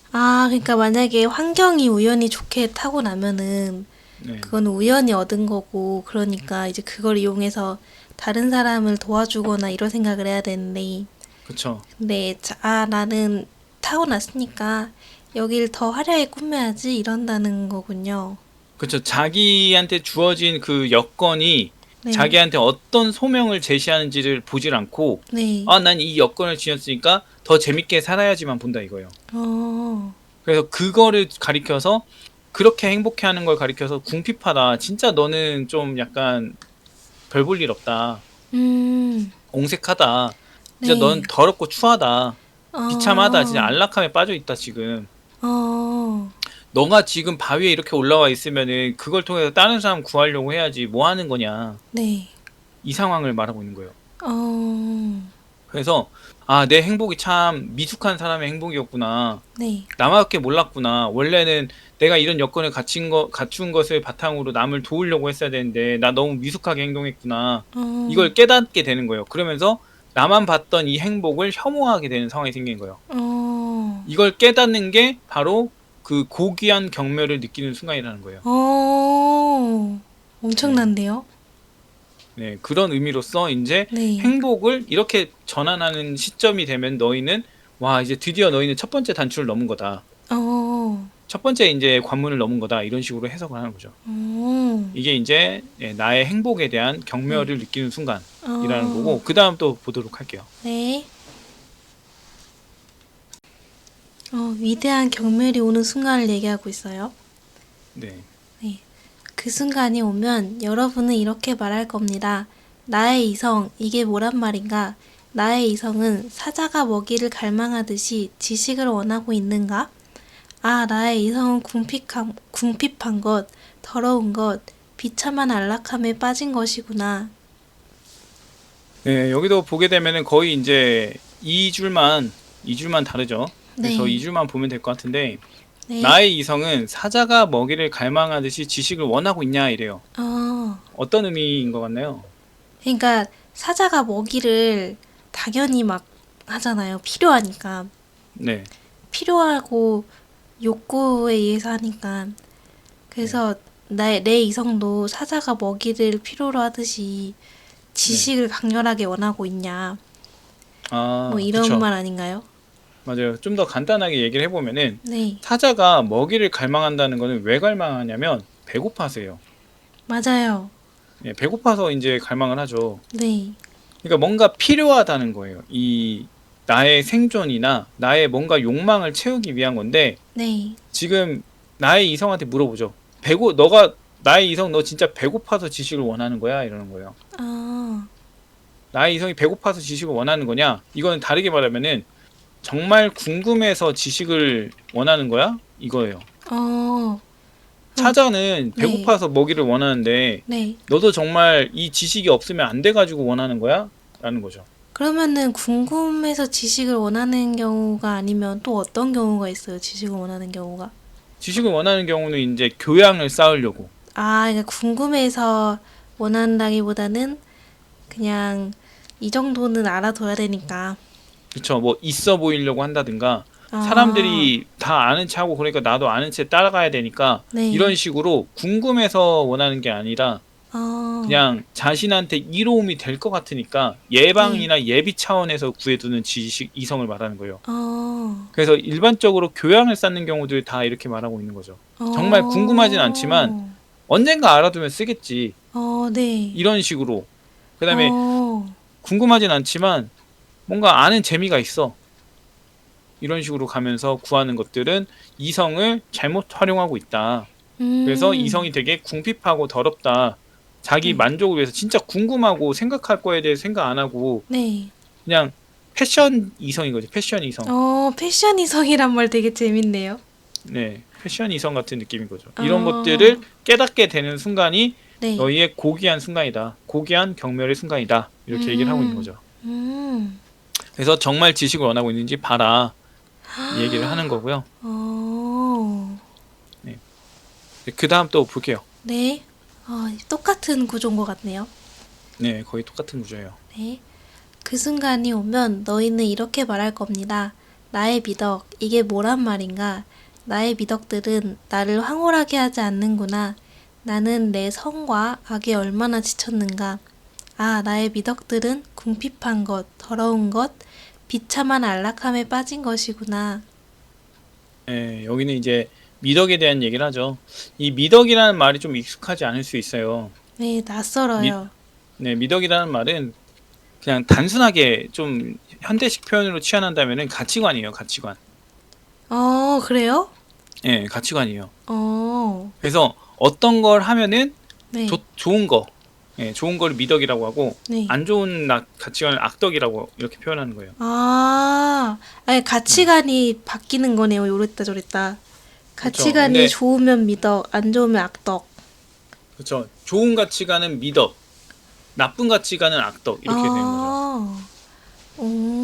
S2: 그러니까 만약에 환경이 우연히 좋게 타고 나면은
S1: 네.
S2: 그건 우연히 얻은 거고, 그러니까 이제 그걸 이용해서 다른 사람을 도와주거나 이런 생각을 해야 되는데,
S1: 그쵸.
S2: 근데 나는 타고 났으니까 여길 더 화려하게 꾸며야지 이런다는 거군요.
S1: 그쵸. 자기한테 주어진 그 여건이
S2: 네.
S1: 자기한테 어떤 소명을 제시하는지를 보질 않고
S2: 네.
S1: 난 이 여건을 지녔으니까 더 재밌게 살아야지만 본다 이거예요. 그래서 그거를 가리켜서 그렇게 행복해하는 걸 가리켜서 궁핍하다. 진짜 너는 좀 약간 별 볼 일 없다. 옹색하다. 진짜
S2: 네.
S1: 넌 더럽고 추하다. 비참하다. 진짜 안락함에 빠져 있다 지금. 너가 지금 바위에 이렇게 올라와 있으면은 그걸 통해서 다른 사람 구하려고 해야지 뭐 하는 거냐.
S2: 네.
S1: 이 상황을 말하고 있는 거예요. 그래서 내 행복이 참 미숙한 사람의 행복이었구나.
S2: 네.
S1: 나밖에 몰랐구나. 원래는 내가 이런 여건을 갖춘 것을 바탕으로 남을 도우려고 했어야 되는데 나 너무 미숙하게 행동했구나. 이걸 깨닫게 되는 거예요. 그러면서 나만 봤던 이 행복을 혐오하게 되는 상황이 생긴 거예요. 이걸 깨닫는 게 바로 그 고귀한 경멸을 느끼는 순간이라는 거예요.
S2: 엄청난데요?
S1: 네, 그런 의미로서 이제
S2: 네.
S1: 행복을 이렇게 전환하는 시점이 되면 너희는 이제 드디어 너희는 첫 번째 단추를 넘은 거다. 첫 번째 이제 관문을 넘은 거다. 이런 식으로 해석을 하는 거죠. 이게 이제 나의 행복에 대한 경멸을 느끼는 순간이라는 거고 그 다음 또 보도록 할게요.
S2: 네. 위대한 경멸이 오는 순간을 얘기하고 있어요.
S1: 네.
S2: 그 순간이 오면 여러분은 이렇게 말할 겁니다. 나의 이성, 이게 뭐란 말인가? 나의 이성은 사자가 먹이를 갈망하듯이 지식을 원하고 있는가? 나의 이성은 궁핍한 것, 더러운 것, 비참한 안락함에 빠진 것이구나.
S1: 네, 여기도 보게 되면은 거의 이제 2줄만 다르죠. 그래서
S2: 네.
S1: 2줄만 보면 될 것 같은데
S2: 네.
S1: 나의 이성은 사자가 먹이를 갈망하듯이 지식을 원하고 있냐 이래요. 어떤 의미인 것 같나요?
S2: 그러니까 사자가 먹이를 당연히 막 하잖아요. 필요하니까.
S1: 네.
S2: 필요하고 욕구에 의해서 하니까. 그래서 내 이성도 사자가 먹이를 필요로 하듯이 지식을 강렬하게 원하고 있냐. 뭐 이런
S1: 그쵸.
S2: 말 아닌가요?
S1: 맞아요. 좀 더 간단하게 얘기를 해보면은
S2: 네.
S1: 사자가 먹이를 갈망한다는 거는 왜 갈망하냐면 배고파서예요.
S2: 맞아요.
S1: 네, 배고파서 이제 갈망을 하죠.
S2: 네.
S1: 그러니까 뭔가 필요하다는 거예요. 이 나의 생존이나 나의 뭔가 욕망을 채우기 위한 건데
S2: 네.
S1: 지금 나의 이성한테 물어보죠. 나의 이성 너 진짜 배고파서 지식을 원하는 거야? 이러는 거예요. 나의 이성이 배고파서 지식을 원하는 거냐? 이거는 다르게 말하면은 정말 궁금해서 지식을 원하는 거야? 이거예요. 사자는
S2: 네.
S1: 배고파서 먹이를 원하는데
S2: 네.
S1: 너도 정말 이 지식이 없으면 안 돼가지고 원하는 거야? 라는 거죠.
S2: 그러면은 궁금해서 지식을 원하는 경우가 아니면 또 어떤 경우가 있어요? 지식을 원하는 경우가?
S1: 지식을 원하는 경우는 이제 교양을 쌓으려고.
S2: 그러니까 궁금해서 원한다기보다는 그냥 이 정도는 알아둬야 되니까.
S1: 그쵸. 뭐 있어 보이려고 한다든가 사람들이 다 아는 채 하고 그러니까 나도 아는 채 따라가야 되니까
S2: 네.
S1: 이런 식으로 궁금해서 원하는 게 아니라 그냥 자신한테 이로움이 될 것 같으니까 예방이나 예비 차원에서 구해두는 지식 이성을 말하는 거예요. 그래서 일반적으로 교양을 쌓는 경우들 다 이렇게 말하고 있는 거죠. 정말 궁금하진 않지만 언젠가 알아두면 쓰겠지.
S2: 네.
S1: 이런 식으로. 그 다음에 궁금하진 않지만 뭔가 아는 재미가 있어. 이런 식으로 가면서 구하는 것들은 이성을 잘못 활용하고 있다. 그래서 이성이 되게 궁핍하고 더럽다. 자기
S2: 네.
S1: 만족을 위해서 진짜 궁금하고 생각할 거에 대해 생각 안 하고
S2: 네.
S1: 그냥 패션 이성인 거지. 패션 이성.
S2: 패션 이성이란 말 되게 재밌네요.
S1: 네. 패션 이성 같은 느낌인 거죠. 이런 것들을 깨닫게 되는 순간이
S2: 네.
S1: 너희의 고귀한 순간이다. 고귀한 경멸의 순간이다. 이렇게 얘기를 하고 있는 거죠. 그래서 정말 지식을 원하고 있는지 봐라. 이 얘기를 하는 거고요. 네. 그 다음 또 볼게요.
S2: 네. 똑같은 구조인 것 같네요.
S1: 네, 거의 똑같은 구조예요.
S2: 네. 그 순간이 오면 너희는 이렇게 말할 겁니다. 나의 미덕, 이게 뭐란 말인가? 나의 미덕들은 나를 황홀하게 하지 않는구나. 나는 내 성과 악에 얼마나 지쳤는가. 나의 미덕들은 궁핍한 것, 더러운 것, 비참한 안락함에 빠진 것이구나.
S1: 네, 여기는 이제 미덕에 대한 얘기를 하죠. 이 미덕이라는 말이 좀 익숙하지 않을 수 있어요.
S2: 네, 낯설어요.
S1: 네, 미덕이라는 말은 그냥 단순하게 좀 현대식 표현으로 취한다면은 가치관이에요, 가치관.
S2: 그래요?
S1: 네, 가치관이에요.
S2: 어,
S1: 그래서 어떤 걸 하면은
S2: 네.
S1: 좋은 거, 네, 좋은 거를 미덕이라고 하고
S2: 네.
S1: 안 좋은 가치관을 악덕이라고 이렇게 표현하는 거예요.
S2: 아니, 가치관이 바뀌는 거네요. 요랬다 저랬다. 가치관이
S1: 근데-
S2: 좋으면 미덕, 안 좋으면 악덕.
S1: 그렇죠. 좋은 가치관은 미덕, 나쁜 가치관은 악덕 이렇게 되는 거죠.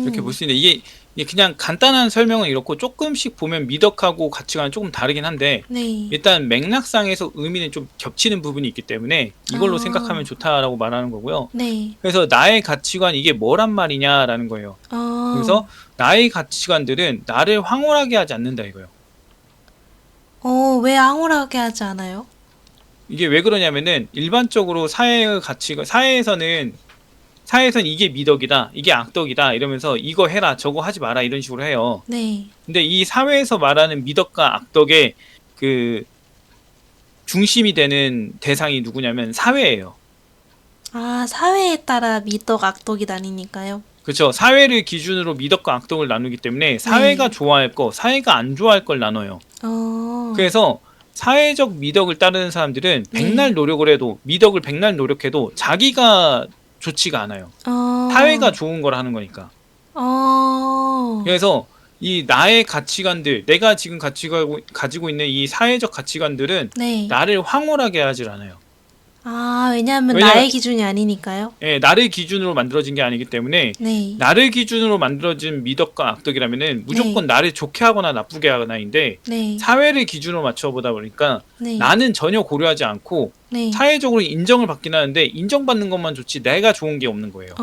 S1: 이렇게 볼 수 있는데 이게 그냥 간단한 설명은 이렇고 조금씩 보면 미덕하고 가치관은 조금 다르긴 한데
S2: 네.
S1: 일단 맥락상에서 의미는 좀 겹치는 부분이 있기 때문에 이걸로
S2: 아.
S1: 생각하면 좋다라고 말하는 거고요.
S2: 네.
S1: 그래서 나의 가치관 이게 뭐란 말이냐라는 거예요. 그래서 나의 가치관들은 나를 황홀하게 하지 않는다 이거예요.
S2: 왜 황홀하게 하지 않아요?
S1: 이게 왜 그러냐면은 일반적으로 사회의 가치가 사회에서는 이게 미덕이다, 이게 악덕이다 이러면서 이거 해라, 저거 하지 마라 이런 식으로 해요.
S2: 네.
S1: 근데 이 사회에서 말하는 미덕과 악덕의 그 중심이 되는 대상이 누구냐면 사회예요.
S2: 사회에 따라 미덕, 악덕이 나뉘니까요.
S1: 그렇죠. 사회를 기준으로 미덕과 악덕을 나누기 때문에 사회가 좋아할 거, 사회가 안 좋아할 걸 나눠요. 그래서 사회적 미덕을 따르는 사람들은
S2: 네.
S1: 백날 노력을 해도 미덕을 백날 노력해도 자기가 좋지가 않아요. 사회가 좋은 걸 하는 거니까. 그래서 이 나의 가치관들, 내가 지금 가지고 있는 이 사회적 가치관들은
S2: 네.
S1: 나를 황홀하게 하질 않아요.
S2: 왜냐면
S1: 왜냐면-
S2: 나의 기준이 아니니까요.
S1: 예, 나를 기준으로 만들어진 게 아니기 때문에
S2: 네.
S1: 나를 기준으로 만들어진 미덕과 악덕이라면은 무조건 나를 좋게 하거나 나쁘게 하거나인데
S2: 네.
S1: 사회를 기준으로 맞춰보다 보니까
S2: 네.
S1: 나는 전혀 고려하지 않고
S2: 네.
S1: 사회적으로 인정을 받긴 하는데 인정받는 것만 좋지 내가 좋은 게 없는 거예요.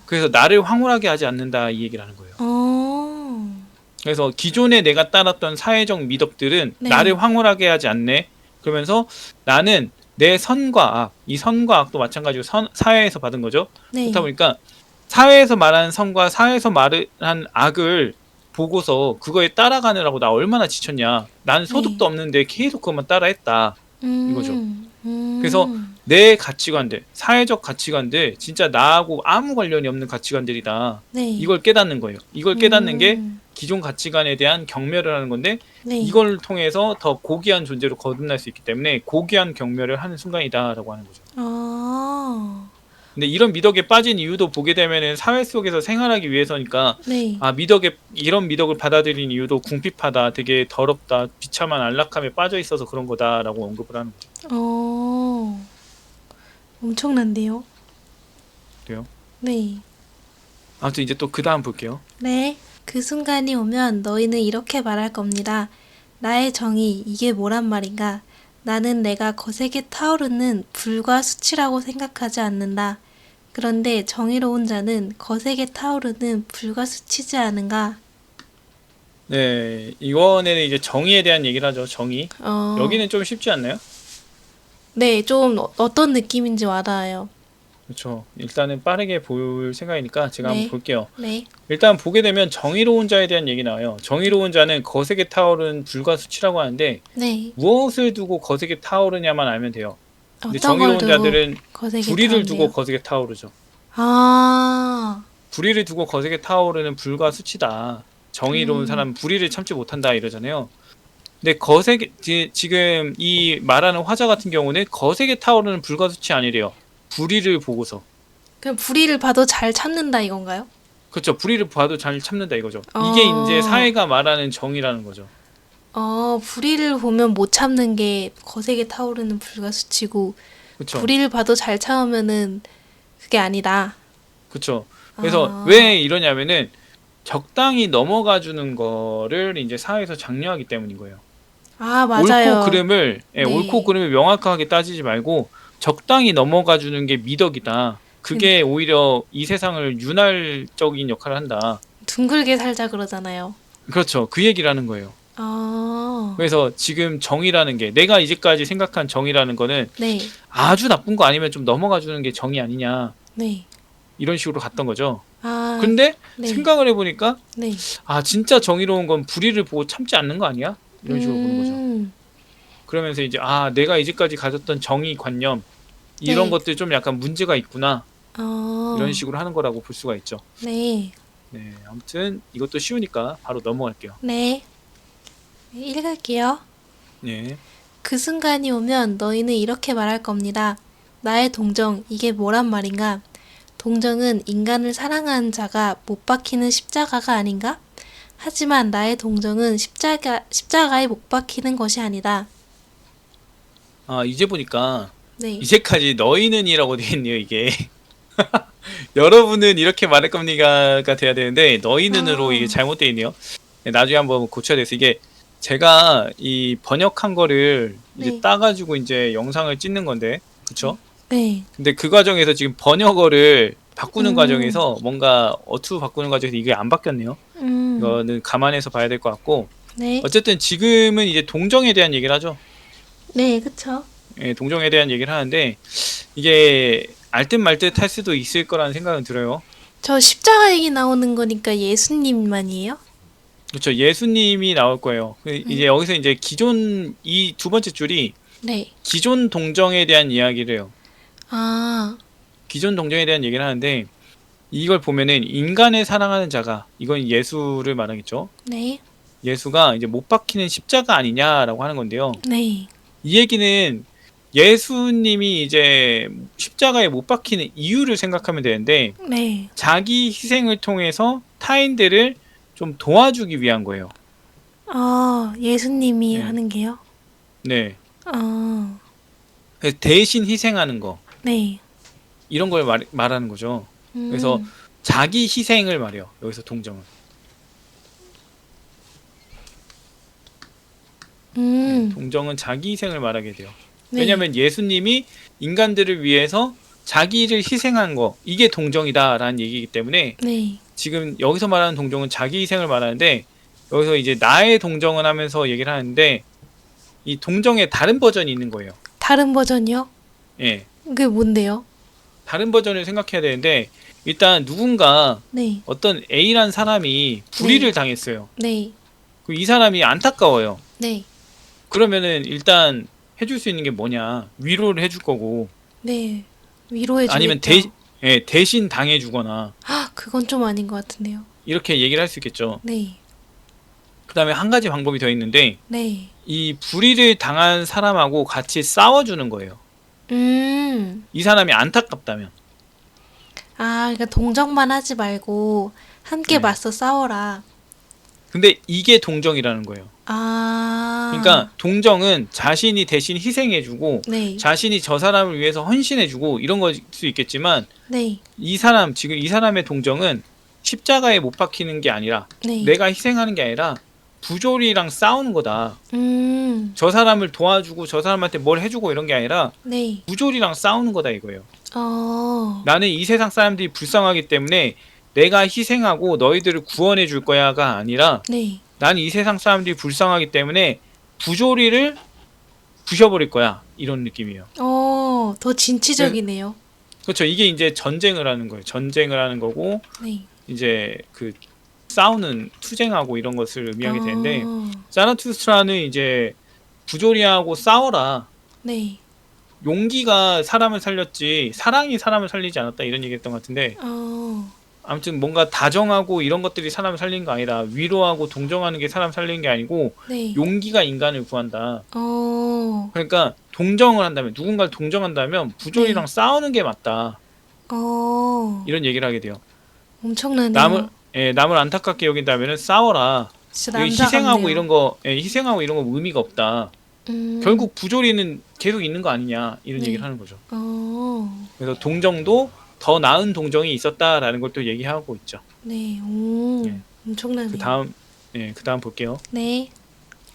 S1: 그래서 나를 황홀하게 하지 않는다 이 얘기를 하는 거예요. 그래서 기존에 내가 따랐던 사회적 미덕들은
S2: 네.
S1: 나를 황홀하게 하지 않네. 그러면서 나는 내 선과 악, 이 선과 악도 마찬가지로 사회에서 받은 거죠.
S2: 네.
S1: 그렇다 보니까 사회에서 말하는 선과 사회에서 말한 악을 보고서 그거에 따라가느라고 나 얼마나 지쳤냐. 나는 소득도 없는데 계속 그것만 따라했다. 이거죠. 그래서 내 가치관들, 사회적 가치관들, 진짜 나하고 아무 관련이 없는 가치관들이다.
S2: 네.
S1: 이걸 깨닫는 거예요. 이걸 깨닫는 게 기존 가치관에 대한 경멸을 하는 건데
S2: 네.
S1: 이걸 통해서 더 고귀한 존재로 거듭날 수 있기 때문에 고귀한 경멸을 하는 순간이다라고 하는 거죠. 근데 이런 미덕에 빠진 이유도 보게 되면은 사회 속에서 생활하기 위해서니까
S2: 네.
S1: 이런 미덕을 받아들인 이유도 궁핍하다, 되게 더럽다, 비참한 안락함에 빠져 있어서 그런 거다라고 언급을 하는 거죠.
S2: 엄청난데요?
S1: 그래요?
S2: 네.
S1: 아무튼 이제 또 그 다음 볼게요.
S2: 네. 그 순간이 오면 너희는 이렇게 말할 겁니다. 나의 정의, 이게 뭐란 말인가? 나는 내가 거세게 타오르는 불과 수치라고 생각하지 않는다. 그런데 정의로운 자는 거세게 타오르는 불과 수치지 않은가?
S1: 네, 이번에는 이제 정의에 대한 얘기를 하죠. 정의. 여기는 좀 쉽지 않나요?
S2: 네, 좀 어떤 느낌인지 와닿아요.
S1: 그렇죠. 일단은 빠르게 볼 생각이니까 제가 한번
S2: 네.
S1: 볼게요.
S2: 네.
S1: 일단 보게 되면 정의로운 자에 대한 얘기 나와요. 정의로운 자는 거세게 타오르는 불과 수치라고 하는데
S2: 네.
S1: 무엇을 두고 거세게 타오르냐만 알면 돼요. 근데
S2: 어떤 걸
S1: 정의로운
S2: 두고
S1: 자들은
S2: 거세게
S1: 불의를 두고
S2: 타는데요?
S1: 거세게 타오르죠.
S2: 아,
S1: 불의를 두고 거세게 타오르는 불과 수치다. 정의로운 사람은 불의를 참지 못한다 이러잖아요. 근데 거세게 지금 이 말하는 화자 같은 경우는 거세게 타오르는 불과 수치 아니래요. 불의를 보고서.
S2: 그럼 불의를 봐도 잘 참는다 이건가요?
S1: 그렇죠. 불의를 봐도 잘 참는다 이거죠.
S2: 어.
S1: 이게 이제 사회가 말하는 정의라는 거죠.
S2: 불의를 보면 못 참는 게 거세게 타오르는 불가수치고,
S1: 그렇죠.
S2: 불의를 봐도 잘 참으면은 그게 아니다.
S1: 그렇죠. 그래서
S2: 아.
S1: 왜 이러냐면은 적당히 넘어가 주는 거를 이제 사회에서 장려하기 때문인 거예요.
S2: 아, 맞아요.
S1: 옳고 그름을
S2: 네.
S1: 옳고 그름을 명확하게 따지지 말고 적당히 넘어가 주는 게 미덕이다. 그게 오히려 이 세상을 윤활적인 역할을 한다.
S2: 둥글게 살자 그러잖아요.
S1: 그렇죠. 그 얘기를 하는 거예요.
S2: 아,
S1: 그래서 지금 정의라는 게 내가 이제까지 생각한 정의라는 거는
S2: 네.
S1: 아주 나쁜 거 아니면 좀 넘어가 주는 게 정의 아니냐.
S2: 네.
S1: 이런 식으로 갔던 거죠.
S2: 아,
S1: 근데
S2: 네.
S1: 생각을 해보니까
S2: 네.
S1: 아 진짜 정의로운 건 불의를 보고 참지 않는 거 아니야? 이런 식으로 보는 거죠.
S2: 음,
S1: 그러면서 이제 아 내가 이제까지 가졌던 정의 관념 이런
S2: 네.
S1: 것들 좀 약간 문제가 있구나
S2: 아,
S1: 이런 식으로 하는 거라고 볼 수가 있죠.
S2: 네.
S1: 네, 아무튼 이것도 쉬우니까 바로 넘어갈게요.
S2: 네. 읽을게요.
S1: 네,
S2: 그 순간이 오면 너희는 이렇게 말할 겁니다. 나의 동정, 이게 뭐란 말인가? 동정은 인간을 사랑하는 자가 못 박히는 십자가가 아닌가? 하지만 나의 동정은 십자가에 못 박히는 것이 아니다.
S1: 아 이제 보니까
S2: 네.
S1: 이제까지 너희는이라고 되어 있네요 이게. 여러분은 이렇게 말할 겁니다가 돼야 되는데 너희는으로
S2: 아.
S1: 이게 잘못되어 있네요. 네, 나중에 한번 고쳐야 돼서 이게 제가 이 번역한 거를 이제
S2: 네.
S1: 따가지고 이제 영상을 찍는 건데, 그쵸?
S2: 네.
S1: 근데 그 과정에서 지금 번역어를 바꾸는
S2: 음.
S1: 과정에서 뭔가 어투 바꾸는 과정에서 이게 안 바뀌었네요. 이거는 감안해서 봐야 될 것 같고,
S2: 네.
S1: 어쨌든 지금은 이제 동정에 대한 얘기를 하죠.
S2: 네, 그쵸.
S1: 예, 동정에 대한 얘기를 하는데 이게 알듯 말듯 할 수도 있을 거라는 생각은 들어요.
S2: 저 십자가 얘기 나오는 거니까 예수님만이에요?
S1: 그렇죠. 예수님이 나올 거예요. 이제 여기서 이제 기존 이 두 번째 줄이
S2: 네.
S1: 기존 동정에 대한 이야기를 해요.
S2: 아,
S1: 기존 동정에 대한 얘기를 하는데 이걸 보면은 인간을 사랑하는 자가 이건 예수를 말하겠죠.
S2: 네.
S1: 예수가 이제 못 박히는 십자가 아니냐라고 하는 건데요.
S2: 네.
S1: 이 얘기는 예수님이 이제 십자가에 못 박히는 이유를 생각하면 되는데
S2: 네.
S1: 자기 희생을 통해서 타인들을 좀 도와주기 위한 거예요.
S2: 예수님이
S1: 네.
S2: 하는 게요?
S1: 네.
S2: 아,
S1: 그래서 대신 희생하는 거
S2: 네.
S1: 이런 걸 말하는 거죠. 그래서 자기 희생을 말해요. 여기서 동정은. 동정은 자기 희생을 말하게 돼요.
S2: 네.
S1: 왜냐하면 예수님이 인간들을 위해서 자기를 희생한 거 이게 동정이다라는 얘기이기 때문에
S2: 네.
S1: 지금 여기서 말하는 동정은 자기 희생을 말하는데 여기서 이제 나의 동정은 하면서 얘기를 하는데 이 동정에 다른 버전이 있는 거예요.
S2: 다른 버전이요?
S1: 예.
S2: 그게 뭔데요?
S1: 다른 버전을 생각해야 되는데 일단 누군가
S2: 네.
S1: 어떤 A란 사람이 불의를 당했어요.
S2: 네.
S1: 그럼 이 사람이 안타까워요.
S2: 네.
S1: 그러면은 일단 해줄 수 있는 게 뭐냐 위로를 해줄 거고
S2: 네. 위로해 주겠죠.
S1: 아니면 대신 당해주거나
S2: 그건 좀 아닌 것 같은데요.
S1: 이렇게 얘기를 할 수 있겠죠.
S2: 네.
S1: 그 다음에 한 가지 방법이 더 있는데
S2: 네.
S1: 이 불의를 당한 사람하고 같이 싸워주는 거예요. 이 사람이 안타깝다면.
S2: 그러니까 동정만 하지 말고 함께
S1: 네.
S2: 맞서 싸워라.
S1: 근데 이게 동정이라는 거예요. 그러니까 동정은 자신이 대신 희생해주고
S2: 네.
S1: 자신이 저 사람을 위해서 헌신해주고 이런 걸 수 있겠지만
S2: 네.
S1: 지금 이 사람의 동정은 십자가에 못 박히는 게 아니라
S2: 네.
S1: 내가 희생하는 게 아니라 부조리랑 싸우는 거다.
S2: 음.
S1: 저 사람을 도와주고 저 사람한테 뭘 해주고 이런 게 아니라
S2: 네.
S1: 부조리랑 싸우는 거다 이거예요. 나는 이 세상 사람들이 불쌍하기 때문에 내가 희생하고 너희들을 구원해 줄 거야가 아니라
S2: 네.
S1: 난 이 세상 사람들이 불쌍하기 때문에 부조리를 부셔버릴 거야. 이런 느낌이에요.
S2: 더 진취적이네요.
S1: 그렇죠. 이게 이제 전쟁을 하는 거예요. 전쟁을 하는 거고
S2: 네.
S1: 이제 그 싸우는 투쟁하고 이런 것을 의미하게 되는데
S2: 어,
S1: 자라투스트라는 이제 부조리하고 싸워라.
S2: 네.
S1: 용기가 사람을 살렸지 사랑이 사람을 살리지 않았다 이런 얘기했던 것 같은데 아무튼 뭔가 다정하고 이런 것들이 사람을 살리는 거 아니라 위로하고 동정하는 게 사람 살리는 게 아니고
S2: 네.
S1: 용기가 인간을 구한다.
S2: 어,
S1: 그러니까 동정을 한다면 누군가를 동정한다면 부조리랑
S2: 네.
S1: 싸우는 게 맞다.
S2: 어,
S1: 이런 얘기를 하게 돼요.
S2: 엄청나네요.
S1: 남을 안타깝게 여긴다면은 싸워라.
S2: 진짜
S1: 여기 희생하고
S2: 남자같네요.
S1: 이런 거 희생하고 이런 거 의미가 없다. 결국 부조리는 계속 있는 거 아니냐 이런
S2: 네.
S1: 얘기를 하는 거죠.
S2: 어,
S1: 그래서 동정도 더 나은 동정이 있었다라는 걸 또 얘기하고 있죠.
S2: 네. 오,
S1: 예.
S2: 엄청나네요.
S1: 그 다음 볼게요.
S2: 네.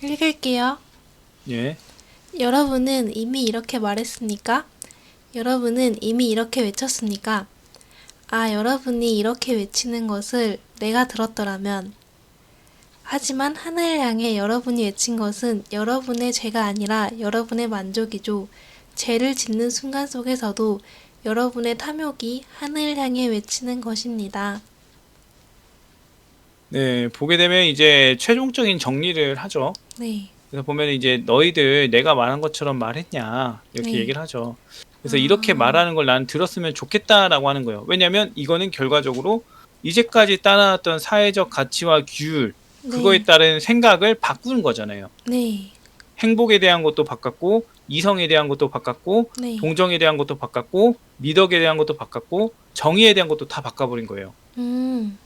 S2: 읽을게요.
S1: 예.
S2: 여러분은 이미 이렇게 말했습니까? 여러분은 이미 이렇게 외쳤습니까? 아, 여러분이 이렇게 외치는 것을 내가 들었더라면. 하지만 하늘을 향해 여러분이 외친 것은 여러분의 죄가 아니라 여러분의 만족이죠. 죄를 짓는 순간 속에서도 여러분의 탐욕이 하늘을 향해 외치는 것입니다.
S1: 네, 보게 되면 이제 최종적인 정리를 하죠.
S2: 네.
S1: 그래서 보면 이제 너희들 내가 말한 것처럼 말했냐 이렇게
S2: 네.
S1: 얘기를 하죠. 그래서 이렇게 말하는 걸 난 들었으면 좋겠다라고 하는 거예요. 왜냐하면 이거는 결과적으로 이제까지 따라왔던 사회적 가치와 규율 그거에
S2: 네.
S1: 따른 생각을 바꾸는 거잖아요.
S2: 네.
S1: 행복에 대한 것도 바꿨고 이성에 대한 것도 바꿨고
S2: 네.
S1: 동정에 대한 것도 바꿨고 미덕에 대한 것도 바꿨고 정의에 대한 것도 다 바꿔버린 거예요.
S2: 음.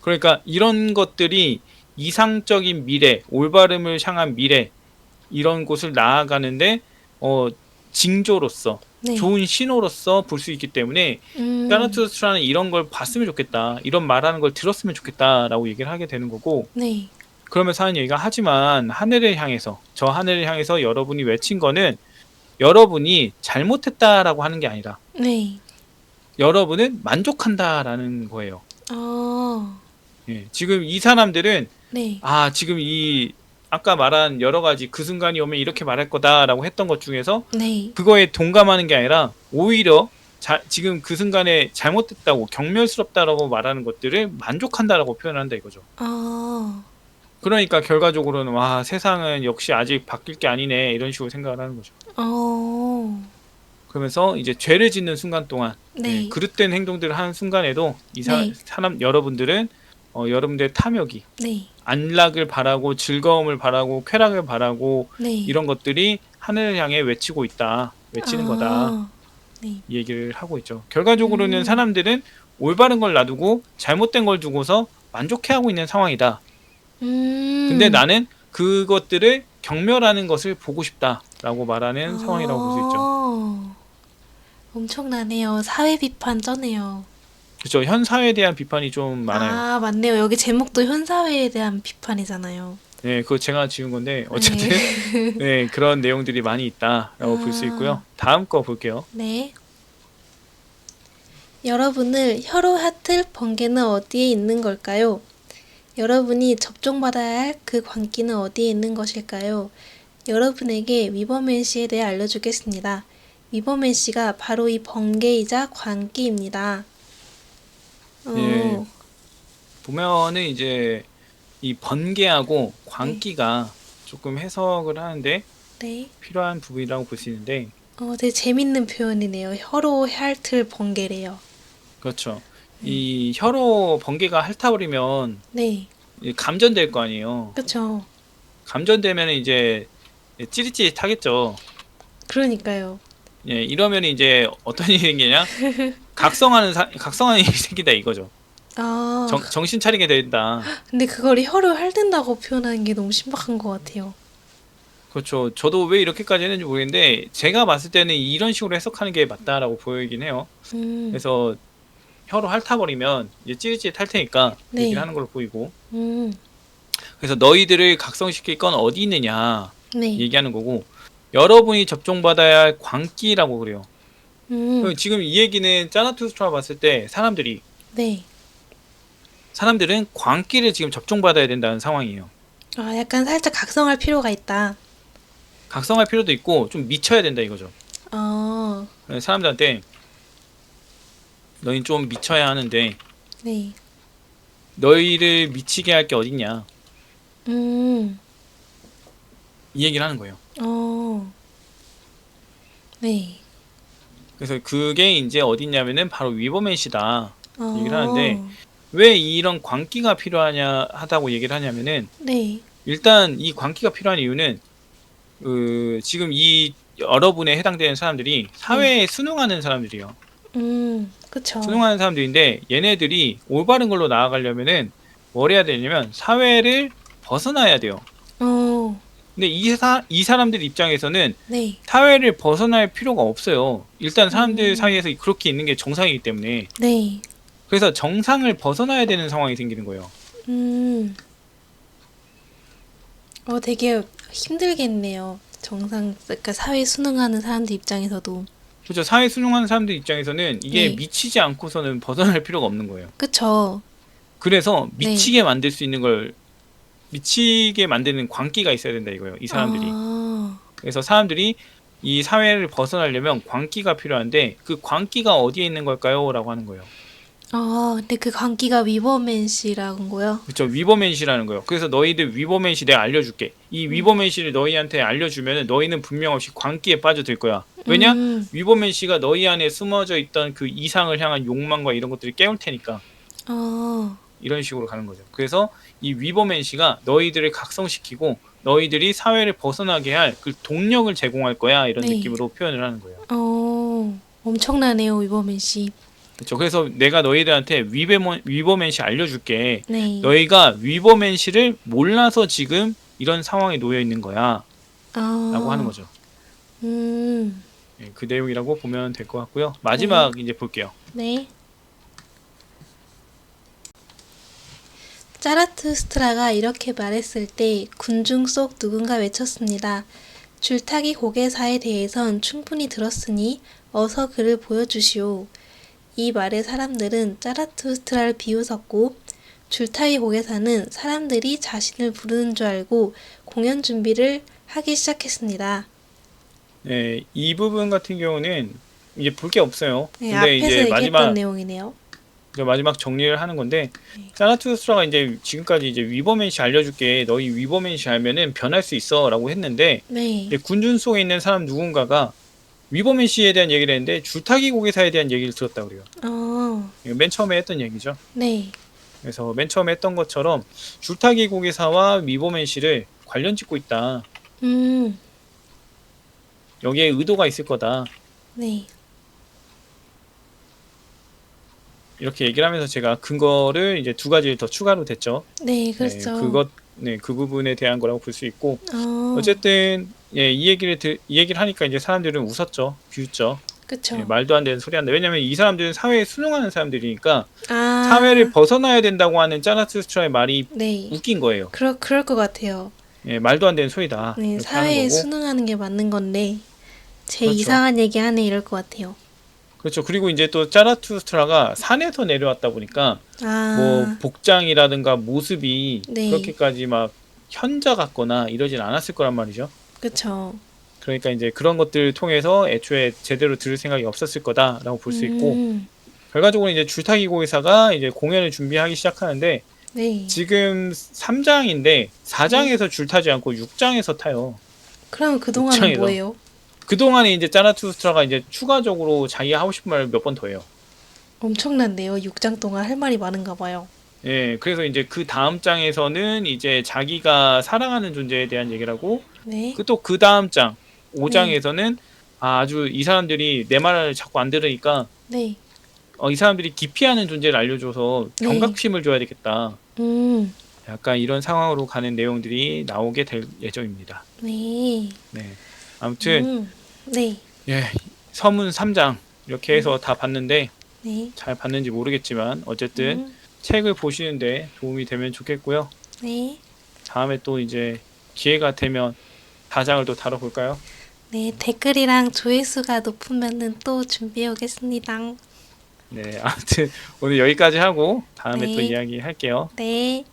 S1: 그러니까 이런 것들이 이상적인 미래, 올바름을 향한 미래 이런 곳을 나아가는데 징조로서
S2: 네.
S1: 좋은 신호로서 볼 수 있기 때문에 자라투스트라는 이런 걸 봤으면 좋겠다. 이런 말하는 걸 들었으면 좋겠다라고 얘기를 하게 되는 거고
S2: 네.
S1: 그러면서 하는 얘기가 하지만 하늘을 향해서 저 하늘을 향해서 여러분이 외친 거는 여러분이 잘못했다라고 하는 게 아니라
S2: 네.
S1: 여러분은 만족한다라는 거예요.
S2: 어.
S1: 예, 지금 이 사람들은
S2: 네.
S1: 지금 이 아까 말한 여러 가지 그 순간이 오면 이렇게 말할 거다라고 했던 것 중에서
S2: 네.
S1: 그거에 동감하는 게 아니라 오히려 지금 그 순간에 잘못됐다고 경멸스럽다라고 말하는 것들을 만족한다라고 표현한다 이거죠.
S2: 어.
S1: 그러니까 결과적으로는 와 세상은 역시 아직 바뀔 게 아니네 이런 식으로 생각을 하는 거죠.
S2: 어.
S1: 그러면서 이제 죄를 짓는 순간 동안
S2: 네.
S1: 그릇된 행동들을 하는 순간에도
S2: 네.
S1: 사람 여러분들은 여러분들의 탐욕이
S2: 네.
S1: 안락을 바라고 즐거움을 바라고 쾌락을 바라고
S2: 네.
S1: 이런 것들이 하늘을 향해 외치고 있다. 외치는 거다.
S2: 네.
S1: 이 얘기를 하고 있죠. 결과적으로는 사람들은 올바른 걸 놔두고 잘못된 걸 두고서 만족해하고 있는 상황이다. 근데 나는 그것들을 경멸하는 것을 보고 싶다라고 말하는 상황이라고 볼 수 있죠.
S2: 엄청나네요. 사회 비판 쩌네요.
S1: 그렇죠. 현 사회에 대한 비판이 좀 많아요.
S2: 아, 맞네요. 여기 제목도 현사회에 대한 비판이잖아요.
S1: 네, 그거 제가 지은 건데 어쨌든
S2: 네.
S1: 네, 그런 내용들이 많이 있다라고 볼 수 있고요. 다음 거 볼게요.
S2: 네. 여러분을 혀로 핥을 번개는 어디에 있는 걸까요? 여러분이 접종받아야 할 그 광기는 어디에 있는 것일까요? 여러분에게 위버맨 씨에 대해 알려주겠습니다. 위버맨 씨가 바로 이 번개이자 광기입니다.
S1: 예. 보면은 이제 이 번개하고 광기가 조금 해석을 하는데
S2: 네.
S1: 필요한 부분이라고 볼 수 있는데
S2: 되게 재밌는 표현이네요. 혀로 핥을 번개래요.
S1: 그렇죠. 이 혀로 번개가 핥아버리면
S2: 네.
S1: 감전될 거 아니에요.
S2: 그쵸.
S1: 감전되면 이제 찌릿찌릿하겠죠.
S2: 그러니까요.
S1: 예, 이러면 이제 어떤 일이 생기냐? 각성하는 일이 생긴다 이거죠.
S2: 아,
S1: 정신 차리게 된다.
S2: 근데 그걸 혀로 핥는다고 표현하는 게 너무 신박한 것 같아요.
S1: 그렇죠. 저도 왜 이렇게까지 했는지 모르겠는데 제가 봤을 때는 이런 식으로 해석하는 게 맞다라고 보이긴 해요. 그래서 혀로 핥아버리면 이제 찌릿찌릿 할 테니까
S2: 네.
S1: 얘기를 하는 걸로 보이고 그래서 너희들을 각성시킬 건 어디 있느냐
S2: 네.
S1: 얘기하는 거고 여러분이 접종받아야 할 광기라고 그래요. 지금 이 얘기는 짜나투스트라 봤을 때
S2: 네.
S1: 사람들은 광기를 지금 접종받아야 된다는 상황이에요.
S2: 아, 약간 살짝 각성할 필요가 있다.
S1: 각성할 필요도 있고 좀 미쳐야 된다 이거죠.
S2: 어,
S1: 사람들한테 너희 좀 미쳐야 하는데
S2: 네.
S1: 너희를 미치게 할 게 어딨냐
S2: 음,
S1: 이 얘기를 하는 거예요.
S2: 어, 네.
S1: 그래서 그게 이제 어딨냐면은 바로 위버맨시다 얘기를 하는데
S2: 어,
S1: 왜 이런 광기가 필요하냐 하다고 얘기를 하냐면은
S2: 네.
S1: 일단 이 광기가 필요한 이유는 지금 이 여러분에 해당되는 사람들이
S2: 네.
S1: 사회에 순응하는 사람들이에요.
S2: 그쵸.
S1: 순응하는 사람들인데 얘네들이 올바른 걸로 나아가려면은 뭘 해야 되냐면 사회를 벗어나야 돼요.
S2: 어,
S1: 근데 이 사람들 입장에서는
S2: 네.
S1: 사회를 벗어날 필요가 없어요. 일단 사람들
S2: 음,
S1: 사이에서 그렇게 있는 게 정상이기 때문에.
S2: 네.
S1: 그래서 정상을 벗어나야 되는 상황이 생기는 거예요.
S2: 음, 되게 힘들겠네요. 그러니까 사회 순응하는 사람들 입장에서도.
S1: 그렇죠. 사회 순응하는 사람들 입장에서는 이게
S2: 네.
S1: 미치지 않고서는 벗어날 필요가 없는 거예요.
S2: 그쵸.
S1: 그래서
S2: 네.
S1: 미치게 만들 수 있는 걸 미치게 만드는 광기가 있어야 된다 이거예요. 이 사람들이.
S2: 아,
S1: 그래서 사람들이 이 사회를 벗어나려면 광기가 필요한데 그 광기가 어디에 있는 걸까요? 라고 하는 거예요.
S2: 근데 그 광기가 위버맨시라는 거요?
S1: 그렇죠. 위버맨시라는 거예요. 그래서 너희들 위버맨시 내가 알려줄게. 이 위버맨시를 너희한테 알려주면 너희는 분명 없이 광기에 빠져들 거야. 왜냐?
S2: 음,
S1: 위버맨시가 너희 안에 숨어져 있던 그 이상을 향한 욕망과 이런 것들을 깨울 테니까
S2: 어,
S1: 이런 식으로 가는 거죠. 그래서 이 위버맨시가 너희들을 각성시키고 너희들이 사회를 벗어나게 할 그 동력을 제공할 거야 이런
S2: 네.
S1: 느낌으로 표현을 하는 거예요.
S2: 엄청나네요, 위버맨시.
S1: 그렇죠. 그래서 내가 너희들한테 위버맨시 알려줄게.
S2: 네.
S1: 너희가 위버맨시를 몰라서 지금 이런 상황에 놓여 있는 거야. 라고 하는
S2: 아,
S1: 거죠.
S2: 음,
S1: 예, 그 내용이라고 보면 될 것 같고요.
S2: 네.
S1: 마지막 이제 볼게요.
S2: 네. 짜라투스트라가 이렇게 말했을 때 군중 속 누군가 외쳤습니다. 줄타기 고개사에 대해선 충분히 들었으니 어서 그를 보여주시오. 이 말에 사람들은 짜라투스트라를 비웃었고 줄타기 고개사는 사람들이 자신을 부르는 줄 알고 공연 준비를 하기 시작했습니다.
S1: 예, 이 부분 같은 경우는 이제 볼 게 없어요.
S2: 네,
S1: 근데
S2: 앞에서
S1: 이제
S2: 얘기했던 내용이네요.
S1: 마지막 정리를 하는 건데 짜라투스트라가 이제 지금까지 이제 위버맨시 알려줄게. 너희 위버맨시 알면은 변할 수 있어라고 했는데
S2: 네.
S1: 이제 군중 속에 있는 사람 누군가가 위버맨시에 대한 얘기를 했는데 줄타기 고개사에 대한 얘기를 들었다고 그래요. 이거 맨 처음에 했던 얘기죠.
S2: 네.
S1: 그래서 맨 처음에 했던 것처럼 줄타기 고개사와 위버맨시를 관련 짓고 있다.
S2: 음,
S1: 여기에 의도가 있을 거다.
S2: 네.
S1: 이렇게 얘기를 하면서 제가 근거를 이제 두 가지를 더 추가로 됐죠.
S2: 네,
S1: 네,
S2: 그렇죠.
S1: 그 부분에 대한 거라고 볼 수 있고,
S2: 어,
S1: 어쨌든, 예, 이 얘기를 하니까 이제 사람들은 웃었죠. 비웃죠. 예,
S2: 그쵸.
S1: 말도 안 되는 소리 한다. 왜냐면 이 사람들은 사회에 순응하는 사람들이니까, 사회를
S2: 아,
S1: 벗어나야 된다고 하는 짜라투스트라의 말이
S2: 네.
S1: 웃긴 거예요.
S2: 그럴 것 같아요.
S1: 예, 말도 안 되는 소리다.
S2: 네,
S1: 이렇게 하는
S2: 사회에
S1: 거고.
S2: 순응하는 게 맞는 건데, 제
S1: 그렇죠.
S2: 이상한 얘기 하네, 이럴 것 같아요.
S1: 그렇죠. 그리고 이제 또 짜라투스트라가 산에서 내려왔다 보니까, 뭐,
S2: 아,
S1: 복장이라든가 모습이
S2: 네.
S1: 그렇게까지 막 현자 같거나 이러진 않았을 거란 말이죠.
S2: 그쵸.
S1: 그러니까 이제 그런 것들을 통해서 애초에 제대로 들을 생각이 없었을 거다라고 볼 수 있고,
S2: 음,
S1: 결과적으로 이제 줄타기 고의사가 이제 공연을 준비하기 시작하는데,
S2: 네.
S1: 지금 3장인데 4장에서 줄 타지 않고 6장에서 타요.
S2: 그럼 그동안은
S1: 6장에서.
S2: 뭐예요?
S1: 그동안에 이제 짜라투스트라가 이제 추가적으로 자기가 하고 싶은 말을 몇 번 더 해요.
S2: 엄청난데요. 6장 동안 할 말이 많은가 봐요.
S1: 예, 그래서 이제 그 다음 장에서는 이제 자기가 사랑하는 존재에 대한 얘기를 하고,
S2: 네.
S1: 그 다음 장,
S2: 네.
S1: 5장에서는 아주 이 사람들이 내 말을 자꾸 안 들으니까
S2: 네.
S1: 이 사람들이 기피하는 존재를 알려줘서
S2: 네.
S1: 경각심을 줘야 되겠다.
S2: 음,
S1: 약간 이런 상황으로 가는 내용들이 나오게 될 예정입니다.
S2: 네.
S1: 네. 아무튼,
S2: 네.
S1: 예, 서문 3장 이렇게
S2: 네.
S1: 해서 다 봤는데
S2: 네.
S1: 잘 봤는지 모르겠지만 어쨌든
S2: 음,
S1: 책을 보시는데 도움이 되면 좋겠고요.
S2: 네.
S1: 다음에 또 이제 기회가 되면 4장을 또 다뤄볼까요?
S2: 네, 댓글이랑 조회수가 높으면은 또 준비해 오겠습니다.
S1: 네, 아무튼 오늘 여기까지 하고 다음에 또
S2: 네.
S1: 이야기 할게요.
S2: 네.